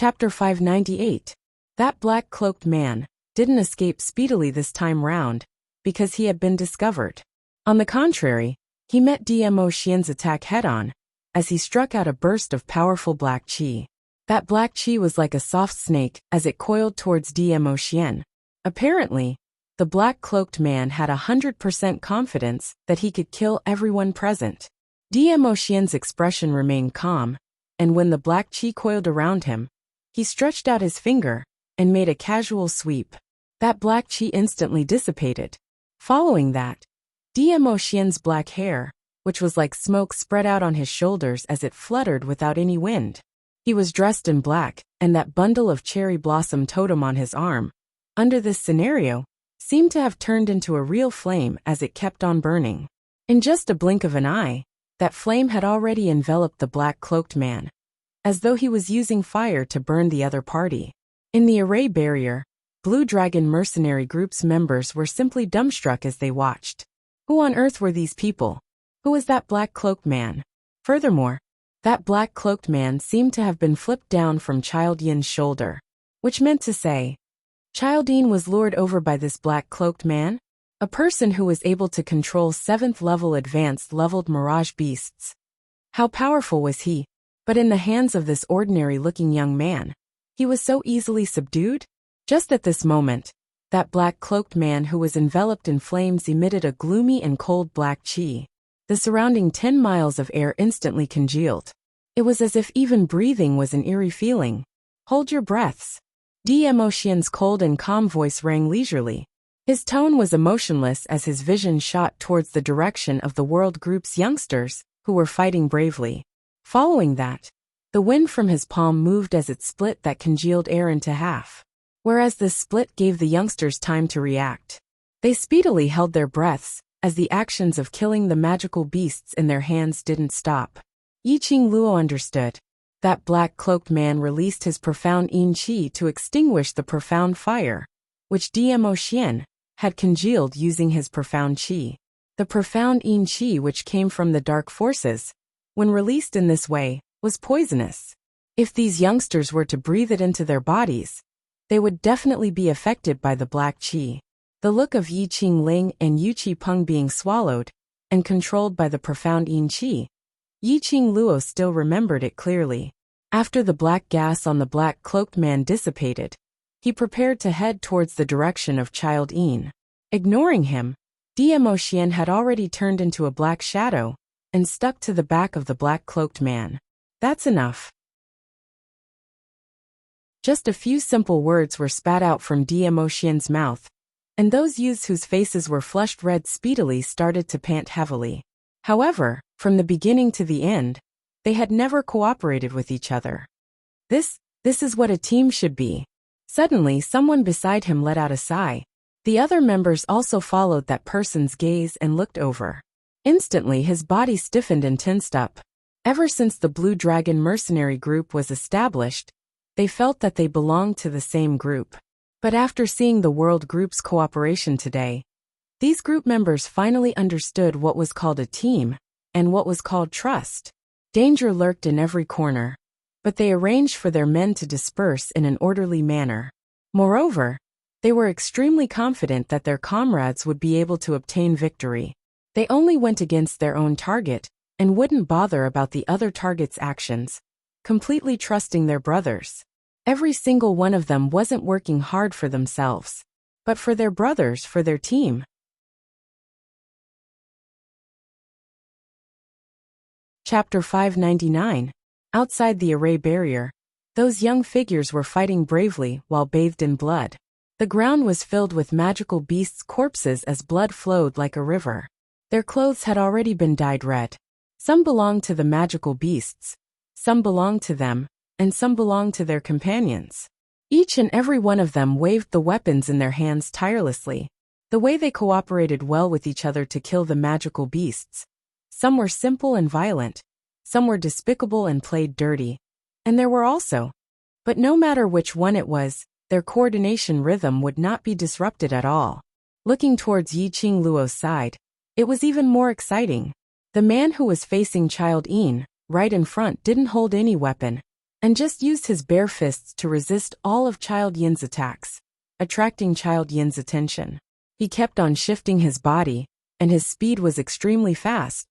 Chapter 598. That black-cloaked man didn't escape speedily this time round, because he had been discovered. On the contrary, he met Dmo Xian's attack head-on, as he struck out a burst of powerful black qi. That black qi was like a soft snake as it coiled towards Dmo Xian. Apparently, the black-cloaked man had 100% confidence that he could kill everyone present. Dmo Xian's expression remained calm, and when the black qi coiled around him, he stretched out his finger and made a casual sweep. That black qi instantly dissipated. Following that, Dmo Xian's black hair, which was like smoke, spread out on his shoulders as it fluttered without any wind. He was dressed in black, and that bundle of cherry blossom totem on his arm, under this scenario, seemed to have turned into a real flame as it kept on burning. In just a blink of an eye, that flame had already enveloped the black-cloaked man, as though he was using fire to burn the other party. In the array barrier, Blue Dragon mercenary group's members were simply dumbstruck as they watched. Who on earth were these people? Who was that black-cloaked man? Furthermore, that black-cloaked man seemed to have been flipped down from Child Yin's shoulder, which meant to say, Child Yin was lured over by this black-cloaked man, a person who was able to control 7th-level advanced-leveled mirage beasts. How powerful was he? But in the hands of this ordinary-looking young man, he was so easily subdued? Just at this moment, that black-cloaked man who was enveloped in flames emitted a gloomy and cold black qi. The surrounding 10 miles of air instantly congealed. It was as if even breathing was an eerie feeling. Hold your breaths. Dmo Xian's cold and calm voice rang leisurely. His tone was emotionless as his vision shot towards the direction of the World Group's youngsters, who were fighting bravely. Following that, the wind from his palm moved as it split that congealed air into half. Whereas this split gave the youngsters time to react. They speedily held their breaths, as the actions of killing the magical beasts in their hands didn't stop. Yiqing Luo understood. That black-cloaked man released his profound yin qi to extinguish the profound fire, which Dmo Xian had congealed using his profound qi. The profound yin qi which came from the dark forces, when released in this way, was poisonous. If these youngsters were to breathe it into their bodies, they would definitely be affected by the black qi. The look of Yiqing Ling and Yuqi Peng being swallowed and controlled by the profound yin qi, Yiqing Luo still remembered it clearly. After the black gas on the black-cloaked man dissipated, he prepared to head towards the direction of Child Yin. Ignoring him, Dmo Xian had already turned into a black shadow and stuck to the back of the black-cloaked man. That's enough. Just a few simple words were spat out from Dmo Xian's mouth, and those youths whose faces were flushed red speedily started to pant heavily. However, from the beginning to the end, they had never cooperated with each other. This is what a team should be. Suddenly, someone beside him let out a sigh. The other members also followed that person's gaze and looked over. Instantly, his body stiffened and tensed up. Ever since the Blue Dragon mercenary group was established, they felt that they belonged to the same group. But after seeing the World Group's cooperation today, these group members finally understood what was called a team and what was called trust. Danger lurked in every corner, but they arranged for their men to disperse in an orderly manner. Moreover, they were extremely confident that their comrades would be able to obtain victory. They only went against their own target and wouldn't bother about the other target's actions, completely trusting their brothers. Every single one of them wasn't working hard for themselves, but for their brothers, for their team. Chapter 599. Outside the array barrier, those young figures were fighting bravely while bathed in blood. The ground was filled with magical beasts' corpses as blood flowed like a river. Their clothes had already been dyed red. Some belonged to the magical beasts, some belonged to them, and some belonged to their companions. Each and every one of them waved the weapons in their hands tirelessly. The way they cooperated well with each other to kill the magical beasts. Some were simple and violent, some were despicable and played dirty, and there were also. But no matter which one it was, their coordination rhythm would not be disrupted at all. Looking towards Yiqing Luo's side, it was even more exciting. The man who was facing Child Yin, right in front, didn't hold any weapon. and just used his bare fists to resist all of Child Yin's attacks, attracting Child Yin's attention. He kept on shifting his body, and his speed was extremely fast,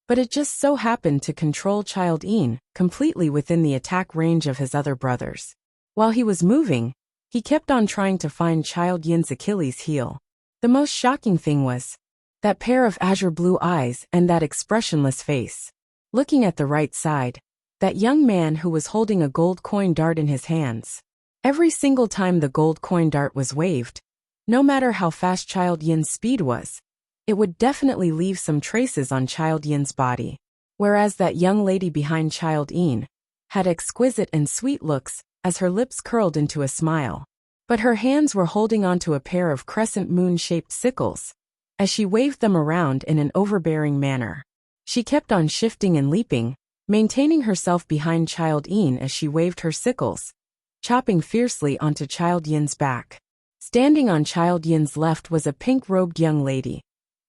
but it just so happened to control Child Yin completely within the attack range of his other brothers. While he was moving, he kept on trying to find Child Yin's Achilles heel. The most shocking thing was that pair of azure blue eyes and that expressionless face. Looking at the right side, that young man who was holding a gold coin dart in his hands. Every single time the gold coin dart was waved, no matter how fast Child Yin's speed was, it would definitely leave some traces on Child Yin's body. Whereas that young lady behind Child Yin had exquisite and sweet looks as her lips curled into a smile. But her hands were holding onto a pair of crescent moon-shaped sickles, as she waved them around in an overbearing manner. She kept on shifting and leaping, maintaining herself behind Child Yin as she waved her sickles, chopping fiercely onto Child Yin's back. Standing on Child Yin's left was a pink-robed young lady,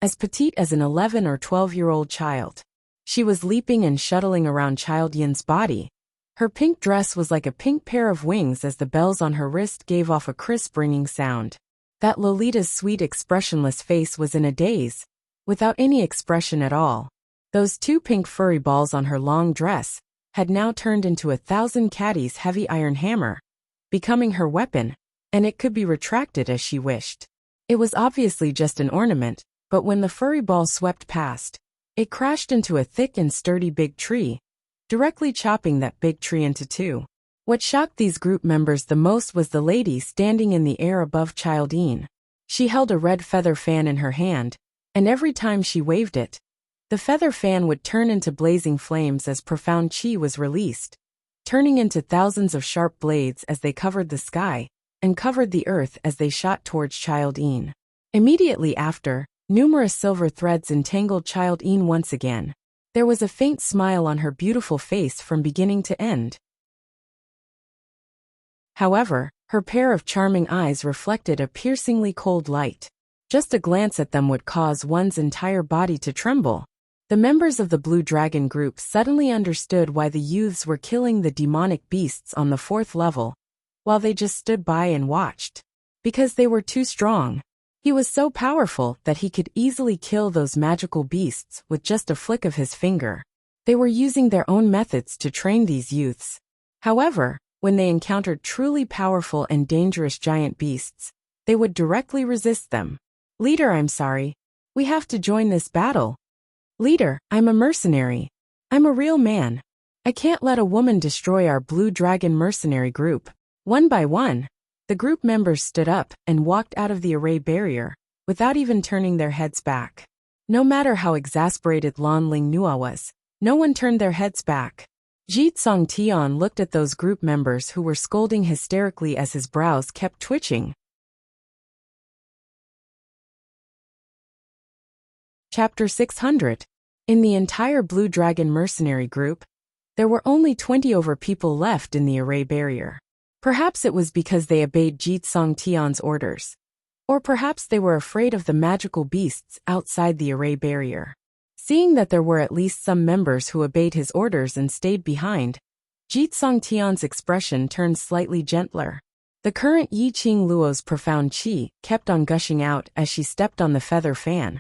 as petite as an 11 or 12-year-old child. She was leaping and shuttling around Child Yin's body. Her pink dress was like a pink pair of wings as the bells on her wrist gave off a crisp ringing sound. That Lolita's sweet expressionless face was in a daze, without any expression at all. Those two pink furry balls on her long dress had now turned into 1,000 caddies' heavy iron hammer, becoming her weapon, and it could be retracted as she wished. It was obviously just an ornament, but when the furry ball swept past, it crashed into a thick and sturdy big tree, directly chopping that big tree into two. What shocked these group members the most was the lady standing in the air above Child Yin. She held a red feather fan in her hand, and every time she waved it, the feather fan would turn into blazing flames as profound chi was released, turning into thousands of sharp blades as they covered the sky and covered the earth as they shot towards Child Yin. Immediately after, numerous silver threads entangled Child Yin once again. There was a faint smile on her beautiful face from beginning to end. However, her pair of charming eyes reflected a piercingly cold light. Just a glance at them would cause one's entire body to tremble. The members of the Blue Dragon group suddenly understood why the youths were killing the demonic beasts on the 4th level, while they just stood by and watched. Because they were too strong. He was so powerful that he could easily kill those magical beasts with just a flick of his finger. They were using their own methods to train these youths. However, when they encountered truly powerful and dangerous giant beasts, they would directly resist them. "Leader, I'm sorry. We have to join this battle." "Leader, I'm a mercenary. I'm a real man. I can't let a woman destroy our Blue Dragon mercenary group." One by one, the group members stood up and walked out of the array barrier, without even turning their heads back. No matter how exasperated Lan Ling Nua was, no one turned their heads back. Jitsong Tian looked at those group members who were scolding hysterically as his brows kept twitching. Chapter 600. In the entire Blue Dragon mercenary group, there were only 20 over people left in the array barrier. Perhaps it was because they obeyed Jitsong Tian's orders. Or perhaps they were afraid of the magical beasts outside the array barrier. Seeing that there were at least some members who obeyed his orders and stayed behind, Jitsong Tian's expression turned slightly gentler. The current Yi Qing Luo's profound qi kept on gushing out as she stepped on the feather fan,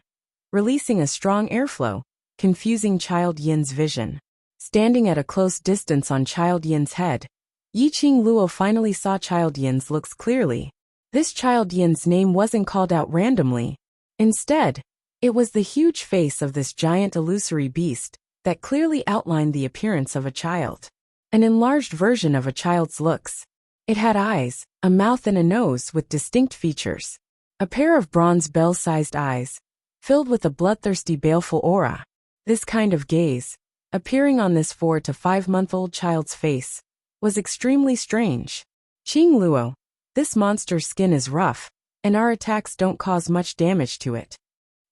releasing a strong airflow, confusing Child Yin's vision. Standing at a close distance on Child Yin's head, Yi Qing Luo finally saw Child Yin's looks clearly. This Child Yin's name wasn't called out randomly. Instead, it was the huge face of this giant illusory beast that clearly outlined the appearance of a child. An enlarged version of a child's looks. It had eyes, a mouth and a nose with distinct features. A pair of bronze bell-sized eyes, filled with a bloodthirsty baleful aura. This kind of gaze, appearing on this 4 to 5-month-old child's face, was extremely strange. "Qing Luo, this monster's skin is rough, and our attacks don't cause much damage to it."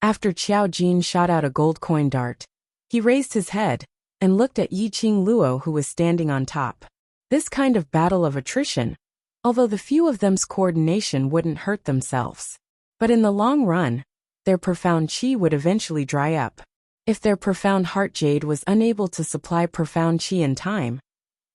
After Qiao Jin shot out a gold coin dart, he raised his head and looked at Yi Qing Luo who was standing on top. This kind of battle of attrition, although the few of them's coordination wouldn't hurt themselves. But in the long run, their profound qi would eventually dry up. If their profound heart jade was unable to supply profound qi in time,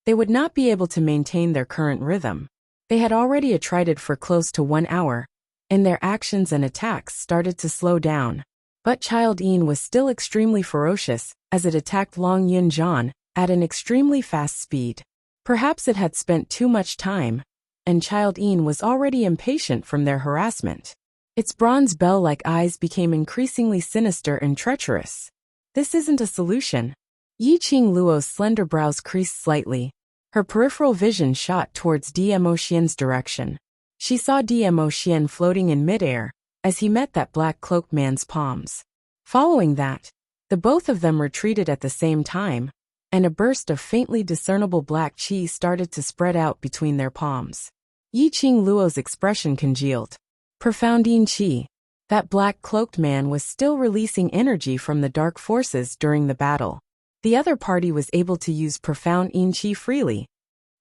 they would not be able to maintain their current rhythm. They had already attrited for close to 1 hour, and their actions and attacks started to slow down. But Child Yin was still extremely ferocious, as it attacked Long Yun Zhan at an extremely fast speed. Perhaps it had spent too much time, and Child Yin was already impatient from their harassment. Its bronze bell-like eyes became increasingly sinister and treacherous. This isn't a solution. Yi Qing Luo's slender brows creased slightly. Her peripheral vision shot towards Dmo Xian's direction. She saw Dmo Xian floating in midair as he met that black-cloaked man's palms. Following that, the both of them retreated at the same time, and a burst of faintly discernible black qi started to spread out between their palms. Yi Qing Luo's expression congealed. Profound yin qi. That black-cloaked man was still releasing energy from the dark forces during the battle. The other party was able to use profound yin qi freely.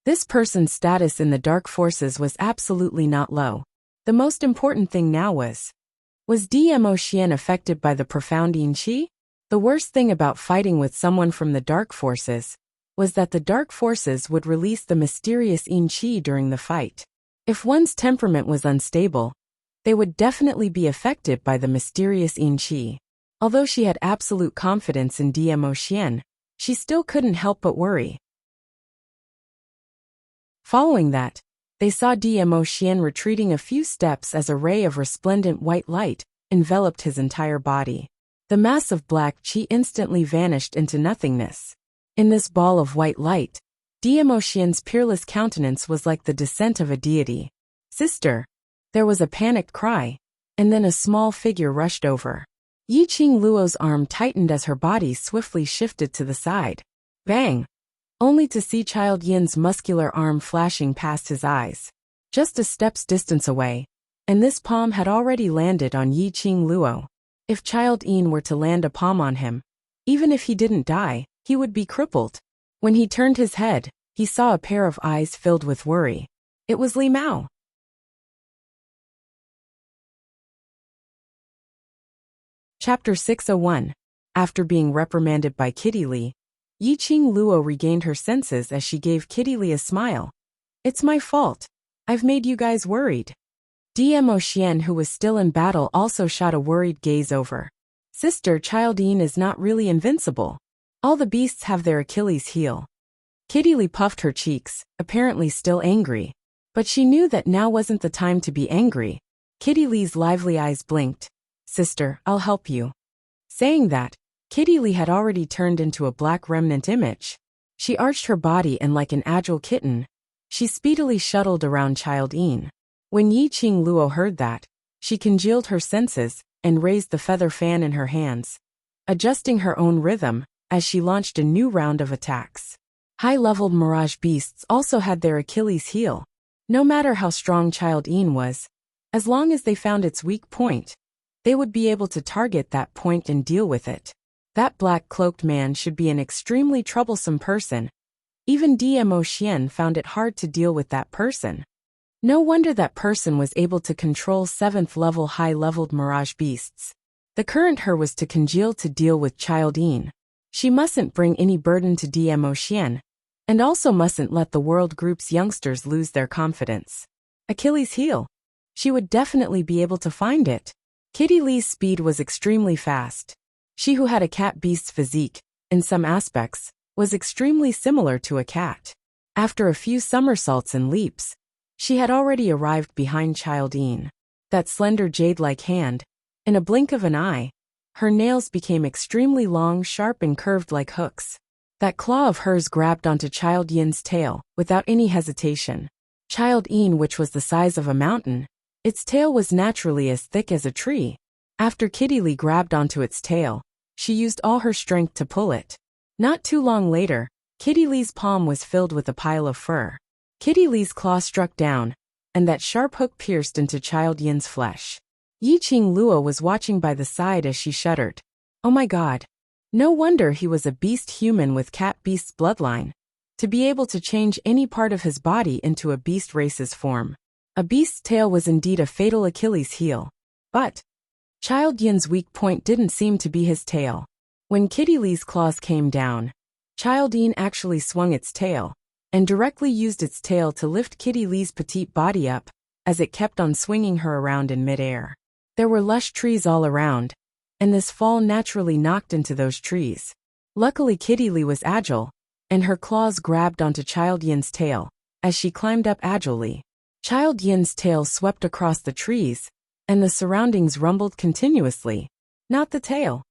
This person's status in the dark forces was absolutely not low. The most important thing now was Dmo Xian affected by the profound yin qi? The worst thing about fighting with someone from the dark forces was that the dark forces would release the mysterious yin qi during the fight. If one's temperament was unstable, they would definitely be affected by the mysterious yin qi. Although she had absolute confidence in Dmo Xian, she still couldn't help but worry. Following that, they saw Dmo Xian retreating a few steps as a ray of resplendent white light enveloped his entire body. The mass of black qi instantly vanished into nothingness. In this ball of white light, Dmo Xian's peerless countenance was like the descent of a deity. "Sister!" There was a panicked cry, and then a small figure rushed over. Yi Qing Luo's arm tightened as her body swiftly shifted to the side. Bang! Only to see Child Yin's muscular arm flashing past his eyes. Just a step's distance away, and this palm had already landed on Yi Qing Luo. If Child Yin were to land a palm on him, even if he didn't die, he would be crippled. When he turned his head, he saw a pair of eyes filled with worry. It was Li Mao. Chapter 601. After being reprimanded by Kitty Li, Yi Qing Luo regained her senses as she gave Kitty Li a smile. "It's my fault. I've made you guys worried." Dmo Xian, who was still in battle, also shot a worried gaze over. "Sister, Child Yin is not really invincible. All the beasts have their Achilles heel." Kitty Li puffed her cheeks, apparently still angry. But she knew that now wasn't the time to be angry. Kitty Li's lively eyes blinked. "Sister, I'll help you." Saying that, Kitty Li had already turned into a black remnant image. She arched her body and like an agile kitten, she speedily shuttled around Child Yin. When Yi Qing Luo heard that, she congealed her senses and raised the feather fan in her hands, adjusting her own rhythm as she launched a new round of attacks. High-leveled mirage beasts also had their Achilles heel. No matter how strong Child Yin was, as long as they found its weak point, they would be able to target that point and deal with it. That black-cloaked man should be an extremely troublesome person. Even Dmo Xian found it hard to deal with that person. No wonder that person was able to control 7th-level high-leveled mirage beasts. The current her was to congeal to deal with Child Yin. She mustn't bring any burden to Dmo Xian, and also mustn't let the world group's youngsters lose their confidence. Achilles heel. She would definitely be able to find it. Kitty Li's speed was extremely fast. She, who had a cat beast's physique, in some aspects, was extremely similar to a cat. After a few somersaults and leaps, she had already arrived behind Child Yin. That slender jade-like hand, in a blink of an eye, her nails became extremely long, sharp and curved like hooks. That claw of hers grabbed onto Child Yin's tail, without any hesitation. Child Yin, which was the size of a mountain, its tail was naturally as thick as a tree. After Kitty Li grabbed onto its tail, she used all her strength to pull it. Not too long later, Kitty Li's palm was filled with a pile of fur. Kitty Li's claw struck down, and that sharp hook pierced into Child Yin's flesh. Yi Qing Luo was watching by the side as she shuddered. Oh my god. No wonder he was a beast human with cat beast's bloodline. To be able to change any part of his body into a beast race's form. A beast's tail was indeed a fatal Achilles heel. But Child Yin's weak point didn't seem to be his tail. When Kitty Li's claws came down, Child Yin actually swung its tail, and directly used its tail to lift Kitty Lee's petite body up, as it kept on swinging her around in midair. There were lush trees all around, and this fall naturally knocked into those trees. Luckily Kitty Lee was agile, and her claws grabbed onto Child Yin's tail, as she climbed up agilely. Child Yin's tail swept across the trees, and the surroundings rumbled continuously, not the tail.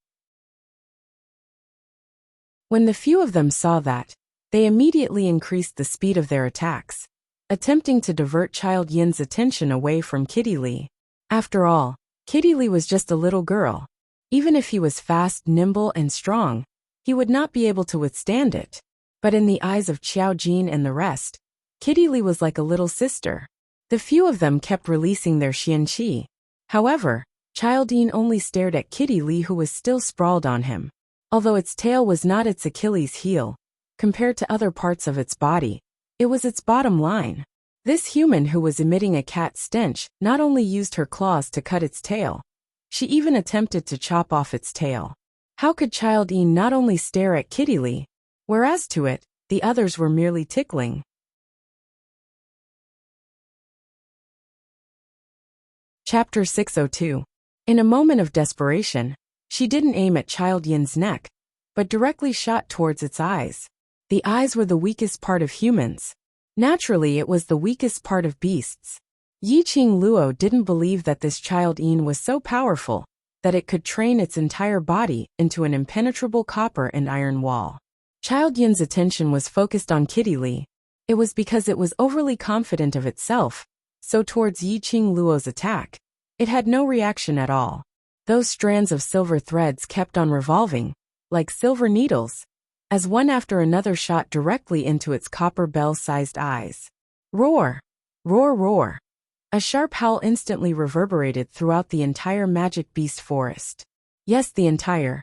When the few of them saw that, they immediately increased the speed of their attacks, attempting to divert Child Yin's attention away from Kitty Lee. After all, Kitty Lee was just a little girl. Even if he was fast, nimble, and strong, he would not be able to withstand it. But in the eyes of Xiao Jin and the rest, Kitty Lee was like a little sister. The few of them kept releasing their xianqi. However, Child Yin only stared at Kitty Lee, who was still sprawled on him. Although its tail was not its Achilles heel, compared to other parts of its body, it was its bottom line. This human who was emitting a cat stench not only used her claws to cut its tail, she even attempted to chop off its tail. How could Child Yin not only stare at Kitty Lee, whereas to it, the others were merely tickling? Chapter 602. In a moment of desperation, she didn't aim at Child Yin's neck, but directly shot towards its eyes. The eyes were the weakest part of humans. Naturally, it was the weakest part of beasts. Yiqing Luo didn't believe that this Child Yin was so powerful that it could train its entire body into an impenetrable copper and iron wall. Child Yin's attention was focused on Kitty Lee. It was because it was overly confident of itself, so towards Yiqing Luo's attack, it had no reaction at all. Those strands of silver threads kept on revolving, like silver needles, as one after another shot directly into its copper bell-sized eyes. Roar! Roar, roar! A sharp howl instantly reverberated throughout the entire magic beast forest. Yes, the entire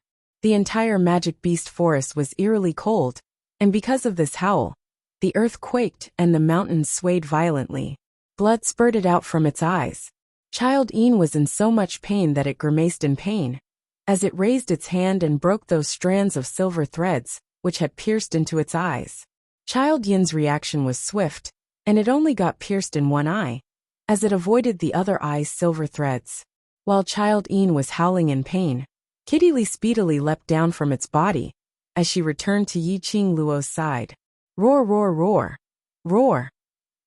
magic beast forest was eerily cold, and because of this howl, the earth quaked and the mountains swayed violently. Blood spurted out from its eyes. Child Yin was in so much pain that it grimaced in pain, as it raised its hand and broke those strands of silver threads, which had pierced into its eyes. Child Yin's reaction was swift, and it only got pierced in one eye, as it avoided the other eye's silver threads. While Child Yin was howling in pain, Kitty Lee speedily leapt down from its body, as she returned to Yiqing Luo's side. Roar, roar, roar! Roar!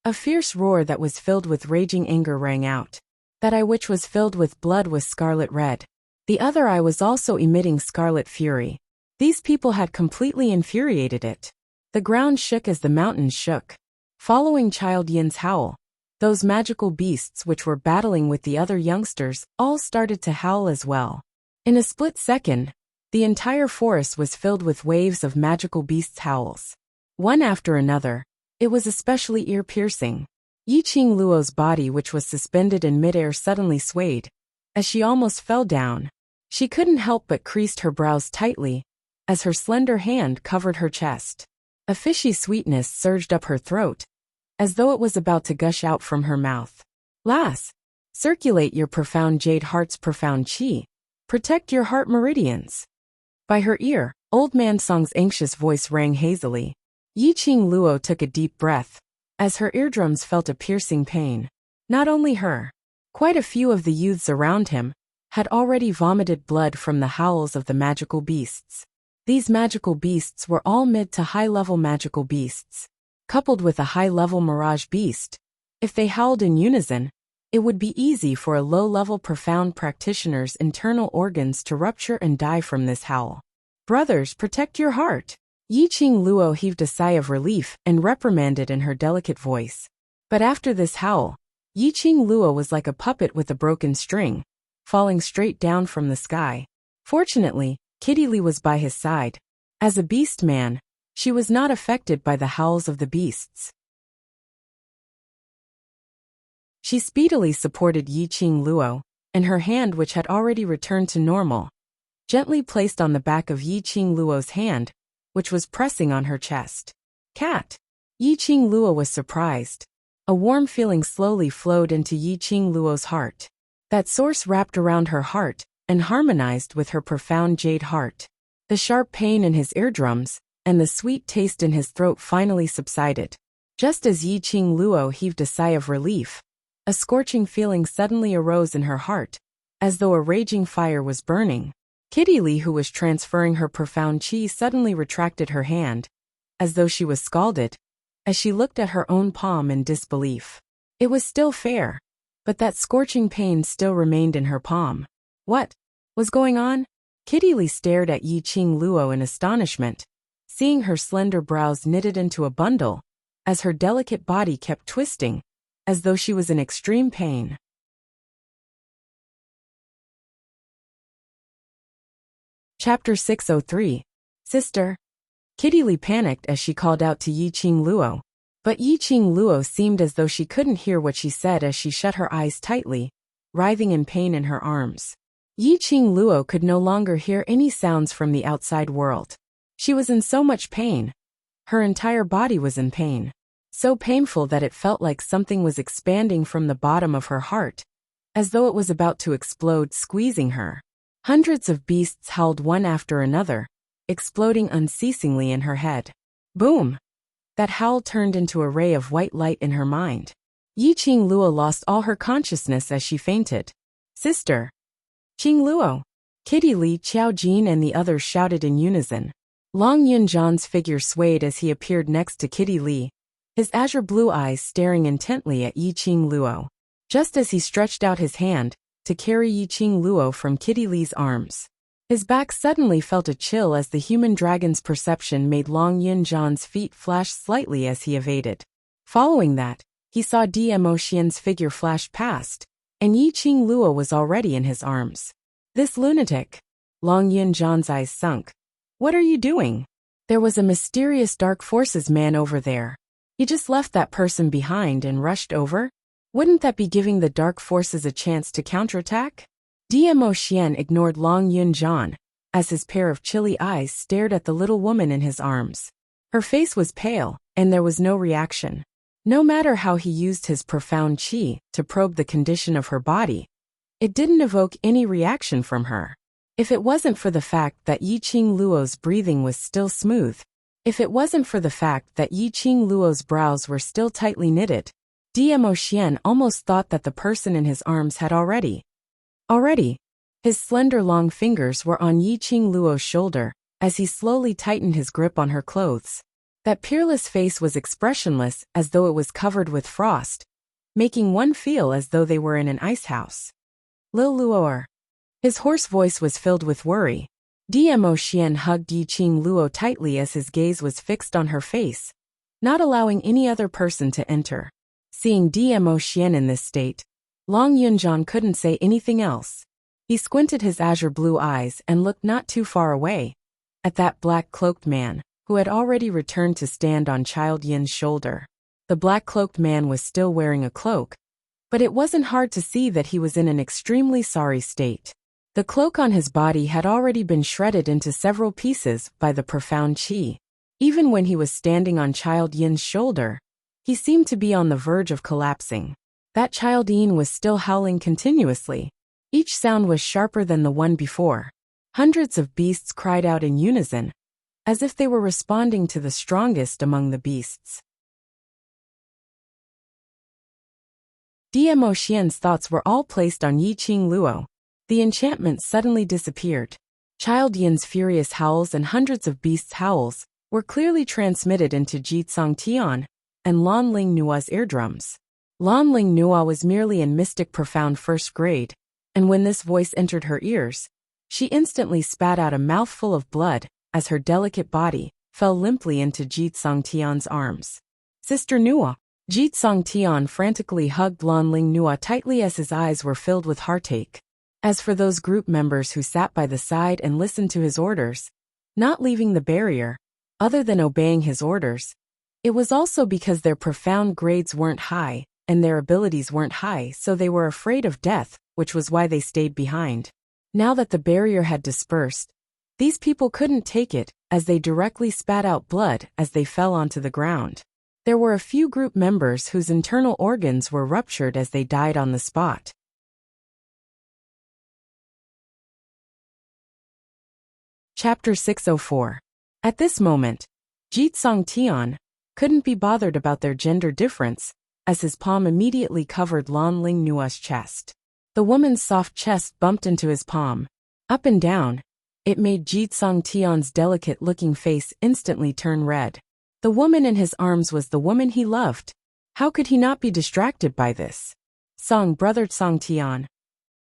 A fierce roar that was filled with raging anger rang out. That eye which was filled with blood was scarlet red. The other eye was also emitting scarlet fury. These people had completely infuriated it. The ground shook as the mountains shook. Following Child Yin's howl, those magical beasts which were battling with the other youngsters all started to howl as well. In a split second, the entire forest was filled with waves of magical beasts' howls. One after another, it was especially ear-piercing. Yiqing Luo's body, which was suspended in midair, suddenly swayed. As she almost fell down, she couldn't help but creased her brows tightly, as her slender hand covered her chest. A fishy sweetness surged up her throat, as though it was about to gush out from her mouth. Lass, circulate your profound jade heart's profound qi. Protect your heart meridians. By her ear, Old Man Song's anxious voice rang hazily. Yiqing Luo took a deep breath, as her eardrums felt a piercing pain. Not only her. Quite a few of the youths around him had already vomited blood from the howls of the magical beasts. These magical beasts were all mid to high-level magical beasts, coupled with a high-level mirage beast. If they howled in unison, it would be easy for a low-level profound practitioner's internal organs to rupture and die from this howl. Brothers, protect your heart. Yiqing Luo heaved a sigh of relief and reprimanded in her delicate voice. But after this howl, Yiqing Luo was like a puppet with a broken string, falling straight down from the sky. Fortunately, Kitty Lee was by his side. As a beast man, she was not affected by the howls of the beasts. She speedily supported Yiqing Luo, and her hand, which had already returned to normal, gently placed on the back of Yiqing Luo's hand, which was pressing on her chest. Cat! Yiqing Luo was surprised. A warm feeling slowly flowed into Yiqing Luo's heart. That source wrapped around her heart and harmonized with her profound jade heart. The sharp pain in his eardrums and the sweet taste in his throat finally subsided. Just as Yi Qing Luo heaved a sigh of relief, a scorching feeling suddenly arose in her heart, as though a raging fire was burning. Kitty Lee, who was transferring her profound qi, suddenly retracted her hand, as though she was scalded, as she looked at her own palm in disbelief. It was still fair, but that scorching pain still remained in her palm. What was going on? Kitty Lee stared at Yi Qing Luo in astonishment, seeing her slender brows knitted into a bundle, as her delicate body kept twisting, as though she was in extreme pain. Chapter 603. Sister. Kitty Lee panicked as she called out to Yi Qing Luo, but Yi Qing Luo seemed as though she couldn't hear what she said as she shut her eyes tightly, writhing in pain in her arms. Yi Qing Luo could no longer hear any sounds from the outside world. She was in so much pain. Her entire body was in pain. So painful that it felt like something was expanding from the bottom of her heart, as though it was about to explode, squeezing her. Hundreds of beasts howled one after another, exploding unceasingly in her head. Boom! That howl turned into a ray of white light in her mind. Yi Qing Luo lost all her consciousness as she fainted. Sister! Qing Luo! Kitty Lee, Qiao Jin and the others shouted in unison. Long Yunzhan's figure swayed as he appeared next to Kitty Lee, his azure blue eyes staring intently at Yi Qing Luo. Just as he stretched out his hand to carry Yi Qing Luo from Kitty Lee's arms, his back suddenly felt a chill as the human dragon's perception made Long Yunzhan's feet flash slightly as he evaded. Following that, he saw Dmo Xian's figure flash past, and Yi Qing Luo was already in his arms. This lunatic! Long Yunzhan's eyes sunk. What are you doing? There was a mysterious dark forces man over there. You just left that person behind and rushed over? Wouldn't that be giving the dark forces a chance to counterattack? Dmo Xian ignored Long Yunzhan, as his pair of chilly eyes stared at the little woman in his arms. Her face was pale, and there was no reaction. No matter how he used his profound qi to probe the condition of her body, it didn't evoke any reaction from her. If it wasn't for the fact that Yi Qing Luo's breathing was still smooth, if it wasn't for the fact that Yi Qing Luo's brows were still tightly knitted, Dmo Xian almost thought that the person in his arms had already. His slender long fingers were on Yi Qing Luo's shoulder, as he slowly tightened his grip on her clothes. That peerless face was expressionless, as though it was covered with frost, making one feel as though they were in an ice house. Lil Luo'er. His hoarse voice was filled with worry. Dmo Xian hugged Yi Qing Luo tightly as his gaze was fixed on her face, not allowing any other person to enter. Seeing Dmo Xian in this state, Long Yunzhan couldn't say anything else. He squinted his azure blue eyes and looked not too far away, at that black-cloaked man, who had already returned to stand on Child Yin's shoulder. The black-cloaked man was still wearing a cloak, but it wasn't hard to see that he was in an extremely sorry state. The cloak on his body had already been shredded into several pieces by the profound qi. Even when he was standing on Child Yin's shoulder, he seemed to be on the verge of collapsing. That Child Yin was still howling continuously. Each sound was sharper than the one before. Hundreds of beasts cried out in unison, as if they were responding to the strongest among the beasts. Dmo Xian's thoughts were all placed on Yi Qing Luo. The enchantment suddenly disappeared. Child Yin's furious howls and hundreds of beasts' howls were clearly transmitted into Jitsong Tian and Lan Ling Nua's eardrums. Lan Ling Nua was merely in mystic profound first grade, and when this voice entered her ears, she instantly spat out a mouthful of blood as her delicate body fell limply into Jitsong Tian's arms. Sister Nua. Jitsong Tian frantically hugged Lan Ling Nua tightly as his eyes were filled with heartache. As for those group members who sat by the side and listened to his orders, not leaving the barrier, other than obeying his orders, it was also because their profound grades weren't high and their abilities weren't high, so they were afraid of death, which was why they stayed behind. Now that the barrier had dispersed, these people couldn't take it, as they directly spat out blood as they fell onto the ground. There were a few group members whose internal organs were ruptured as they died on the spot. Chapter 604. At this moment, Jeet Song Tian couldn't be bothered about their gender difference, as his palm immediately covered Lan Ling Nua's chest. The woman's soft chest bumped into his palm. Up and down. It made Jeet Song Tian's delicate-looking face instantly turn red. The woman in his arms was the woman he loved. How could he not be distracted by this? Song brother Song Tian.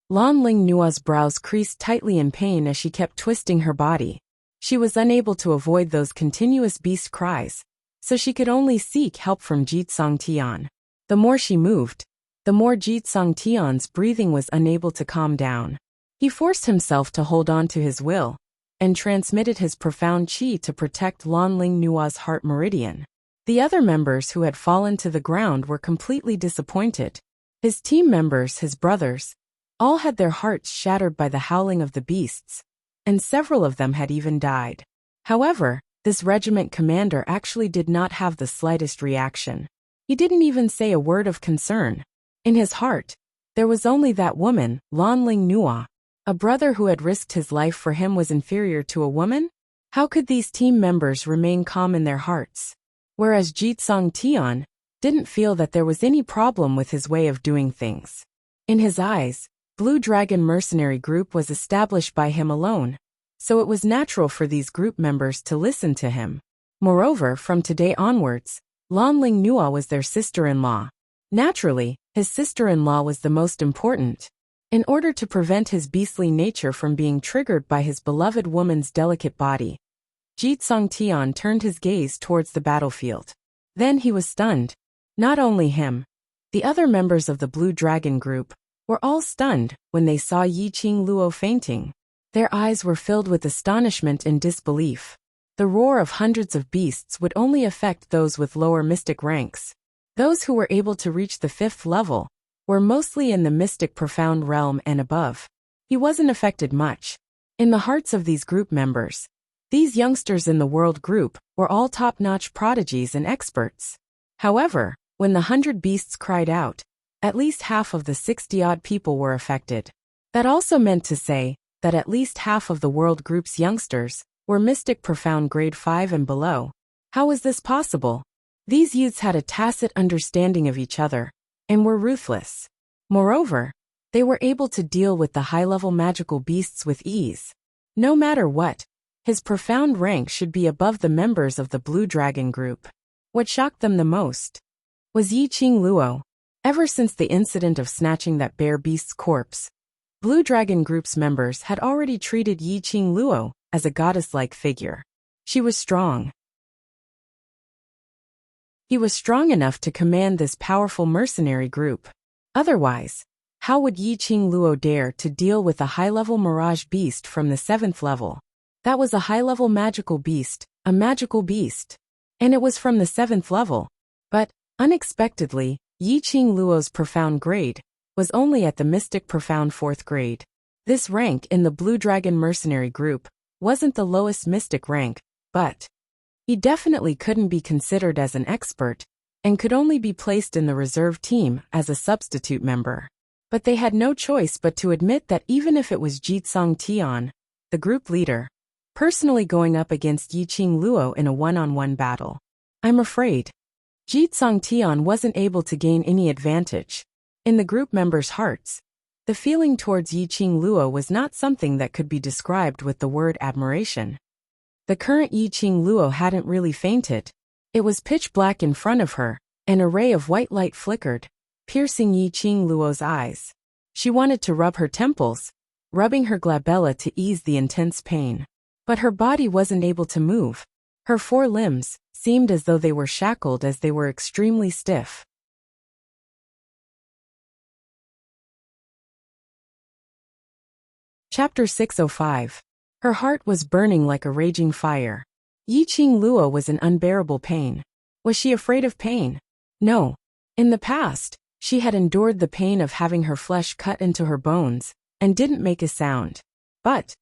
Lan Ling Nua's brows creased tightly in pain as she kept twisting her body. She was unable to avoid those continuous beast cries, so she could only seek help from Jeet Song Tian. The more she moved, the more Jeet Song Tian's breathing was unable to calm down. He forced himself to hold on to his will, and transmitted his profound qi to protect Lan Ling Nua's heart meridian. The other members who had fallen to the ground were completely disappointed. His team members, his brothers, all had their hearts shattered by the howling of the beasts, and several of them had even died. However, this regiment commander actually did not have the slightest reaction. He didn't even say a word of concern. In his heart, there was only that woman, Lan Ling Nua. A brother who had risked his life for him was inferior to a woman? How could these team members remain calm in their hearts? Whereas Jeet Song Tian didn't feel that there was any problem with his way of doing things. In his eyes, Blue Dragon Mercenary Group was established by him alone, so it was natural for these group members to listen to him. Moreover, from today onwards, Lan Ling Nua was their sister-in-law. Naturally, his sister-in-law was the most important. In order to prevent his beastly nature from being triggered by his beloved woman's delicate body, Jeet Song Tian turned his gaze towards the battlefield. Then he was stunned. Not only him, the other members of the Blue Dragon Group were all stunned when they saw Yiqing Luo fainting. Their eyes were filled with astonishment and disbelief. The roar of hundreds of beasts would only affect those with lower mystic ranks. Those who were able to reach the 5th level were mostly in the mystic profound realm and above. He wasn't affected much. In the hearts of these group members, these youngsters in the world group were all top-notch prodigies and experts. However, when the 100 beasts cried out, at least half of the 60-odd people were affected. That also meant to say that at least half of the world group's youngsters were mystic profound grade 5 and below. How was this possible? These youths had a tacit understanding of each other, and were ruthless. Moreover, they were able to deal with the high-level magical beasts with ease. No matter what, his profound rank should be above the members of the Blue Dragon Group. What shocked them the most was Yiqing Luo. Ever since the incident of snatching that bear beast's corpse, Blue Dragon Group's members had already treated Yiqing Luo as a goddess-like figure. She was strong. He was strong enough to command this powerful mercenary group. Otherwise, how would Yiqing Luo dare to deal with a high-level mirage beast from the 7th level? That was a high-level magical beast, a magical beast. And it was from the 7th level. But, unexpectedly, Yiqing Luo's profound grade was only at the mystic profound 4th grade. This rank in the Blue Dragon Mercenary Group wasn't the lowest mystic rank, but he definitely couldn't be considered as an expert, and could only be placed in the reserve team as a substitute member. But they had no choice but to admit that even if it was Jeet Song Tian, the group leader, personally going up against Yiqing Luo in a one-on-one battle, I'm afraid Jeet Song Tian wasn't able to gain any advantage. In the group members' hearts, the feeling towards Yiqing Luo was not something that could be described with the word admiration. The current Yiqing Luo hadn't really fainted. It was pitch black in front of her. An array of white light flickered, piercing Yiqing Luo's eyes. She wanted to rub her temples, rubbing her glabella to ease the intense pain. But her body wasn't able to move. Her 4 limbs seemed as though they were shackled, as they were extremely stiff. Chapter 605. Her heart was burning like a raging fire. Yiqing Luo was in unbearable pain. Was she afraid of pain? No. In the past, she had endured the pain of having her flesh cut into her bones, and didn't make a sound. But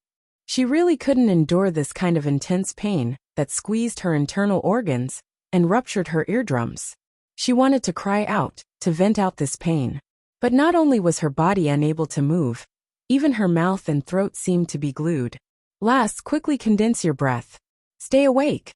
she really couldn't endure this kind of intense pain that squeezed her internal organs and ruptured her eardrums. She wanted to cry out, to vent out this pain. But not only was her body unable to move, even her mouth and throat seemed to be glued. Lass, quickly condense your breath. Stay awake.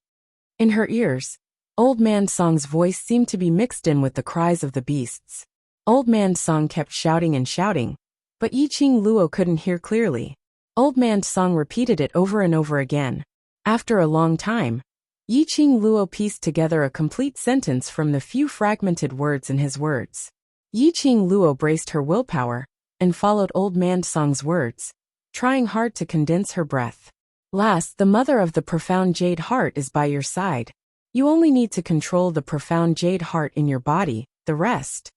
In her ears, Old Man Song's voice seemed to be mixed in with the cries of the beasts. Old Man Song kept shouting and shouting, but Yiqing Luo couldn't hear clearly. Old Man Song repeated it over and over again. After a long time, Yiqing Luo pieced together a complete sentence from the few fragmented words in his words. Yiqing Luo braced her willpower and followed Old Man Song's words, trying hard to condense her breath. Last, the mother of the profound jade heart is by your side. You only need to control the profound jade heart in your body, the rest.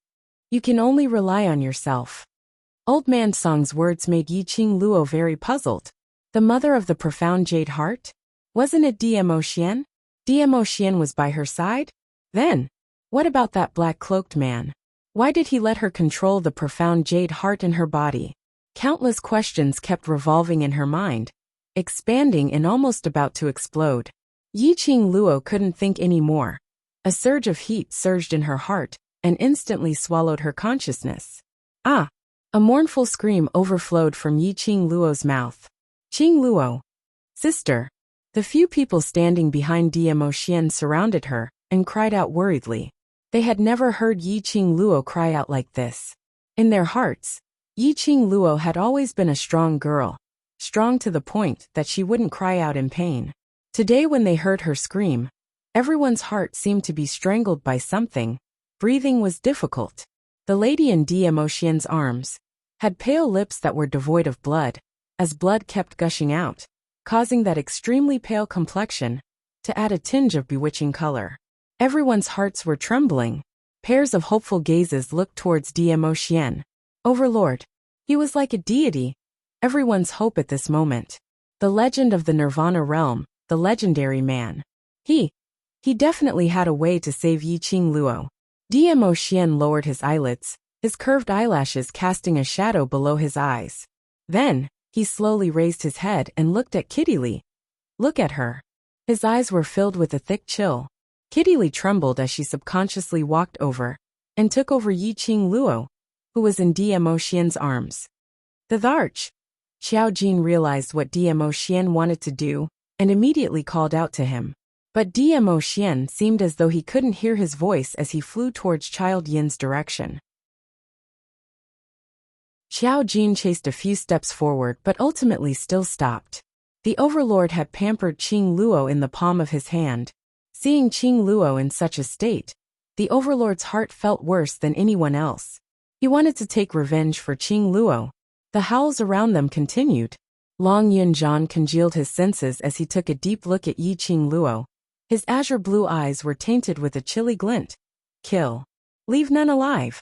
You can only rely on yourself. Old Man Song's words made Yiqing Luo very puzzled. The mother of the profound jade heart? Wasn't it Dmo Xian? Dmo Xian was by her side? Then, what about that black-cloaked man? Why did he let her control the profound jade heart in her body? Countless questions kept revolving in her mind, expanding and almost about to explode. Yiqing Luo couldn't think any more. A surge of heat surged in her heart and instantly swallowed her consciousness. Ah! A mournful scream overflowed from Yiqing Luo's mouth. Qing Luo! Sister! The few people standing behind Dmo Xian surrounded her and cried out worriedly. They had never heard Yiqing Luo cry out like this. In their hearts, Yiqing Luo had always been a strong girl, strong to the point that she wouldn't cry out in pain. Today when they heard her scream, everyone's heart seemed to be strangled by something. Breathing was difficult. The lady in Dmo Xian's arms had pale lips that were devoid of blood, as blood kept gushing out, causing that extremely pale complexion to add a tinge of bewitching color. Everyone's hearts were trembling. Pairs of hopeful gazes looked towards Dmo Xian. Overlord. He was like a deity, everyone's hope at this moment. The legend of the Nirvana realm, the legendary man. He definitely had a way to save Yiqing Luo. Dmo Xian lowered his eyelids, his curved eyelashes casting a shadow below his eyes. Then, he slowly raised his head and looked at Kitty Li. Look at her. His eyes were filled with a thick chill. Kitty Li trembled as she subconsciously walked over and took over Yiqing Luo, who was in Dmo Xian's arms. The Arch. Xiao Jin realized what Dmo Xian wanted to do and immediately called out to him. But Dmo Xian seemed as though he couldn't hear his voice as he flew towards Child Yin's direction. Xiao Jin chased a few steps forward but ultimately still stopped. The overlord had pampered Qing Luo in the palm of his hand. Seeing Qing Luo in such a state, the overlord's heart felt worse than anyone else. He wanted to take revenge for Qing Luo. The howls around them continued. Long Yunjian congealed his senses as he took a deep look at Yiqing Luo. His azure blue eyes were tainted with a chilly glint. Kill. Leave none alive.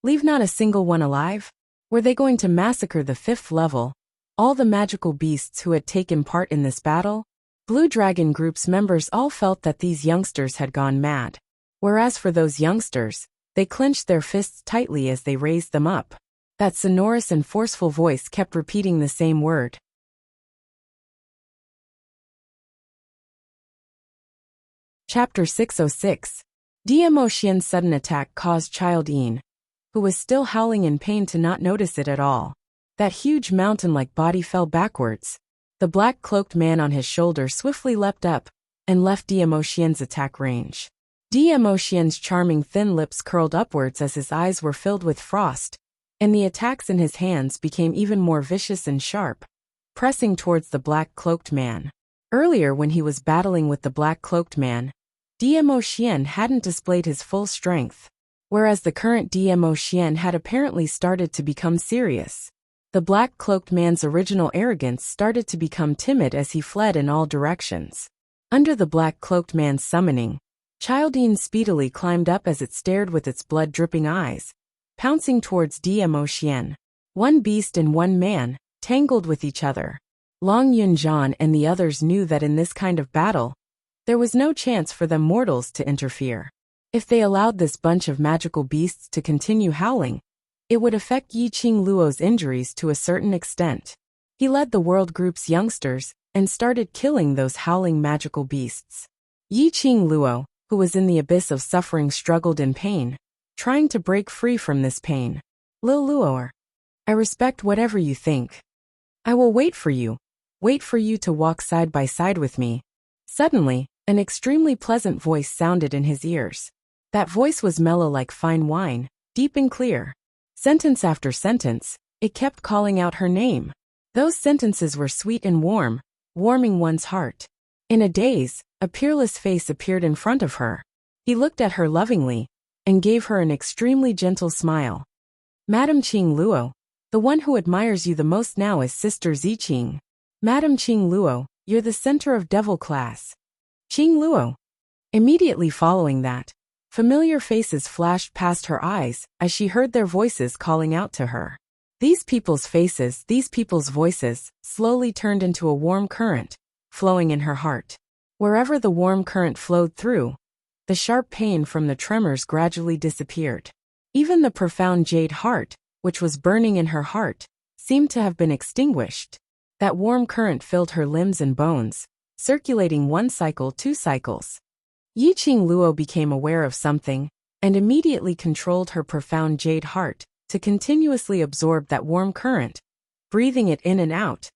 Leave not a single one alive? Were they going to massacre the 5th level, all the magical beasts who had taken part in this battle? Blue Dragon Group's members all felt that these youngsters had gone mad. Whereas for those youngsters, they clenched their fists tightly as they raised them up. That sonorous and forceful voice kept repeating the same word. Chapter 606. Dmo Xian's sudden attack caused Child Yin, who was still howling in pain, to not notice it at all. That huge mountain-like body fell backwards. The black-cloaked man on his shoulder swiftly leapt up and left Dmo Xian's attack range. Dmo Xian's charming thin lips curled upwards as his eyes were filled with frost, and the attacks in his hands became even more vicious and sharp, pressing towards the black-cloaked man. Earlier when he was battling with the black-cloaked man, Dmo Xian hadn't displayed his full strength, whereas the current Dmo Xian had apparently started to become serious. The black-cloaked man's original arrogance started to become timid as he fled in all directions. Under the black-cloaked man's summoning, Child Yin speedily climbed up as it stared with its blood-dripping eyes, pouncing towards Dmo Xian. One beast and one man, tangled with each other. Long Yunjian and the others knew that in this kind of battle, there was no chance for them mortals to interfere. If they allowed this bunch of magical beasts to continue howling, it would affect Yiqing Luo's injuries to a certain extent. He led the World Group's youngsters and started killing those howling magical beasts. Yiqing Luo, who was in the abyss of suffering, struggled in pain, trying to break free from this pain. Lil Luoer, I respect whatever you think. I will wait for you to walk side by side with me. Suddenly, An extremely pleasant voice sounded in his ears. That voice was mellow like fine wine, deep and clear. Sentence after sentence, it kept calling out her name. Those sentences were sweet and warm, warming one's heart. In a daze, a peerless face appeared in front of her. He looked at her lovingly, and gave her an extremely gentle smile. Madam Qing Luo, the one who admires you the most now is Sister Ziqing. Madam Qing Luo, you're the center of devil class. Qing Luo. Immediately following that, familiar faces flashed past her eyes as she heard their voices calling out to her. These people's faces, these people's voices, slowly turned into a warm current, flowing in her heart. Wherever the warm current flowed through, the sharp pain from the tremors gradually disappeared. Even the profound jade heart, which was burning in her heart, seemed to have been extinguished. That warm current filled her limbs and bones, circulating 1 cycle, 2 cycles. Yiqing Luo became aware of something, and immediately controlled her profound jade heart to continuously absorb that warm current, breathing it in and out,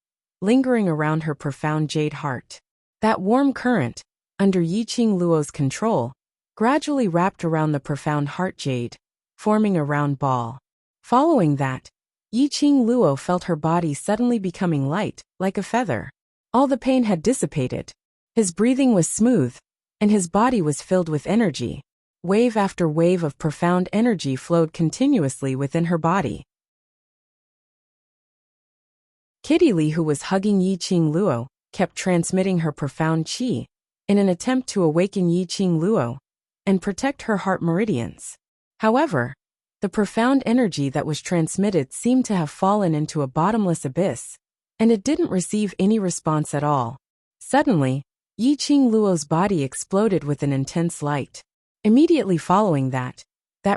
lingering around her profound jade heart. That warm current, under Yiqing Luo's control, gradually wrapped around the profound heart jade, forming a round ball. Following that, Yiqing Luo felt her body suddenly becoming light, like a feather. All the pain had dissipated. His breathing was smooth, and his body was filled with energy. Wave after wave of profound energy flowed continuously within her body. Kitty Lee, who was hugging Yiqing Luo, kept transmitting her profound qi, in an attempt to awaken Yiqing Luo and protect her heart meridians. However, the profound energy that was transmitted seemed to have fallen into a bottomless abyss, and it didn't receive any response at all. Suddenly, Yiqing Luo's body exploded with an intense light. Immediately following that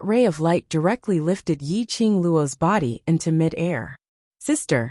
ray of light directly lifted Yiqing Luo's body into mid-air. Sister.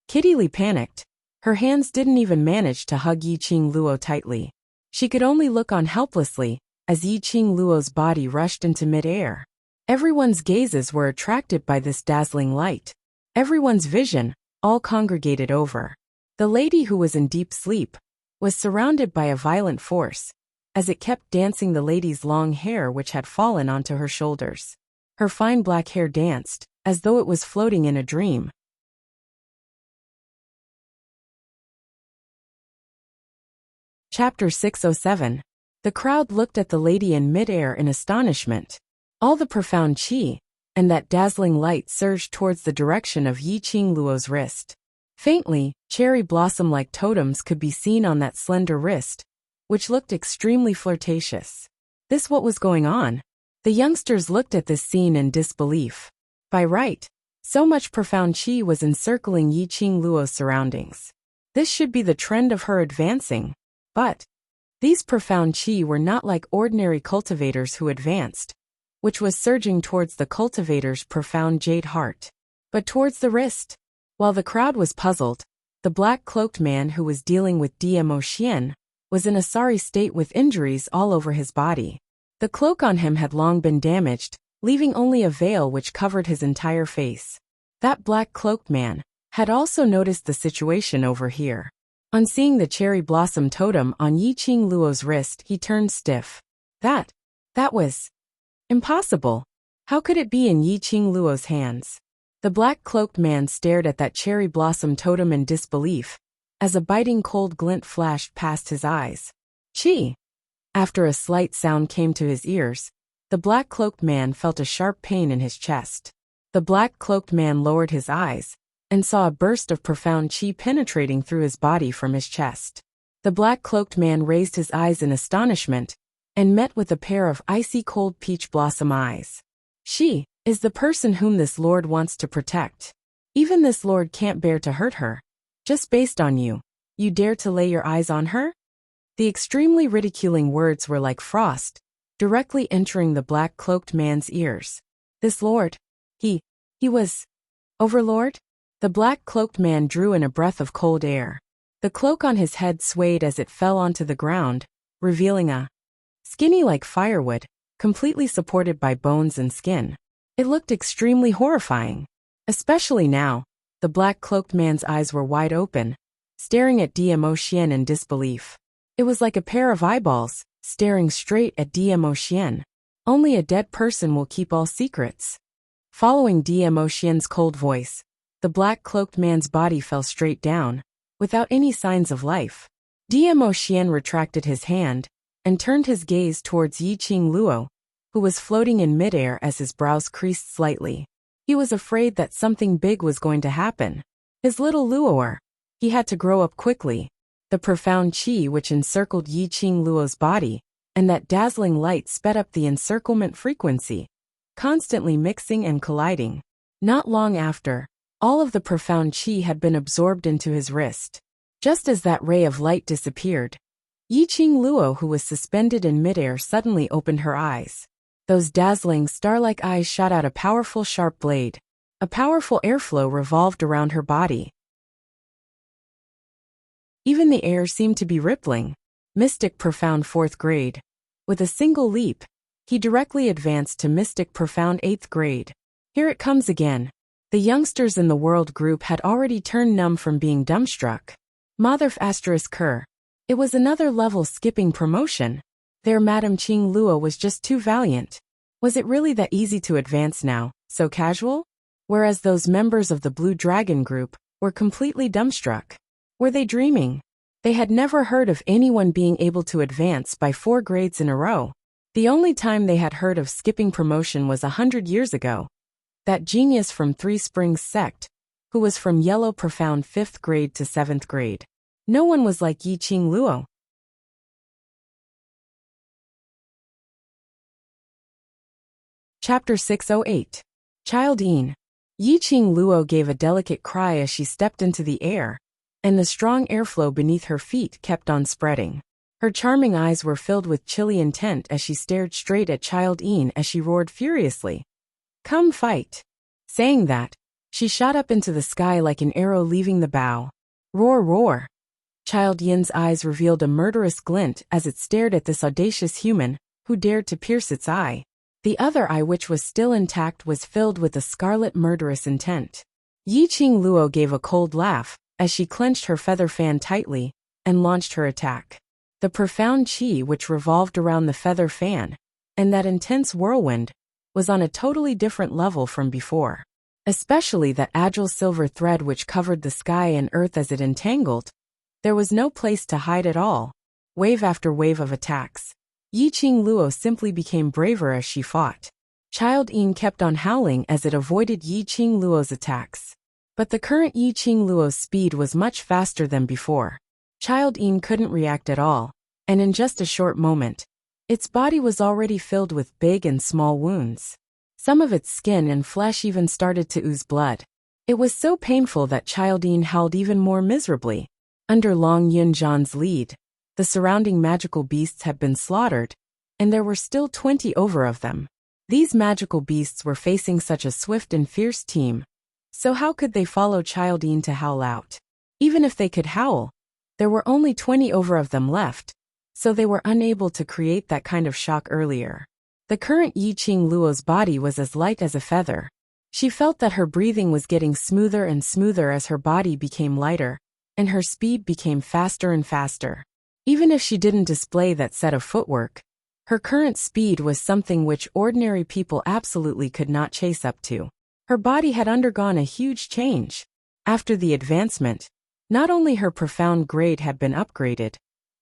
Kitty Lee panicked. Her hands didn't even manage to hug Yiqing Luo tightly. She could only look on helplessly as Yiqing Luo's body rushed into mid-air. Everyone's gazes were attracted by this dazzling light. Everyone's vision, all congregated over. The lady, who was in deep sleep, was surrounded by a violent force, as it kept dancing the lady's long hair which had fallen onto her shoulders. Her fine black hair danced, as though it was floating in a dream. Chapter 607. The crowd looked at the lady in mid-air in astonishment. All the profound qi and that dazzling light surged towards the direction of Yiqing Luo's wrist. Faintly, cherry blossom-like totems could be seen on that slender wrist, which looked extremely flirtatious. This what was going on? The youngsters looked at this scene in disbelief. By right, so much profound qi was encircling Yiqing Luo's surroundings. This should be the trend of her advancing. But these profound qi were not like ordinary cultivators who advanced, which was surging towards the cultivator's profound jade heart, but towards the wrist. While the crowd was puzzled, the black-cloaked man who was dealing with Dmo Xian was in a sorry state with injuries all over his body. The cloak on him had long been damaged, leaving only a veil which covered his entire face. That black-cloaked man had also noticed the situation over here. On seeing the cherry blossom totem on Yiqing Luo's wrist, he turned stiff. That was impossible. How could it be in Yiqing Luo's hands? The black-cloaked man stared at that cherry blossom totem in disbelief, as a biting cold glint flashed past his eyes. Qi! After a slight sound came to his ears, the black-cloaked man felt a sharp pain in his chest. The black-cloaked man lowered his eyes, and saw a burst of profound qi penetrating through his body from his chest. The black-cloaked man raised his eyes in astonishment, and met with a pair of icy cold peach blossom eyes. She is the person whom this lord wants to protect. Even this lord can't bear to hurt her. Just based on you dare to lay your eyes on her? The extremely ridiculing words were like frost, directly entering the black-cloaked man's ears. This lord, he was Overlord? The black-cloaked man drew in a breath of cold air. The cloak on his head swayed as it fell onto the ground, revealing a skinny like firewood, completely supported by bones and skin. It looked extremely horrifying. Especially now, the black-cloaked man's eyes were wide open, staring at Dmo Xian in disbelief. It was like a pair of eyeballs, staring straight at Dmo Xian. Only a dead person will keep all secrets. Following Dmo Xian's cold voice, the black-cloaked man's body fell straight down, without any signs of life. Dmo Xian retracted his hand, and turned his gaze towards Yiqing Luo, who was floating in midair as his brows creased slightly. He was afraid that something big was going to happen. His little Luoer. He had to grow up quickly. The profound qi which encircled Yiqing Luo's body, and that dazzling light sped up the encirclement frequency, constantly mixing and colliding. Not long after, all of the profound qi had been absorbed into his wrist. Just as that ray of light disappeared, Yiqing Luo, who was suspended in midair, suddenly opened her eyes. Those dazzling star-like eyes shot out a powerful sharp blade. A powerful airflow revolved around her body. Even the air seemed to be rippling. Mystic Profound 4th grade. With a single leap, he directly advanced to Mystic Profound 8th grade. Here it comes again. The youngsters in the world group had already turned numb from being dumbstruck. Motherf ***. It was another level skipping promotion. Their Madame Qing Luo was just too valiant. Was it really that easy to advance now, so casual? Whereas those members of the Blue Dragon group were completely dumbstruck. Were they dreaming? They had never heard of anyone being able to advance by 4 grades in a row. The only time they had heard of skipping promotion was 100 years ago. That genius from Three Springs sect, who was from Yellow Profound 5th grade to 7th grade. No one was like Yiqing Luo. Chapter 608. Child Yin. Yiqing Luo gave a delicate cry as she stepped into the air, and the strong airflow beneath her feet kept on spreading. Her charming eyes were filled with chilly intent as she stared straight at Child Yin as she roared furiously. "Come fight." Saying that, she shot up into the sky like an arrow leaving the bow. Roar, roar. Child Yin's eyes revealed a murderous glint as it stared at this audacious human, who dared to pierce its eye. The other eye, which was still intact, was filled with a scarlet murderous intent. Yiqing Luo gave a cold laugh as she clenched her feather fan tightly and launched her attack. The profound qi which revolved around the feather fan, and that intense whirlwind, was on a totally different level from before. Especially that agile silver thread which covered the sky and earth as it entangled. There was no place to hide at all. Wave after wave of attacks. Yiqing Luo simply became braver as she fought. Child Yin kept on howling as it avoided Yiqing Luo's attacks. But the current Yiqing Luo's speed was much faster than before. Child Yin couldn't react at all, and in just a short moment, its body was already filled with big and small wounds. Some of its skin and flesh even started to ooze blood. It was so painful that Child Yin howled even more miserably. Under Long Yunzhan's lead, the surrounding magical beasts had been slaughtered, and there were still 20 over of them. These magical beasts were facing such a swift and fierce team, so how could they follow Child Yin to howl out? Even if they could howl, there were only 20 over of them left, so they were unable to create that kind of shock earlier. The current Yiqing Luo's body was as light as a feather. She felt that her breathing was getting smoother and smoother as her body became lighter, and her speed became faster and faster. Even if she didn't display that set of footwork, her current speed was something which ordinary people absolutely could not chase up to. Her body had undergone a huge change. After the advancement, not only her profound grade had been upgraded,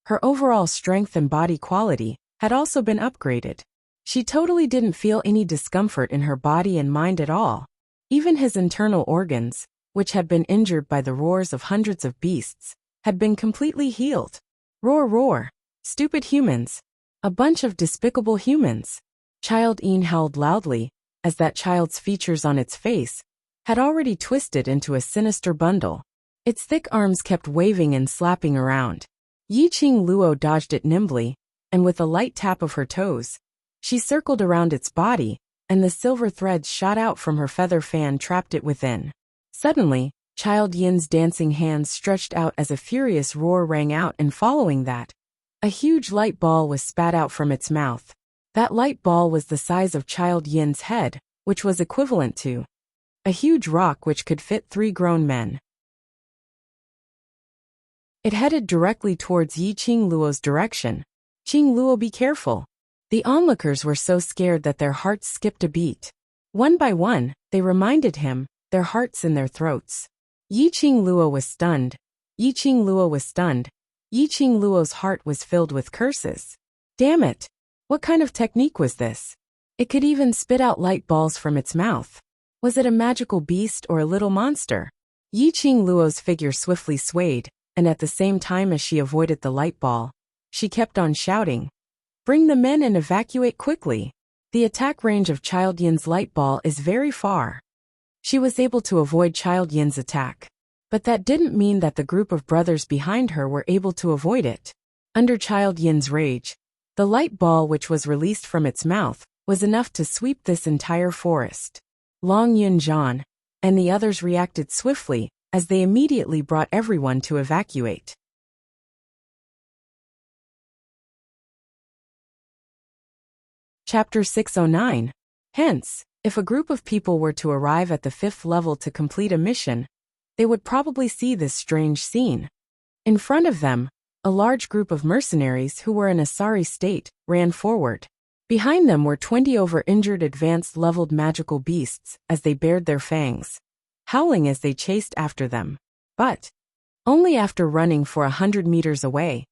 her overall strength and body quality had also been upgraded. She totally didn't feel any discomfort in her body and mind at all. Even his internal organs, which had been injured by the roars of hundreds of beasts, had been completely healed. Roar, roar. Stupid humans. A bunch of despicable humans. Child Yin howled loudly, as that child's features on its face had already twisted into a sinister bundle. Its thick arms kept waving and slapping around. Yiqing Luo dodged it nimbly, and with a light tap of her toes, she circled around its body, and the silver threads shot out from her feather fan trapped it within. Suddenly, Child Yin's dancing hands stretched out as a furious roar rang out, and following that, a huge light ball was spat out from its mouth. That light ball was the size of Child Yin's head, which was equivalent to a huge rock which could fit 3 grown men. It headed directly towards Yi Qing Luo's direction. Qing Luo, be careful. The onlookers were so scared that their hearts skipped a beat. One by one, they reminded him, their hearts in their throats. Yi Qing Luo was stunned. Yi Qing Luo was stunned. Yi Qing Luo's heart was filled with curses. Damn it! What kind of technique was this? It could even spit out light balls from its mouth. Was it a magical beast or a little monster? Yi Qing Luo's figure swiftly swayed, and at the same time as she avoided the light ball, she kept on shouting, "Bring the men and evacuate quickly." The attack range of Child Yin's light ball is very far. She was able to avoid Child Yin's attack. But that didn't mean that the group of brothers behind her were able to avoid it. Under Child Yin's rage, the light ball which was released from its mouth was enough to sweep this entire forest. Long Yunjian and the others reacted swiftly, as they immediately brought everyone to evacuate. Chapter 609. Hence, if a group of people were to arrive at the 5th level to complete a mission, they would probably see this strange scene. In front of them, a large group of mercenaries who were in a sorry state ran forward. Behind them were 20 over-injured advanced-leveled magical beasts as they bared their fangs, howling as they chased after them. But only after running for 100 meters away,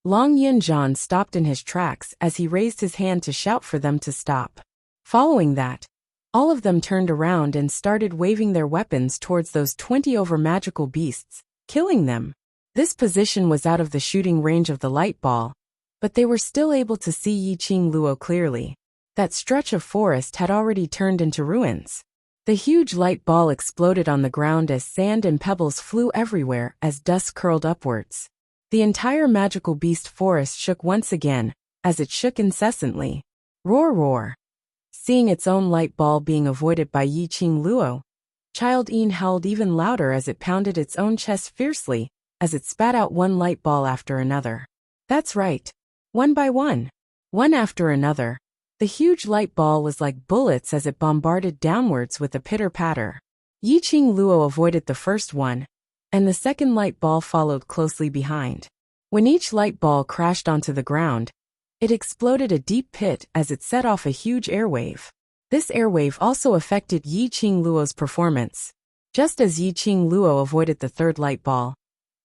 Long Yunjian stopped in his tracks as he raised his hand to shout for them to stop. Following that, all of them turned around and started waving their weapons towards those 20 over-magical beasts, killing them. This position was out of the shooting range of the light ball, but they were still able to see Yi Qing Luo clearly. That stretch of forest had already turned into ruins. The huge light ball exploded on the ground as sand and pebbles flew everywhere as dust curled upwards. The entire magical beast forest shook once again, as it shook incessantly. Roar, roar. Seeing its own light ball being avoided by Yi Qing Luo, Child Yin howled even louder as it pounded its own chest fiercely, as it spat out one light ball after another. That's right. One by one. One after another. The huge light ball was like bullets as it bombarded downwards with a pitter-patter. Yi Qing Luo avoided the first one, and the second light ball followed closely behind. When each light ball crashed onto the ground, it exploded a deep pit as it set off a huge airwave. This airwave also affected Yi Qing Luo's performance. Just as Yi Qing Luo avoided the third light ball,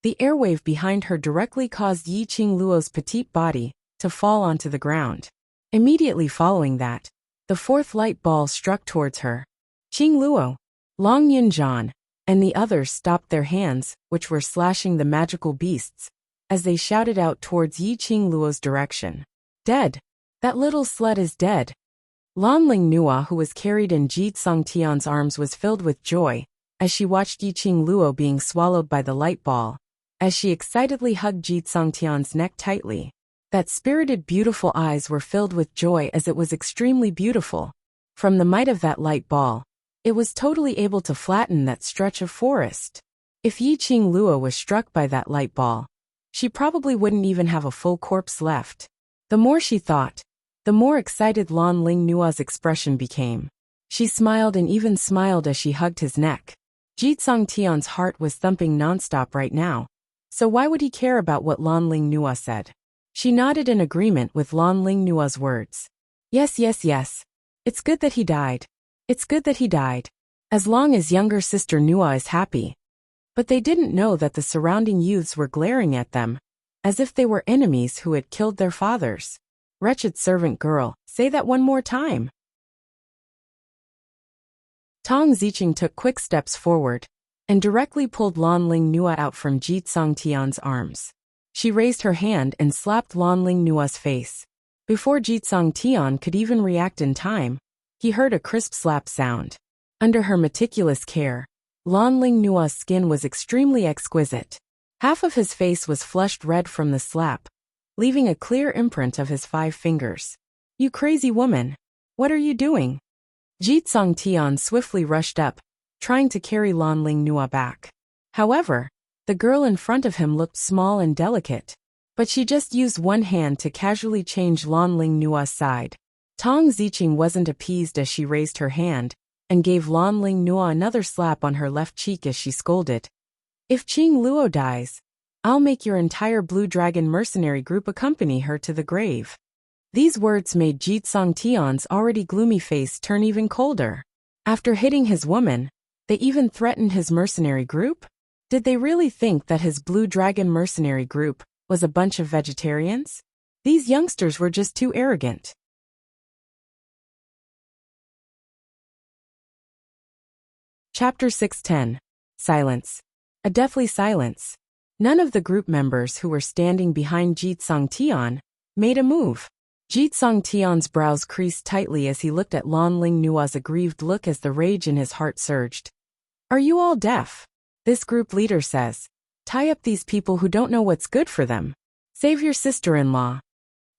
the airwave behind her directly caused Yi Qing Luo's petite body to fall onto the ground. Immediately following that, the fourth light ball struck towards her. Qing Luo, Long Yunjian, and the others stopped their hands, which were slashing the magical beasts, as they shouted out towards Yi Qing Luo's direction. Dead. That little slut is dead. Lanling Nua, who was carried in Ji Tsongtian's arms, was filled with joy as she watched Yi Qing Luo being swallowed by the light ball, as she excitedly hugged Ji Tsongtian's neck tightly. That spirited beautiful eyes were filled with joy as it was extremely beautiful. From the might of that light ball, it was totally able to flatten that stretch of forest. If Yi Qing Luo was struck by that light ball, she probably wouldn't even have a full corpse left. The more she thought, the more excited Lan Ling Nua's expression became. She smiled and even smiled as she hugged his neck. Ji Tsongtian's heart was thumping nonstop right now, so why would he care about what Lan Ling Nua said? She nodded in agreement with Lan Ling Nua's words. Yes, yes, yes. It's good that he died. It's good that he died. As long as younger sister Nua is happy. But they didn't know that the surrounding youths were glaring at them, as if they were enemies who had killed their fathers. Wretched servant girl, say that one more time. Tong Ziqing took quick steps forward, and directly pulled Lan Ling Nua out from Ji Tsongtian's arms. She raised her hand and slapped Lan Ling Nua's face. Before Ji Tsongtian could even react in time, he heard a crisp slap sound. Under her meticulous care, Lan Ling Nua's skin was extremely exquisite. Half of his face was flushed red from the slap, leaving a clear imprint of his 5 fingers. You crazy woman! What are you doing? Ji Tsongtian swiftly rushed up, trying to carry Lan Ling Nua back. However, the girl in front of him looked small and delicate, but she just used one hand to casually change Lan Ling Nua's side. Tong Ziqing wasn't appeased as she raised her hand and gave Lan Ling Nua another slap on her left cheek as she scolded. If Qing Luo dies, I'll make your entire Blue Dragon mercenary group accompany her to the grave." These words made Jitsong Tian's already gloomy face turn even colder. After hitting his woman, they even threatened his mercenary group? Did they really think that his Blue Dragon mercenary group was a bunch of vegetarians? These youngsters were just too arrogant. Chapter 610. Silence. A deathly silence. None of the group members who were standing behind Jitsong Tian made a move. Jitsong Tian's brows creased tightly as he looked at Lan Ling Nua's aggrieved look as the rage in his heart surged. "Are you all deaf? This group leader says, tie up these people who don't know what's good for them. Save your sister-in-law."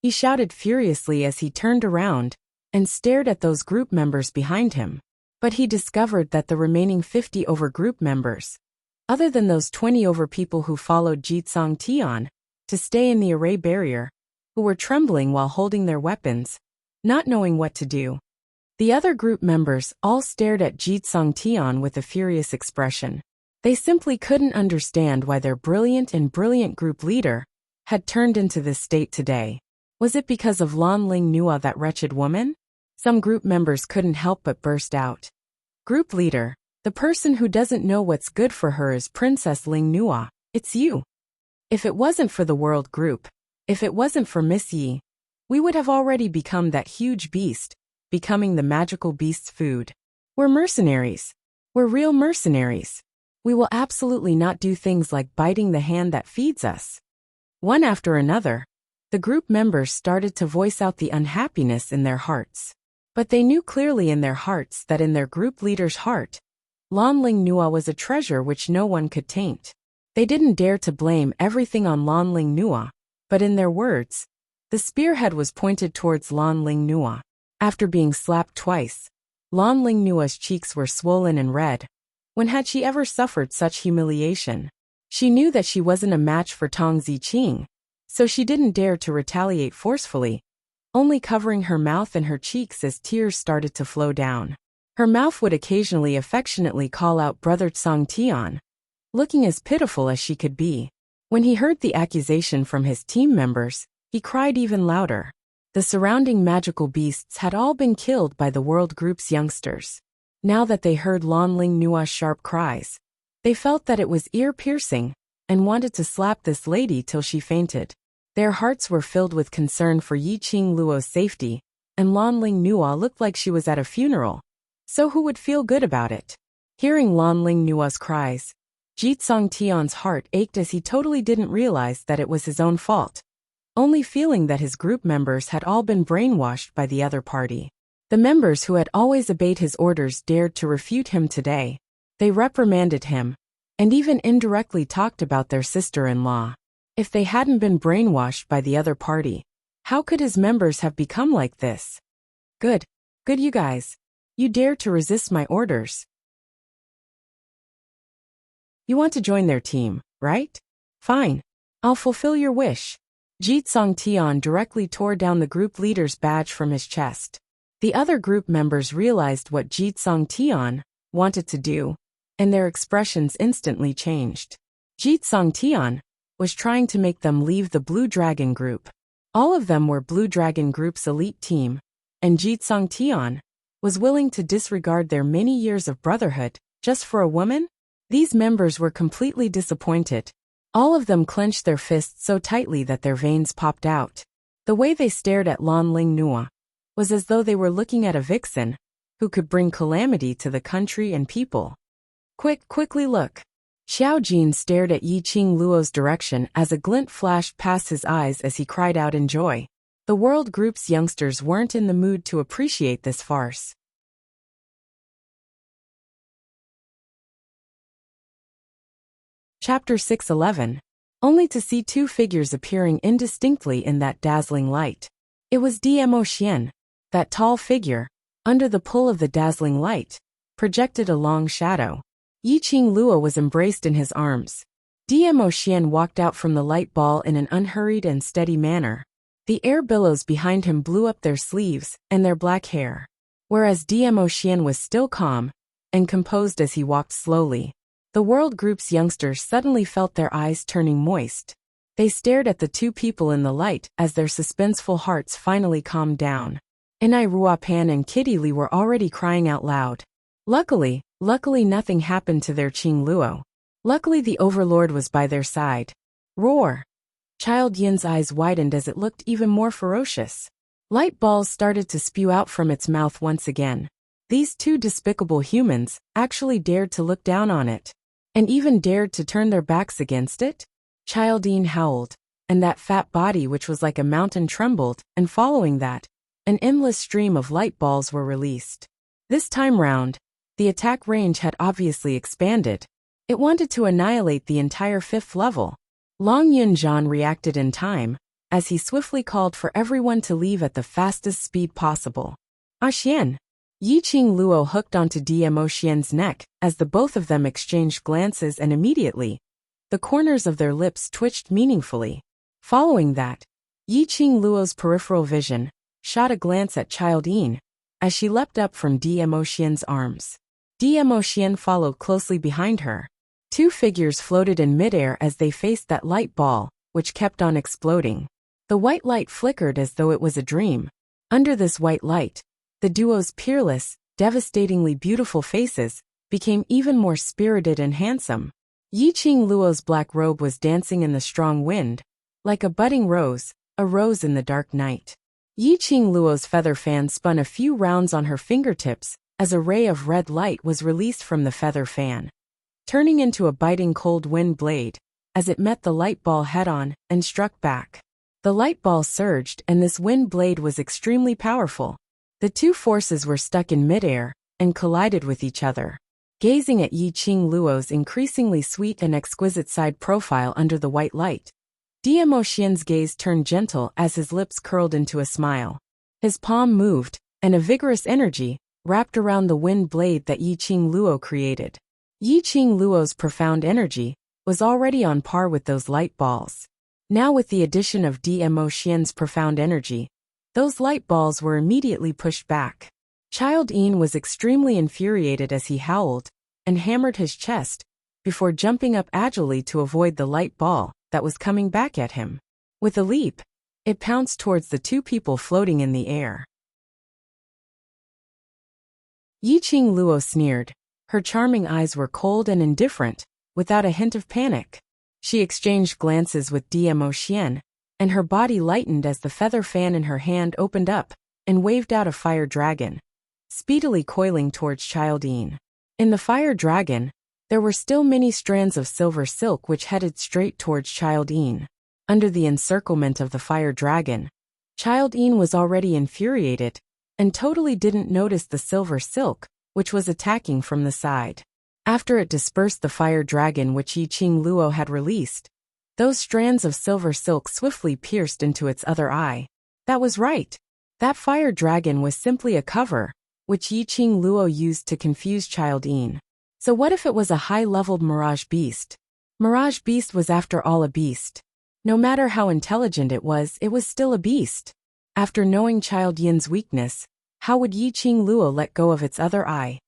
He shouted furiously as he turned around and stared at those group members behind him. But he discovered that the remaining 50 over group members, other than those 20 over people who followed Jitsong Tian to stay in the array barrier, who were trembling while holding their weapons, not knowing what to do. The other group members all stared at Jitsong Tian with a furious expression. They simply couldn't understand why their brilliant group leader had turned into this state today. Was it because of Lan Ling Nua, that wretched woman? Some group members couldn't help but burst out. "Group leader, the person who doesn't know what's good for her is Princess Ling Nua. It's you. If it wasn't for the world group, if it wasn't for Miss Yi, we would have already become that huge beast, becoming the magical beast's food. We're mercenaries. We're real mercenaries. We will absolutely not do things like biting the hand that feeds us." One after another, the group members started to voice out the unhappiness in their hearts. But they knew clearly in their hearts that in their group leader's heart, Lan Ling Nua was a treasure which no one could taint. They didn't dare to blame everything on Lan Ling Nua, but in their words, the spearhead was pointed towards Lan Ling Nua. After being slapped twice, Lan Ling Nua's cheeks were swollen and red. When had she ever suffered such humiliation? She knew that she wasn't a match for Tong Ziqing, so she didn't dare to retaliate forcefully, only covering her mouth and her cheeks as tears started to flow down. Her mouth would occasionally affectionately call out Brother Tsong Tian, looking as pitiful as she could be. When he heard the accusation from his team members, he cried even louder. The surrounding magical beasts had all been killed by the World Group's youngsters. Now that they heard Lan Ling Nua's sharp cries, they felt that it was ear-piercing and wanted to slap this lady till she fainted. Their hearts were filled with concern for Yiqing Luo's safety, and Lan Ling Nua looked like she was at a funeral. So who would feel good about it? Hearing Lan Ling Nua's cries, Jitsong Tian's heart ached as he totally didn't realize that it was his own fault, only feeling that his group members had all been brainwashed by the other party. The members who had always obeyed his orders dared to refute him today. They reprimanded him, and even indirectly talked about their sister-in-law. If they hadn't been brainwashed by the other party, how could his members have become like this? Good you guys. You dare to resist my orders. You want to join their team, right? Fine. I'll fulfill your wish. Jitsong Tian directly tore down the group leader's badge from his chest. The other group members realized what Jitsong Tian wanted to do, and their expressions instantly changed. Jitsong Tian was trying to make them leave the Blue Dragon group. All of them were Blue Dragon group's elite team, and Jitsong Tian was willing to disregard their many years of brotherhood just for a woman? These members were completely disappointed. All of them clenched their fists so tightly that their veins popped out. The way they stared at Lan Ling Nua was as though they were looking at a vixen who could bring calamity to the country and people. Quickly look. Xiao Jin stared at Yiqing Luo's direction as a glint flashed past his eyes as he cried out in joy. The World Group's youngsters weren't in the mood to appreciate this farce. Chapter 611. Only to see two figures appearing indistinctly in that dazzling light. It was Dmo Xian, that tall figure, under the pull of the dazzling light, projected a long shadow. Yiqing Luo was embraced in his arms. Dmo Xian walked out from the light ball in an unhurried and steady manner. The air billows behind him blew up their sleeves and their black hair, whereas Dmo Xian was still calm and composed as he walked slowly. The world group's youngsters suddenly felt their eyes turning moist. They stared at the two people in the light as their suspenseful hearts finally calmed down. Inai Ruapan and Kitty Lee were already crying out loud. Luckily nothing happened to their Qing Luo. Luckily the overlord was by their side. Roar! Child Yin's eyes widened as it looked even more ferocious. Light balls started to spew out from its mouth once again. These two despicable humans actually dared to look down on it. And even dared to turn their backs against it? Childine howled, and that fat body which was like a mountain trembled, and following that, an endless stream of light balls were released. This time round, the attack range had obviously expanded. It wanted to annihilate the entire 5th level. Long Yunjian reacted in time, as he swiftly called for everyone to leave at the fastest speed possible. Xian! Yiqing Luo hooked onto Dmo Xian's neck as the both of them exchanged glances, and immediately, the corners of their lips twitched meaningfully. Following that, Yiqing Luo's peripheral vision shot a glance at Child Yin as she leapt up from Dmo Xian's arms. Dmo Xian followed closely behind her. Two figures floated in midair as they faced that light ball, which kept on exploding. The white light flickered as though it was a dream. Under this white light, the duo's peerless, devastatingly beautiful faces became even more spirited and handsome. Yiqing Luo's black robe was dancing in the strong wind, like a budding rose, a rose in the dark night. Yiqing Luo's feather fan spun a few rounds on her fingertips as a ray of red light was released from the feather fan, turning into a biting cold wind blade as it met the light ball head-on and struck back. The light ball surged, and this wind blade was extremely powerful. The two forces were stuck in midair and collided with each other. Gazing at Yiqing Luo's increasingly sweet and exquisite side profile under the white light, Dmo Xian's gaze turned gentle as his lips curled into a smile. His palm moved, and a vigorous energy wrapped around the wind blade that Yiqing Luo created. Yiqing Luo's profound energy was already on par with those light balls. Now with the addition of Dmo Xian's profound energy, those light balls were immediately pushed back. Child Yin was extremely infuriated as he howled and hammered his chest before jumping up agilely to avoid the light ball that was coming back at him. With a leap, it pounced towards the two people floating in the air. Yiqing Luo sneered. Her charming eyes were cold and indifferent, without a hint of panic. She exchanged glances with Dmo Xian, and her body lightened as the feather fan in her hand opened up and waved out a fire dragon, speedily coiling towards Child Yin. In the fire dragon, there were still many strands of silver silk which headed straight towards Child Yin. Under the encirclement of the fire dragon, Child Yin was already infuriated and totally didn't notice the silver silk, which was attacking from the side. After it dispersed the fire dragon which Yiqing Luo had released, those strands of silver silk swiftly pierced into its other eye. That was right. That fire dragon was simply a cover, which Yiqing Luo used to confuse Child Yin. So what if it was a high-leveled Mirage Beast? Mirage Beast was after all a beast. No matter how intelligent it was still a beast. After knowing Child Yin's weakness, how would Yiqing Luo let go of its other eye?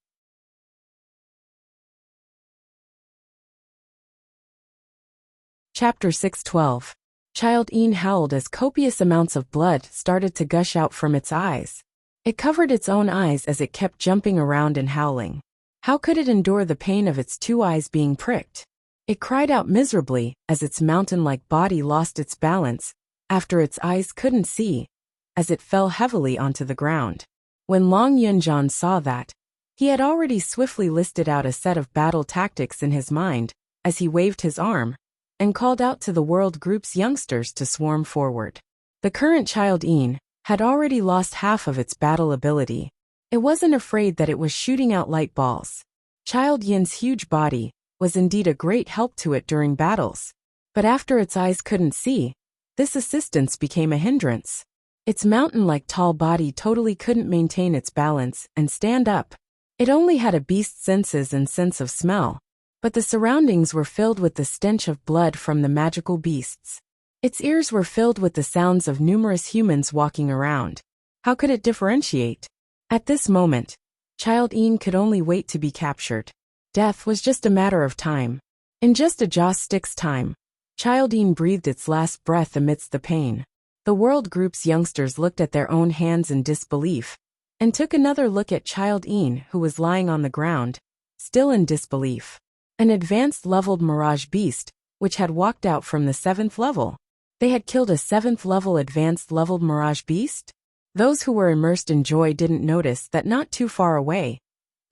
Chapter 612. Child Yin howled as copious amounts of blood started to gush out from its eyes. It covered its own eyes as it kept jumping around and howling. How could it endure the pain of its two eyes being pricked? It cried out miserably as its mountain-like body lost its balance after its eyes couldn't see, as it fell heavily onto the ground. When Long Yunjian saw that, he had already swiftly listed out a set of battle tactics in his mind as he waved his arm and called out to the world group's youngsters to swarm forward. The current Child Yin had already lost half of its battle ability. It wasn't afraid that it was shooting out light balls. Child Yin's huge body was indeed a great help to it during battles. But after its eyes couldn't see, this assistance became a hindrance. Its mountain-like tall body totally couldn't maintain its balance and stand up. It only had a beast's senses and sense of smell, but the surroundings were filled with the stench of blood from the magical beasts. Its ears were filled with the sounds of numerous humans walking around. How could it differentiate? At this moment, Child Yin could only wait to be captured. Death was just a matter of time. In just a joss stick's time, Childine breathed its last breath amidst the pain. The World Group's youngsters looked at their own hands in disbelief, and took another look at Childine, who was lying on the ground, still in disbelief. An advanced leveled Mirage Beast, which had walked out from the 7th level. They had killed a 7th level advanced leveled Mirage Beast? Those who were immersed in joy didn't notice that not too far away,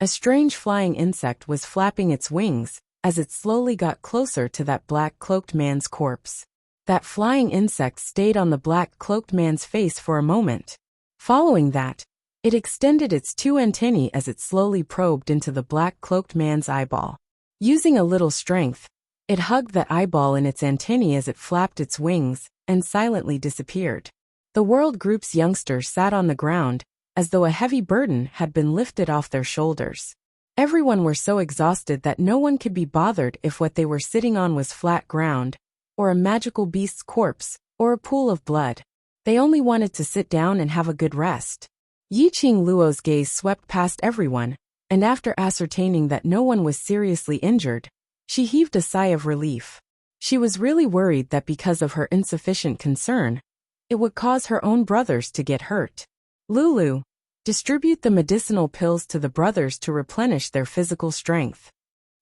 a strange flying insect was flapping its wings as it slowly got closer to that black-cloaked man's corpse. That flying insect stayed on the black-cloaked man's face for a moment. Following that, it extended its 2 antennae as it slowly probed into the black-cloaked man's eyeball. Using a little strength, it hugged that eyeball in its antennae as it flapped its wings and silently disappeared. The World Group's youngsters sat on the ground as though a heavy burden had been lifted off their shoulders. Everyone were so exhausted that no one could be bothered if what they were sitting on was flat ground, or a magical beast's corpse, or a pool of blood. They only wanted to sit down and have a good rest. Yiqing Luo's gaze swept past everyone, and after ascertaining that no one was seriously injured, she heaved a sigh of relief. She was really worried that because of her insufficient concern, it would cause her own brothers to get hurt. Lulu, distribute the medicinal pills to the brothers to replenish their physical strength.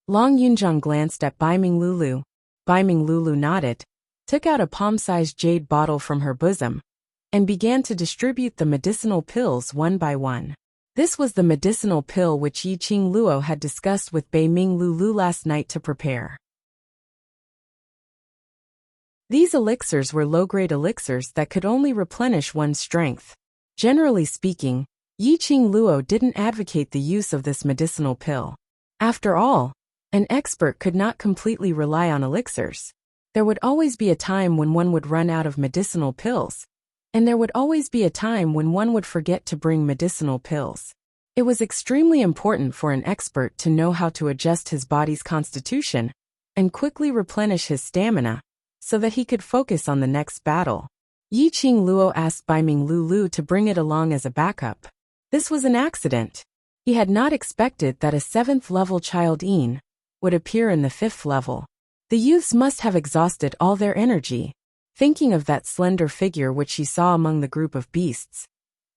Long Yunzhang glanced at Baiming Lulu. Baiming Lulu nodded, took out a palm-sized jade bottle from her bosom, and began to distribute the medicinal pills one by one. This was the medicinal pill which Yiqing Luo had discussed with Baiming Lulu last night to prepare. These elixirs were low-grade elixirs that could only replenish one's strength. Generally speaking, Yiqing Luo didn't advocate the use of this medicinal pill. After all, an expert could not completely rely on elixirs. There would always be a time when one would run out of medicinal pills, and there would always be a time when one would forget to bring medicinal pills. It was extremely important for an expert to know how to adjust his body's constitution and quickly replenish his stamina so that he could focus on the next battle. Yiqing Luo asked Baiming Lulu to bring it along as a backup. This was an accident. He had not expected that a 7th level Childine would appear in the 5th level. The youths must have exhausted all their energy. Thinking of that slender figure which he saw among the group of beasts,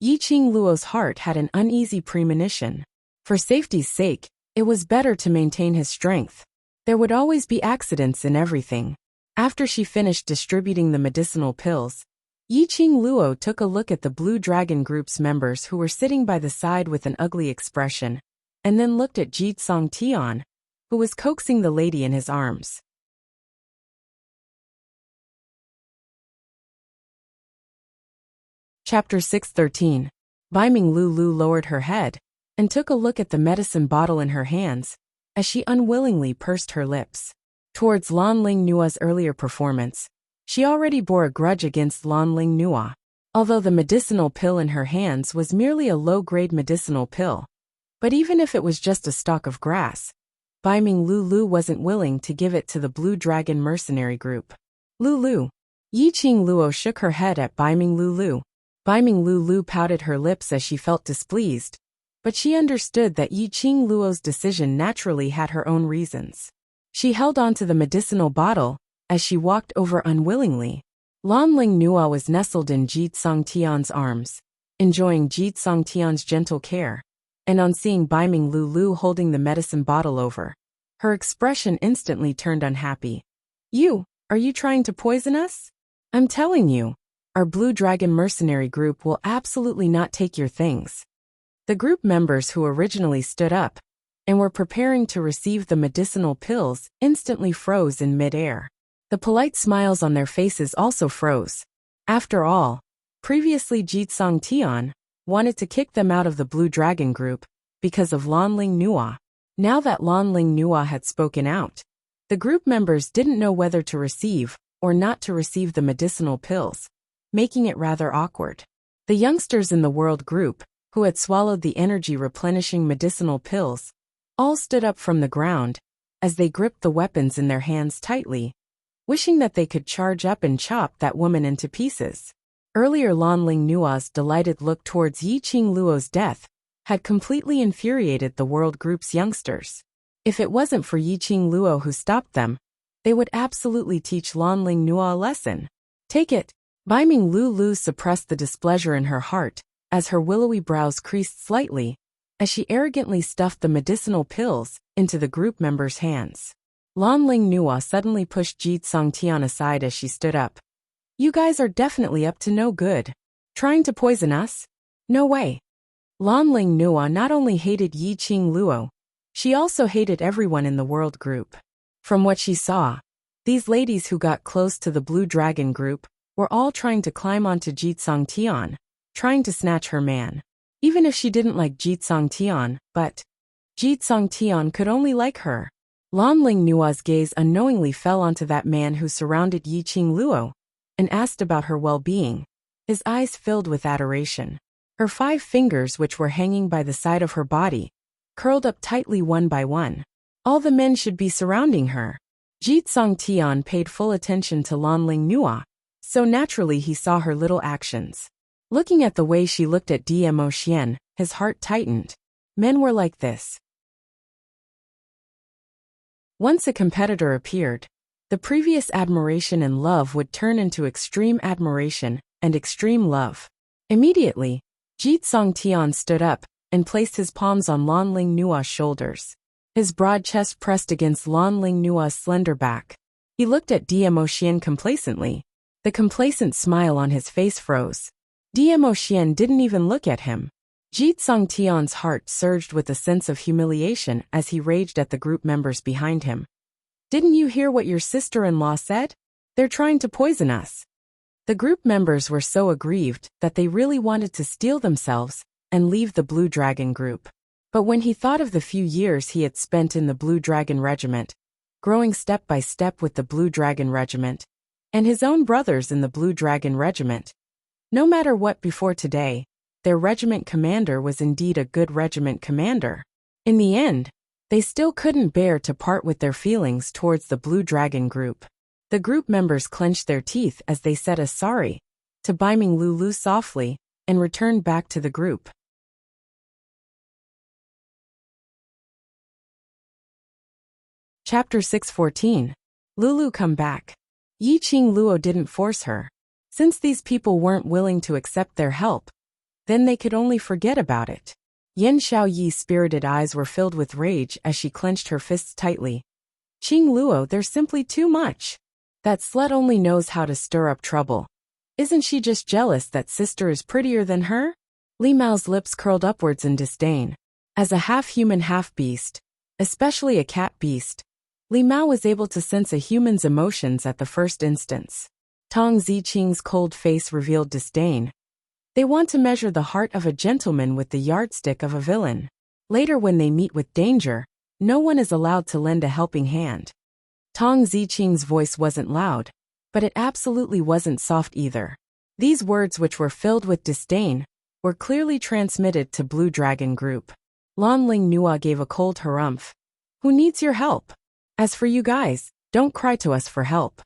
Yiqing Luo's heart had an uneasy premonition. For safety's sake, it was better to maintain his strength. There would always be accidents in everything. After she finished distributing the medicinal pills, Yiqing Luo took a look at the Blue Dragon Group's members who were sitting by the side with an ugly expression, and then looked at Jitsong Tian, who was coaxing the lady in his arms. Chapter 613. Baiming Lulu lowered her head and took a look at the medicine bottle in her hands as she unwillingly pursed her lips. Towards Lan Ling Nua's earlier performance, she already bore a grudge against Lan Ling Nua. Although the medicinal pill in her hands was merely a low-grade medicinal pill, but even if it was just a stalk of grass, Baiming Lulu wasn't willing to give it to the Blue Dragon mercenary group. Lulu. Yiqing Luo shook her head at Baiming Lulu. Baiming Lulu pouted her lips as she felt displeased, but she understood that Yiqing Luo's decision naturally had her own reasons. She held on to the medicinal bottle as she walked over unwillingly. Lan Ling Nua was nestled in Jitsong Tian's arms, enjoying Jitsong Tian's gentle care, and on seeing Baiming Lulu holding the medicine bottle over, her expression instantly turned unhappy. Are you trying to poison us? I'm telling you, our Blue Dragon mercenary group will absolutely not take your things. The group members who originally stood up and were preparing to receive the medicinal pills instantly froze in mid-air. The polite smiles on their faces also froze. After all, previously Jitsong Tian wanted to kick them out of the Blue Dragon group because of Lan Ling Nua. Now that Lan Ling Nua had spoken out, the group members didn't know whether to receive or not to receive the medicinal pills, making it rather awkward. The youngsters in the world group, who had swallowed the energy-replenishing medicinal pills, all stood up from the ground as they gripped the weapons in their hands tightly, wishing that they could charge up and chop that woman into pieces. Earlier Lan Ling Nua's delighted look towards Yiqing Luo's death had completely infuriated the world group's youngsters. If it wasn't for Yiqing Luo who stopped them, they would absolutely teach Lanling Nua a lesson. Take it. Baiming Lu suppressed the displeasure in her heart, as her willowy brows creased slightly, as she arrogantly stuffed the medicinal pills into the group members' hands. Lanling Nua suddenly pushed Ji Tsongtian aside as she stood up. You guys are definitely up to no good. Trying to poison us? No way. Lanling Nua not only hated Yiqing Luo, she also hated everyone in the world group. From what she saw, these ladies who got close to the Blue Dragon group were all trying to climb onto Ji Tsongtian, trying to snatch her man. Even if she didn't like Ji Tsongtian, but Ji Tsongtian could only like her. Lanling Nua's gaze unknowingly fell onto that man who surrounded Yiqing Luo and asked about her well-being, his eyes filled with adoration. Her 5 fingers, which were hanging by the side of her body, curled up tightly one by one. All the men should be surrounding her. Ji Tsongtian paid full attention to Lanling Nua, so naturally he saw her little actions. Looking at the way she looked at Dmo Xian, his heart tightened. Men were like this. Once a competitor appeared, the previous admiration and love would turn into extreme admiration and extreme love. Immediately, Ji Tsongtian stood up and placed his palms on Lanling Nua's shoulders. His broad chest pressed against Lanling Nua's slender back. He looked at Dmo Xian complacently. The complacent smile on his face froze. Dmo Xian didn't even look at him. Ji Tsongtian's heart surged with a sense of humiliation as he raged at the group members behind him. Didn't you hear what your sister-in-law said? They're trying to poison us. The group members were so aggrieved that they really wanted to steel themselves and leave the Blue Dragon group. But when he thought of the few years he had spent in the Blue Dragon Regiment, growing step by step with the Blue Dragon Regiment, and his own brothers in the Blue Dragon Regiment, no matter what before today, their regiment commander was indeed a good regiment commander. In the end, they still couldn't bear to part with their feelings towards the Blue Dragon group. The group members clenched their teeth as they said a sorry to Baiming Lu softly and returned back to the group. Chapter 614. Lulu come back. Yiqing Luo didn't force her. Since these people weren't willing to accept their help, then they could only forget about it. Yan Xiaoyi's spirited eyes were filled with rage as she clenched her fists tightly. Qing Luo, there's simply too much. That slut only knows how to stir up trouble. Isn't she just jealous that sister is prettier than her? Li Mao's lips curled upwards in disdain. As a half-human half-beast, especially a cat beast, Li Mao was able to sense a human's emotions at the first instance. Tong Ziqing's cold face revealed disdain. They want to measure the heart of a gentleman with the yardstick of a villain. Later when they meet with danger, no one is allowed to lend a helping hand. Tong Ziqing's voice wasn't loud, but it absolutely wasn't soft either. These words, which were filled with disdain, were clearly transmitted to Blue Dragon Group. Lanling Nua gave a cold harumph. Who needs your help? As for you guys, don't cry to us for help.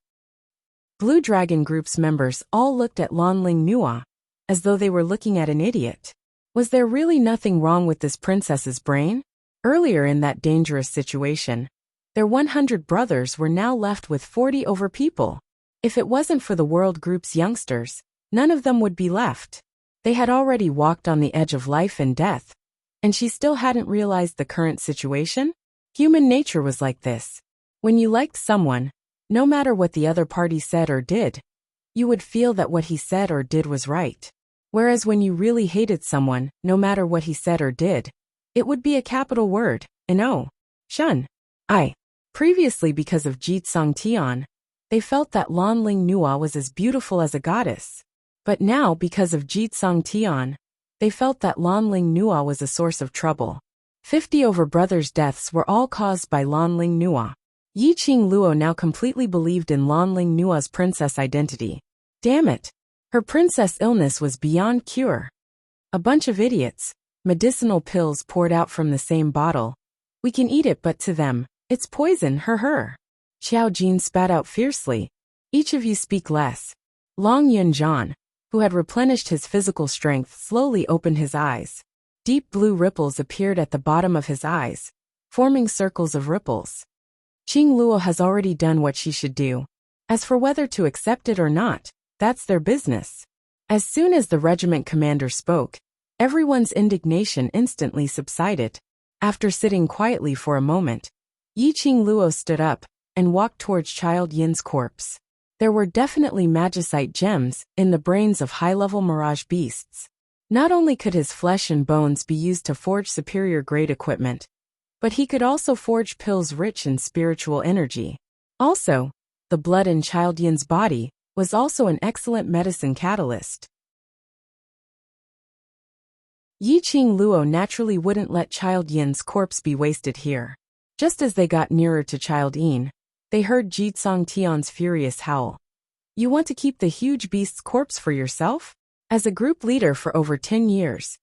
Blue Dragon Group's members all looked at Lanling Nua, as though they were looking at an idiot. Was there really nothing wrong with this princess's brain? Earlier in that dangerous situation, their 100 brothers were now left with 40 over people. If it wasn't for the world group's youngsters, none of them would be left. They had already walked on the edge of life and death, and she still hadn't realized the current situation? Human nature was like this. When you liked someone, no matter what the other party said or did, you would feel that what he said or did was right. Whereas when you really hated someone, no matter what he said or did, it would be a capital word, shun. Previously, because of Ji Tsongtian, they felt that Lanling Nua was as beautiful as a goddess. But now, because of Ji Tsongtian, they felt that Lanling Nua was a source of trouble. 50 over brothers' deaths were all caused by Lanling Nua. Yiqing Luo now completely believed in Lanling Nua's princess identity. Damn it! Her princess illness was beyond cure. A bunch of idiots. Medicinal pills poured out from the same bottle. We can eat it, but to them, it's poison, her. Xiao Jin spat out fiercely. Each of you speak less. Long Yunzhan, who had replenished his physical strength, slowly opened his eyes. Deep blue ripples appeared at the bottom of his eyes, forming circles of ripples. Qing Luo has already done what she should do. As for whether to accept it or not, that's their business. As soon as the regiment commander spoke, everyone's indignation instantly subsided. After sitting quietly for a moment, Qing Luo stood up and walked towards Child Yin's corpse. There were definitely magicite gems in the brains of high-level mirage beasts. Not only could his flesh and bones be used to forge superior-grade equipment, but he could also forge pills rich in spiritual energy. Also, the blood in Child Yin's body was also an excellent medicine catalyst. Qing Luo naturally wouldn't let Child Yin's corpse be wasted here. Just as they got nearer to Child Yin, they heard Jitsong Tian's furious howl. You want to keep the huge beast's corpse for yourself? As a group leader for over 10 years,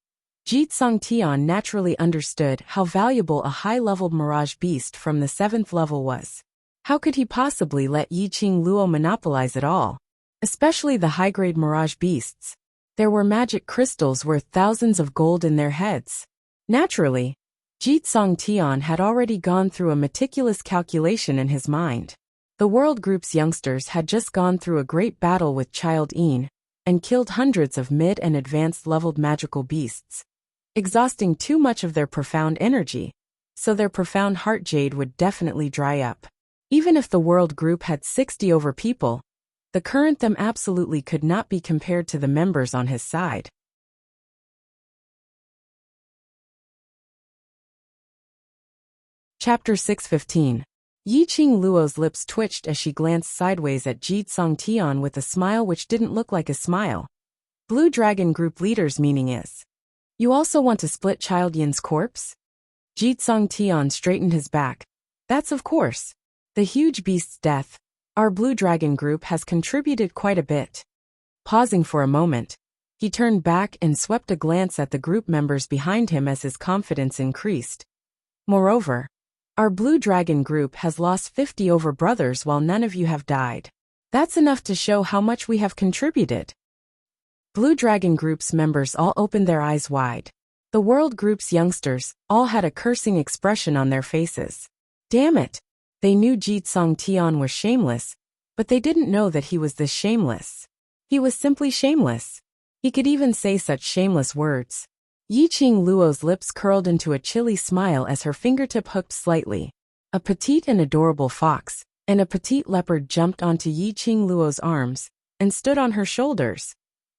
Jitsong Tian naturally understood how valuable a high-leveled mirage beast from the 7th level was. How could he possibly let Qing Luo monopolize it all? Especially the high-grade mirage beasts. There were magic crystals worth thousands of gold in their heads. Naturally, Jitsong Tian had already gone through a meticulous calculation in his mind. The World Group's youngsters had just gone through a great battle with Child Yin and killed hundreds of mid- and advanced-leveled magical beasts, exhausting too much of their profound energy, so their profound heart jade would definitely dry up. Even if the World Group had 60 over people, the current them absolutely could not be compared to the members on his side. Chapter 615. Qing Luo's lips twitched as she glanced sideways at Jitsong Tian with a smile which didn't look like a smile. Blue Dragon Group leader's meaning is, you also want to split Child Yin's corpse? Jitsong Tian straightened his back. That's of course. The huge beast's death, our Blue Dragon Group has contributed quite a bit. Pausing for a moment, he turned back and swept a glance at the group members behind him as his confidence increased. Moreover, our Blue Dragon Group has lost 50 over brothers while none of you have died. That's enough to show how much we have contributed. Blue Dragon Group's members all opened their eyes wide. The World Group's youngsters all had a cursing expression on their faces. Damn it! They knew Jitsong Tian was shameless, but they didn't know that he was this shameless. He was simply shameless. He could even say such shameless words. Qing Luo's lips curled into a chilly smile as her fingertip hooked slightly. A petite and adorable fox and a petite leopard jumped onto Qing Luo's arms and stood on her shoulders,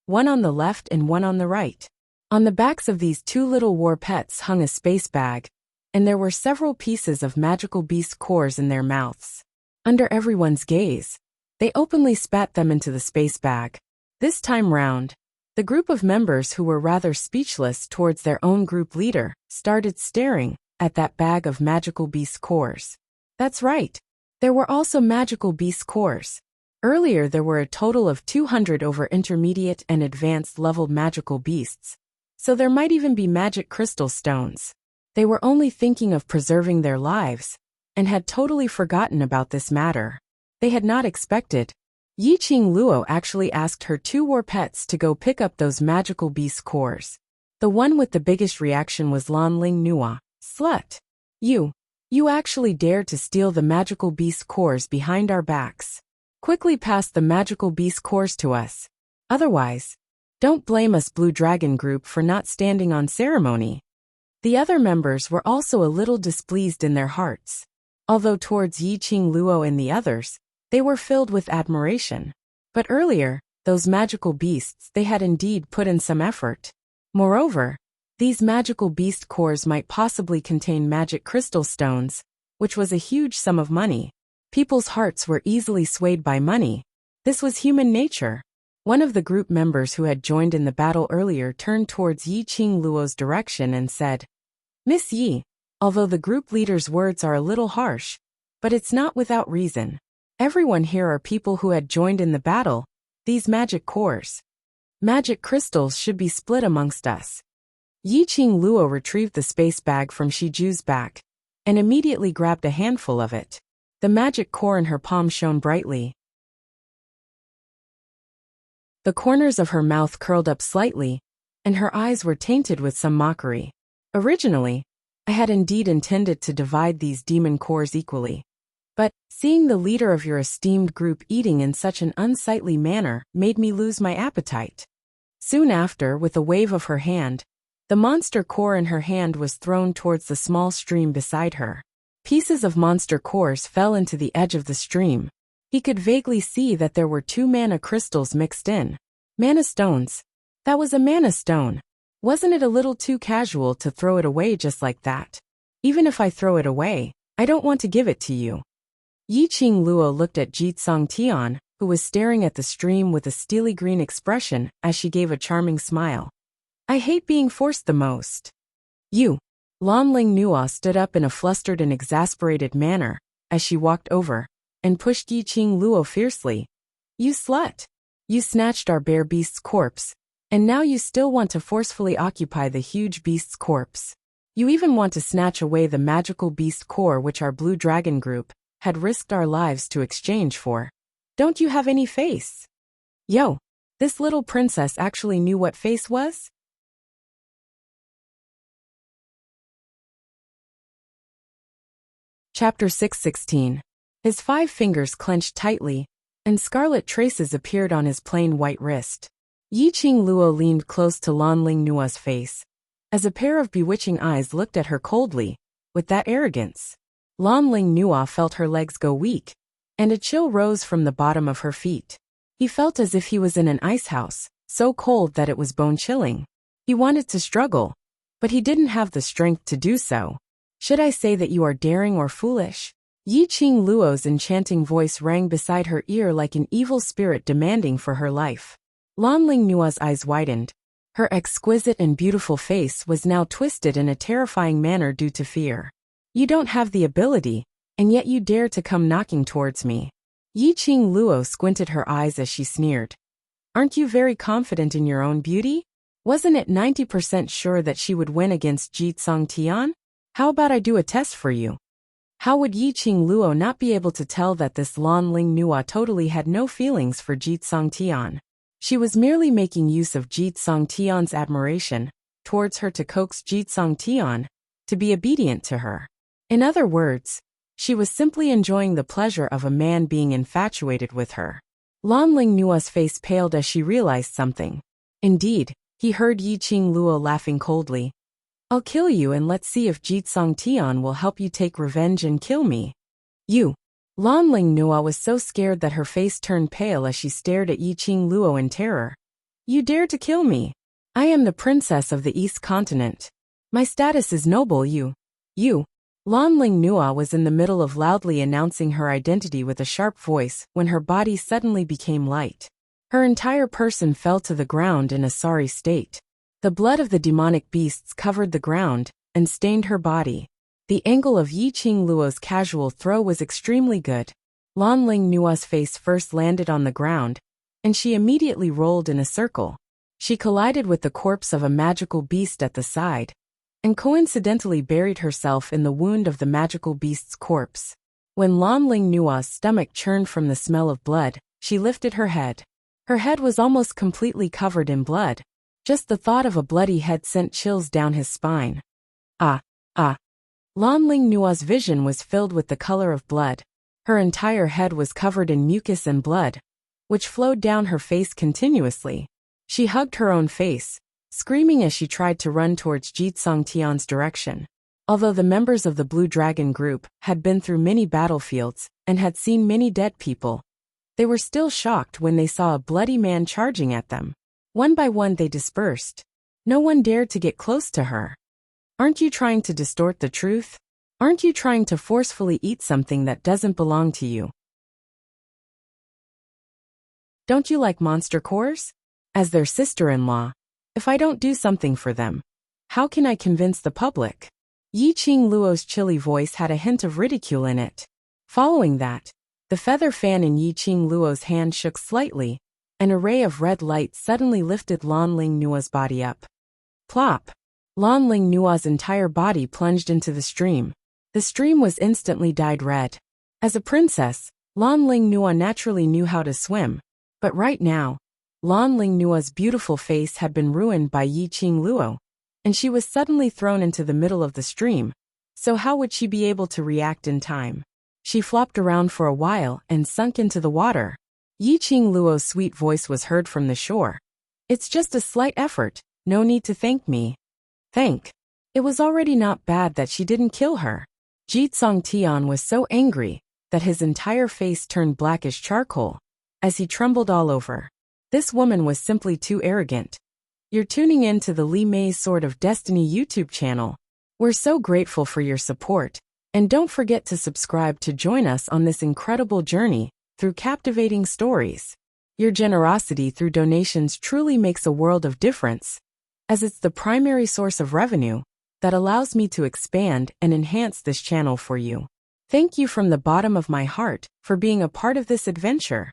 one on the left and one on the right. On the backs of these two little war pets hung a space bag, and there were several pieces of magical beast cores in their mouths. Under everyone's gaze, they openly spat them into the space bag. This time round, the group of members who were rather speechless towards their own group leader started staring at that bag of magical beast cores. That's right. There were also magical beast cores. Earlier there were a total of 200 over intermediate and advanced leveled magical beasts, so there might even be magic crystal stones. They were only thinking of preserving their lives, and had totally forgotten about this matter. They had not expected. Qing Luo actually asked her two war pets to go pick up those magical beast cores. The one with the biggest reaction was Lan Ling Nua. Slut! You actually dared to steal the magical beast cores behind our backs. Quickly pass the magical beast cores to us. Otherwise, don't blame us Blue Dragon Group for not standing on ceremony. The other members were also a little displeased in their hearts. Although towards Qing Luo and the others, they were filled with admiration. But earlier, those magical beasts, they had indeed put in some effort. Moreover, these magical beast cores might possibly contain magic crystal stones, which was a huge sum of money. People's hearts were easily swayed by money. This was human nature. One of the group members who had joined in the battle earlier turned towards Qing Luo's direction and said, Miss Yi, although the group leader's words are a little harsh, but it's not without reason. Everyone here are people who had joined in the battle. These magic cores, magic crystals should be split amongst us. Qing Luo retrieved the space bag from Shiju's back and immediately grabbed a handful of it. The magic core in her palm shone brightly. The corners of her mouth curled up slightly, and her eyes were tainted with some mockery. Originally, I had indeed intended to divide these demon cores equally. But, seeing the leader of your esteemed group eating in such an unsightly manner made me lose my appetite. Soon after, with a wave of her hand, the monster core in her hand was thrown towards the small stream beside her. Pieces of monster cores fell into the edge of the stream. He could vaguely see that there were 2 mana crystals mixed in. Mana stones. That was a mana stone. Wasn't it a little too casual to throw it away just like that? Even if I throw it away, I don't want to give it to you. Yiqing Luo looked at Jitsong Tian, who was staring at the stream with a steely green expression as she gave a charming smile. I hate being forced the most. You. Lanling Nua stood up in a flustered and exasperated manner as she walked over and pushed Yiqing Luo fiercely. You slut. You snatched our bear beast's corpse, and now you still want to forcefully occupy the huge beast's corpse. You even want to snatch away the magical beast core which our blue dragon group had risked our lives to exchange for. Don't you have any face? Yo, this little princess actually knew what face was? Chapter 616. His 5 fingers clenched tightly, and scarlet traces appeared on his plain white wrist. Yiqing Luo leaned close to Lanling Nua's face, as a pair of bewitching eyes looked at her coldly, with that arrogance. Lanling Nua felt her legs go weak, and a chill rose from the bottom of her feet. He felt as if he was in an ice house, so cold that it was bone-chilling. He wanted to struggle, but he didn't have the strength to do so. Should I say that you are daring or foolish? Yiqing Luo's enchanting voice rang beside her ear like an evil spirit demanding for her life. Lanling Nua's eyes widened. Her exquisite and beautiful face was now twisted in a terrifying manner due to fear. You don't have the ability, and yet you dare to come knocking towards me. Yiqing Luo squinted her eyes as she sneered. Aren't you very confident in your own beauty? Wasn't it 90% sure that she would win against Jitsong Tian? How about I do a test for you? How would Yiqing Luo not be able to tell that this Lanling Nua totally had no feelings for Jitsong Tian? She was merely making use of Jitsong Tian's admiration towards her to coax Jitsong Tian to be obedient to her. In other words, she was simply enjoying the pleasure of a man being infatuated with her. Lanling Nua's face paled as she realized something. Indeed, he heard Yiqing Luo laughing coldly. I'll kill you and let's see if Jitsong Tian will help you take revenge and kill me. You. Lanling Nua was so scared that her face turned pale as she stared at Yiqing Luo in terror. You dare to kill me? I am the princess of the East Continent. My status is noble. You. Lanling Nua was in the middle of loudly announcing her identity with a sharp voice when her body suddenly became light. Her entire person fell to the ground in a sorry state. The blood of the demonic beasts covered the ground and stained her body. The angle of Yiqing Luo's casual throw was extremely good. Lanling Nua's face first landed on the ground, and she immediately rolled in a circle. She collided with the corpse of a magical beast at the side, and coincidentally buried herself in the wound of the magical beast's corpse. When Lanling Nua's stomach churned from the smell of blood, she lifted her head. Her head was almost completely covered in blood. Just the thought of a bloody head sent chills down his spine. Ah. Lanling Nua's vision was filled with the color of blood. Her entire head was covered in mucus and blood, which flowed down her face continuously. She hugged her own face, screaming as she tried to run towards Jitsong Tian's direction. Although the members of the Blue Dragon group had been through many battlefields and had seen many dead people, they were still shocked when they saw a bloody man charging at them. One by one they dispersed. No one dared to get close to her. Aren't you trying to distort the truth? Aren't you trying to forcefully eat something that doesn't belong to you? Don't you like monster cores? As their sister-in-law, if I don't do something for them, how can I convince the public? Yiqing Luo's chilly voice had a hint of ridicule in it. Following that, the feather fan in Yiqing Luo's hand shook slightly. An array of red light suddenly lifted Lanling Nua's body up. Plop! Lanling Nua's entire body plunged into the stream. The stream was instantly dyed red. As a princess, Lanling Nua naturally knew how to swim. But right now, Lanling Nua's beautiful face had been ruined by Yiqing Luo, and she was suddenly thrown into the middle of the stream, So how would she be able to react in time? She flopped around for a while and sunk into the water. Yiqing Luo's sweet voice was heard from the shore. It's just a slight effort, no need to thank me. Thank. It was already not bad that she didn't kill her. Jitsong Tian was so angry that his entire face turned black as charcoal, as he trembled all over. This woman was simply too arrogant. You're tuning in to the Li Mei's Sword of Destiny YouTube channel. We're so grateful for your support, and don't forget to subscribe to join us on this incredible journey through captivating stories. Your generosity through donations truly makes a world of difference, as it's the primary source of revenue that allows me to expand and enhance this channel for you. Thank you from the bottom of my heart for being a part of this adventure.